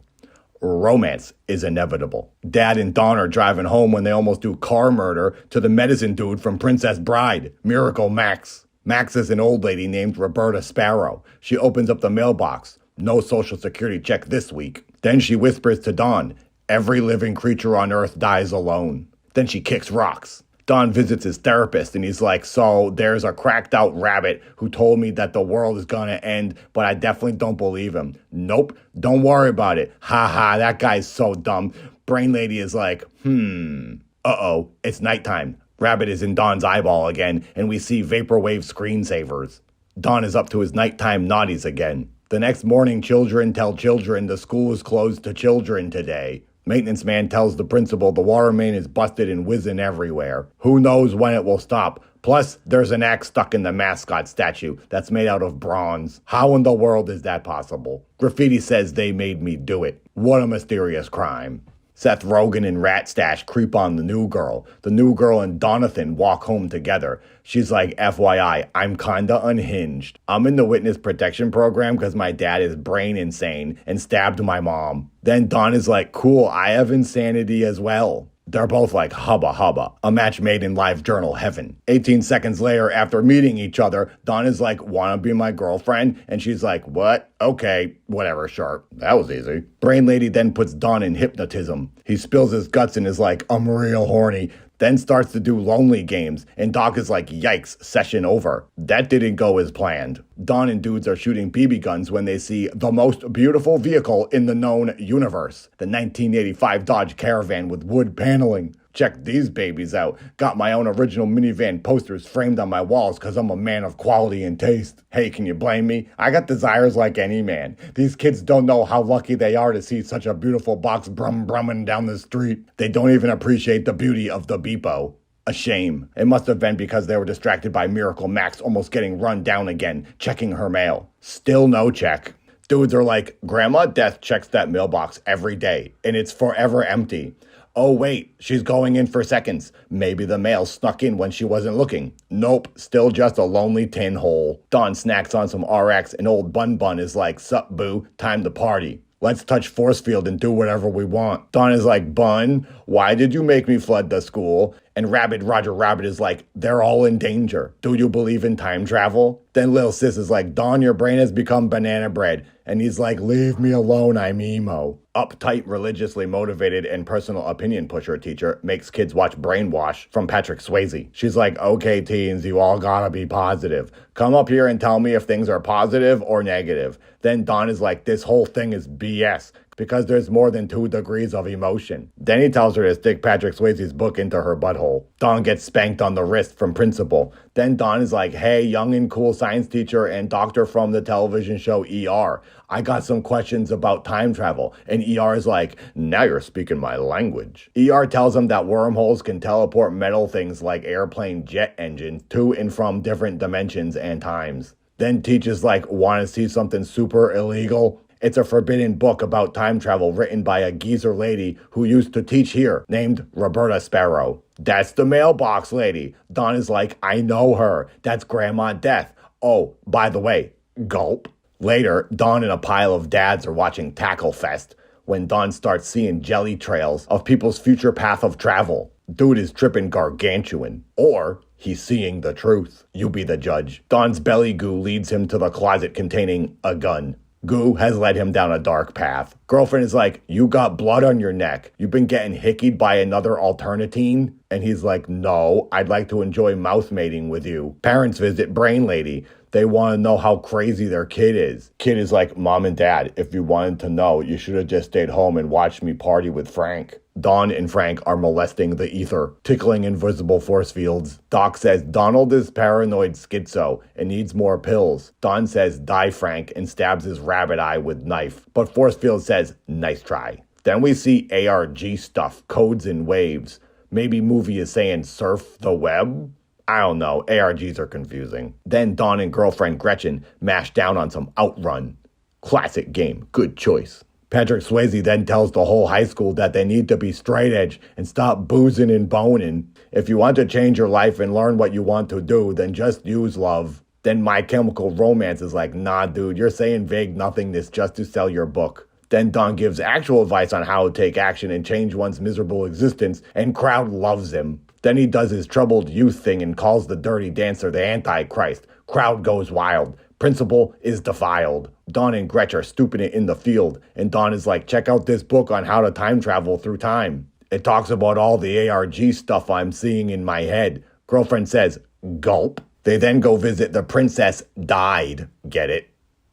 Romance is inevitable. Dad and Don are driving home when they almost do car murder to the medicine dude from Princess Bride, Miracle Max. Max is an old lady named Roberta Sparrow. She opens up the mailbox. No social security check this week. Then she whispers to Don, every living creature on Earth dies alone. Then she kicks rocks. Don visits his therapist and he's like, so there's a cracked out rabbit who told me that the world is gonna end, but I definitely don't believe him. Nope, don't worry about it. Ha ha, that guy's so dumb. Brain lady is like, uh-oh, it's nighttime. Rabbit is in Don's eyeball again and we see vaporwave screensavers. Don is up to his nighttime naughties again. The next morning, children tell children the school is closed to children today. Maintenance man tells the principal the water main is busted and whizzing everywhere. Who knows when it will stop? Plus, there's an axe stuck in the mascot statue that's made out of bronze. How in the world is that possible? Graffiti says they made me do it. What a mysterious crime. Seth Rogen and Rat Stash creep on the new girl. The new girl and Donathan walk home together. She's like, FYI, I'm kinda unhinged. I'm in the witness protection program because my dad is brain insane and stabbed my mom. Then Don is like, cool, I have insanity as well. They're both like, hubba hubba, a match made in live journal heaven. 18 seconds later, after meeting each other, Don is like, wanna be my girlfriend? And she's like, what? Okay, whatever, sure. That was easy. Brain lady then puts Don in hypnotism. He spills his guts and is like, I'm real horny. Then starts to do lonely games, and Doc is like, yikes, session over. That didn't go as planned. Don and dudes are shooting BB guns when they see the most beautiful vehicle in the known universe. The 1985 Dodge Caravan with wood paneling. Check these babies out. Got my own original minivan posters framed on my walls because I'm a man of quality and taste. Hey, can you blame me? I got desires like any man. These kids don't know how lucky they are to see such a beautiful box brumming down the street. They don't even appreciate the beauty of the Beepo. A shame. It must have been because they were distracted by Miracle Max almost getting run down again, checking her mail. Still no check. Dudes are like, Grandma Death checks that mailbox every day, and it's forever empty. Oh wait, she's going in for seconds. Maybe the mail snuck in when she wasn't looking. Nope, still just a lonely tin hole. Don snacks on some RX and old Bun Bun is like, sup boo, time to party. Let's touch force field and do whatever we want. Don is like, Bun, why did you make me flood the school? And Rabid Roger Rabbit is like, they're all in danger. Do you believe in time travel? Then Lil Sis is like, Don, your brain has become banana bread. And he's like, leave me alone, I'm emo. Uptight, religiously motivated, and personal opinion pusher teacher makes kids watch Brainwash from Patrick Swayze. She's like, okay, teens, you all gotta be positive. Come up here and tell me if things are positive or negative. Then Don is like, this whole thing is BS. Because there's more than 2 degrees of emotion. Then he tells her to stick Patrick Swayze's book into her butthole. Don gets spanked on the wrist from principal. Then Don is like, hey, young and cool science teacher and doctor from the television show ER. I got some questions about time travel. And ER is like, now you're speaking my language. ER tells him that wormholes can teleport metal things like airplane jet engines to and from different dimensions and times. Then teaches like, want to see something super illegal? It's a forbidden book about time travel written by a geezer lady who used to teach here, named Roberta Sparrow. That's the mailbox lady. Don is like, I know her. That's Grandma Death. Oh, by the way, gulp. Later, Don and a pile of dads are watching Tackle Fest when Don starts seeing jelly trails of people's future path of travel. Dude is tripping gargantuan. Or he's seeing the truth. You be the judge. Don's belly goo leads him to the closet containing a gun. Goo has led him down a dark path. Girlfriend is like, you got blood on your neck. You've been getting hickied by another alternatine? And he's like, no, I'd like to enjoy mouth mating with you. Parents visit Brain Lady. They want to know how crazy their kid is. Kid is like, Mom and Dad, if you wanted to know, you should have just stayed home and watched me party with Frank. Don and Frank are molesting the ether, tickling invisible force fields. Doc says Donald is paranoid schizo and needs more pills. Don says, die Frank, and stabs his rabbit eye with knife. But force field says, nice try. Then we see ARG stuff, codes and waves. Maybe movie is saying surf the web? I don't know, ARGs are confusing. Then Don and girlfriend Gretchen mash down on some Outrun. Classic game, good choice. Patrick Swayze then tells the whole high school that they need to be straight edge and stop boozing and boning. If you want to change your life and learn what you want to do, then just use love. Then My Chemical Romance is like, nah dude, you're saying vague nothingness just to sell your book. Then Don gives actual advice on how to take action and change one's miserable existence, and crowd loves him. Then he does his troubled youth thing and calls the dirty dancer the Antichrist. Crowd goes wild. Principal is defiled. Don and Gretch are stooping it in the field, and Don is like, check out this book on how to time travel through time. It talks about all the ARG stuff I'm seeing in my head. Girlfriend says, gulp. They then go visit the princess died. Get it?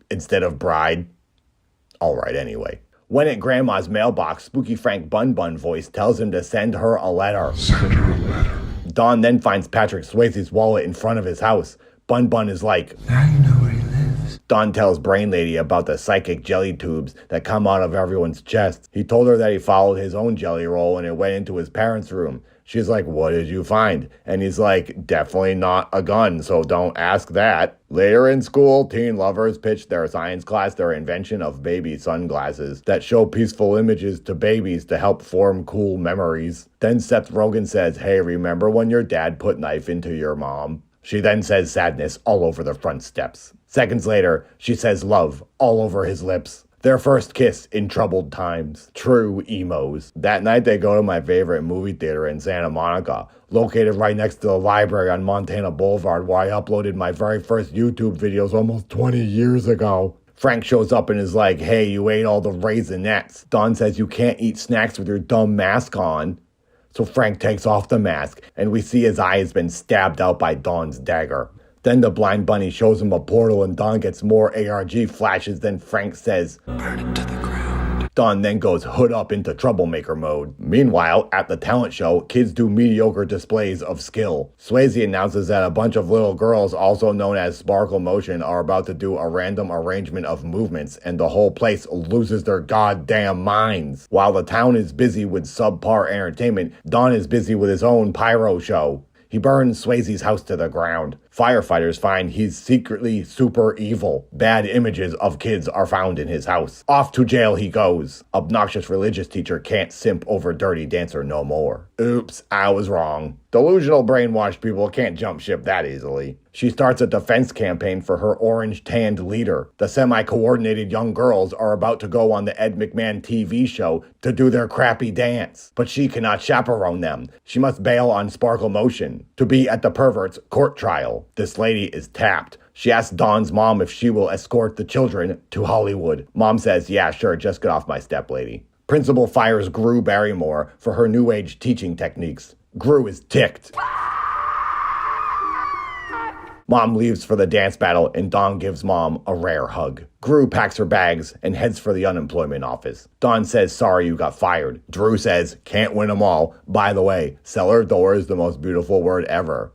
Instead of bride. Alright, anyway. When at Grandma's mailbox, Spooky Frank Bun Bun voice tells him to send her a letter. Send her a letter. Don then finds Patrick Swayze's wallet in front of his house. Bun Bun is like, Now you know where he lives. Don tells Brain Lady about the psychic jelly tubes that come out of everyone's chest. He told her that he followed his own jelly roll and it went into his parents' room. She's like, what did you find? And he's like, definitely not a gun, so don't ask that. Later in school, teen lovers pitch their science class their invention of baby sunglasses that show peaceful images to babies to help form cool memories. Then Seth Rogen says, hey, remember when your dad put knife into your mom? She then says sadness all over the front steps. Seconds later, she says love all over his lips. Their first kiss in troubled times. True emos. That night they go to my favorite movie theater in Santa Monica, located right next to the library on Montana Boulevard where I uploaded my very first YouTube videos almost 20 years ago. Frank shows up and is like, hey, you ate all the Raisinets. Don says you can't eat snacks with your dumb mask on. So Frank takes off the mask and we see his eye has been stabbed out by Don's dagger. Then the blind bunny shows him a portal and Don gets more ARG flashes. Then Frank says, Burn it to the ground. Don then goes hood up into troublemaker mode. Meanwhile, at the talent show, kids do mediocre displays of skill. Swayze announces that a bunch of little girls, also known as Sparkle Motion, are about to do a random arrangement of movements, and the whole place loses their goddamn minds. While the town is busy with subpar entertainment, Don is busy with his own pyro show. He burns Swayze's house to the ground. Firefighters find he's secretly super evil. Bad images of kids are found in his house. Off to jail he goes. Obnoxious religious teacher can't simp over dirty dancer no more. Oops, I was wrong. Delusional brainwashed people can't jump ship that easily. She starts a defense campaign for her orange-tanned leader. The semi-coordinated young girls are about to go on the Ed McMahon TV show to do their crappy dance, but she cannot chaperone them. She must bail on Sparkle Motion to be at the pervert's court trial. This lady is tapped. She asks Don's mom if she will escort the children to Hollywood. Mom says, yeah, sure, just get off my step, lady. Principal fires Gru Barrymore for her new age teaching techniques. Gru is ticked. Mom leaves for the dance battle and Don gives Mom a rare hug. Gru packs her bags and heads for the unemployment office. Don says sorry you got fired. Drew says can't win them all. By the way, cellar door is the most beautiful word ever.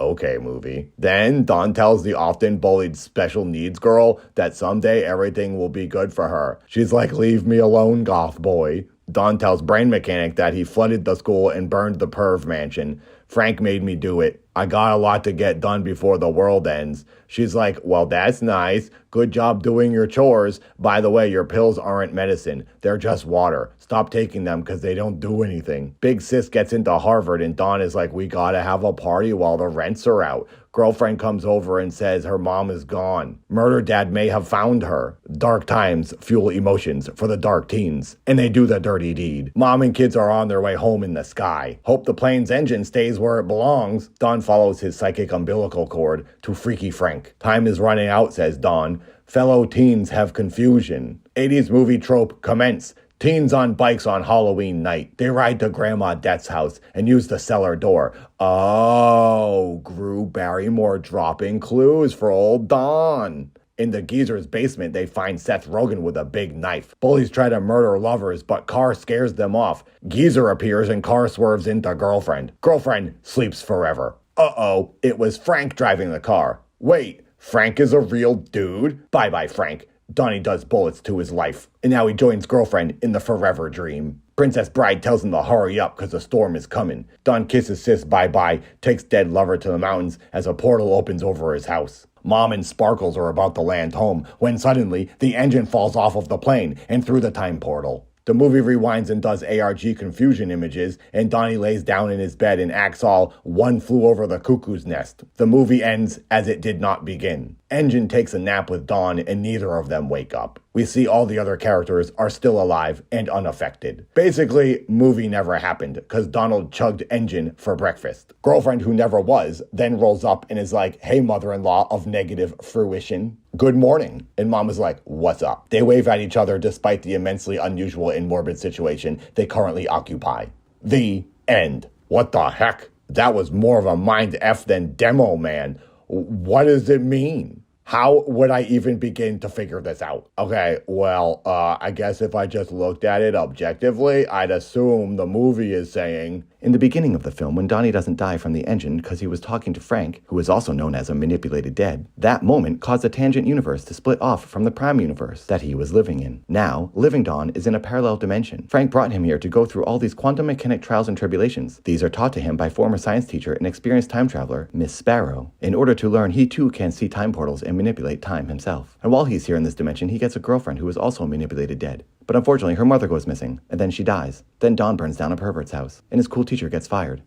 Okay, movie. Then Don tells the often bullied special needs girl that someday everything will be good for her. She's like, leave me alone, goth boy. Don tells Brain Mechanic that he flooded the school and burned the perv mansion. Frank made me do it. I got a lot to get done before the world ends. She's like, well, that's nice. Good job doing your chores. By the way, your pills aren't medicine. They're just water. Stop taking them because they don't do anything. Big sis gets into Harvard and Don is like, we gotta have a party while the rents are out. Girlfriend comes over and says her mom is gone. Murder dad may have found her. Dark times fuel emotions for the dark teens, and they do the dirty deed. Mom and kids are on their way home in the sky. Hope the plane's engine stays where it belongs. Don follows his psychic umbilical cord to Freaky Frank. Time is running out, says Don. Fellow teens have confusion. 80s movie trope commence. Teens on bikes on Halloween night. They ride to Grandma Death's house and use the cellar door. Oh, Gru Barrymore dropping clues for old Don. In the geezer's basement, they find Seth Rogen with a big knife. Bullies try to murder lovers, but Carr scares them off. Geezer appears and Carr swerves into girlfriend. Girlfriend sleeps forever. Uh-oh, it was Frank driving the car. Wait, Frank is a real dude? Bye-bye, Frank. Donnie does bullets to his life, and now he joins girlfriend in the forever dream. Princess Bride tells him to hurry up because the storm is coming. Don kisses sis bye-bye, takes dead lover to the mountains as a portal opens over his house. Mom and Sparkles are about to land home when suddenly the engine falls off of the plane and through the time portal. The movie rewinds and does ARG confusion images, and Donnie lays down in his bed and acts all one flew over the cuckoo's nest. The movie ends as it did not begin. Engine takes a nap with Dawn, and neither of them wake up. We see all the other characters are still alive and unaffected. Basically, movie never happened, because Donald chugged Engine for breakfast. Girlfriend, who never was, then rolls up and is like, hey, mother-in-law of negative fruition. Good morning. And Mom is like, what's up? They wave at each other despite the immensely unusual and morbid situation they currently occupy. The end. What the heck? That was more of a mind F than Demo Man. What does it mean? How would I even begin to figure this out? Okay, well, I guess if I just looked at it objectively, I'd assume the movie is saying... In the beginning of the film, when Donnie doesn't die from the engine because he was talking to Frank, who is also known as a manipulated dead, that moment caused a tangent universe to split off from the prime universe that he was living in. Now, living Don is in a parallel dimension. Frank brought him here to go through all these quantum mechanic trials and tribulations. These are taught to him by former science teacher and experienced time traveler, Miss Sparrow. In order to learn, he too can see time portals and manipulate time himself. And while he's here in this dimension, he gets a girlfriend who is also manipulated dead. But unfortunately, her mother goes missing, and then she dies. Then Don burns down a pervert's house, and his cool teacher gets fired.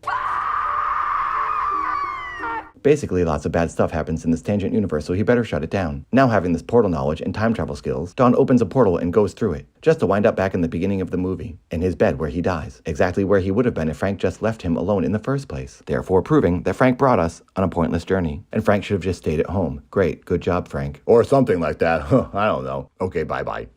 Basically, lots of bad stuff happens in this tangent universe, so he better shut it down. Now having this portal knowledge and time travel skills, Don opens a portal and goes through it, just to wind up back in the beginning of the movie, in his bed where he dies, exactly where he would have been if Frank just left him alone in the first place, therefore proving that Frank brought us on a pointless journey, and Frank should have just stayed at home. Great, good job, Frank. Or something like that. I don't know. Okay, bye-bye.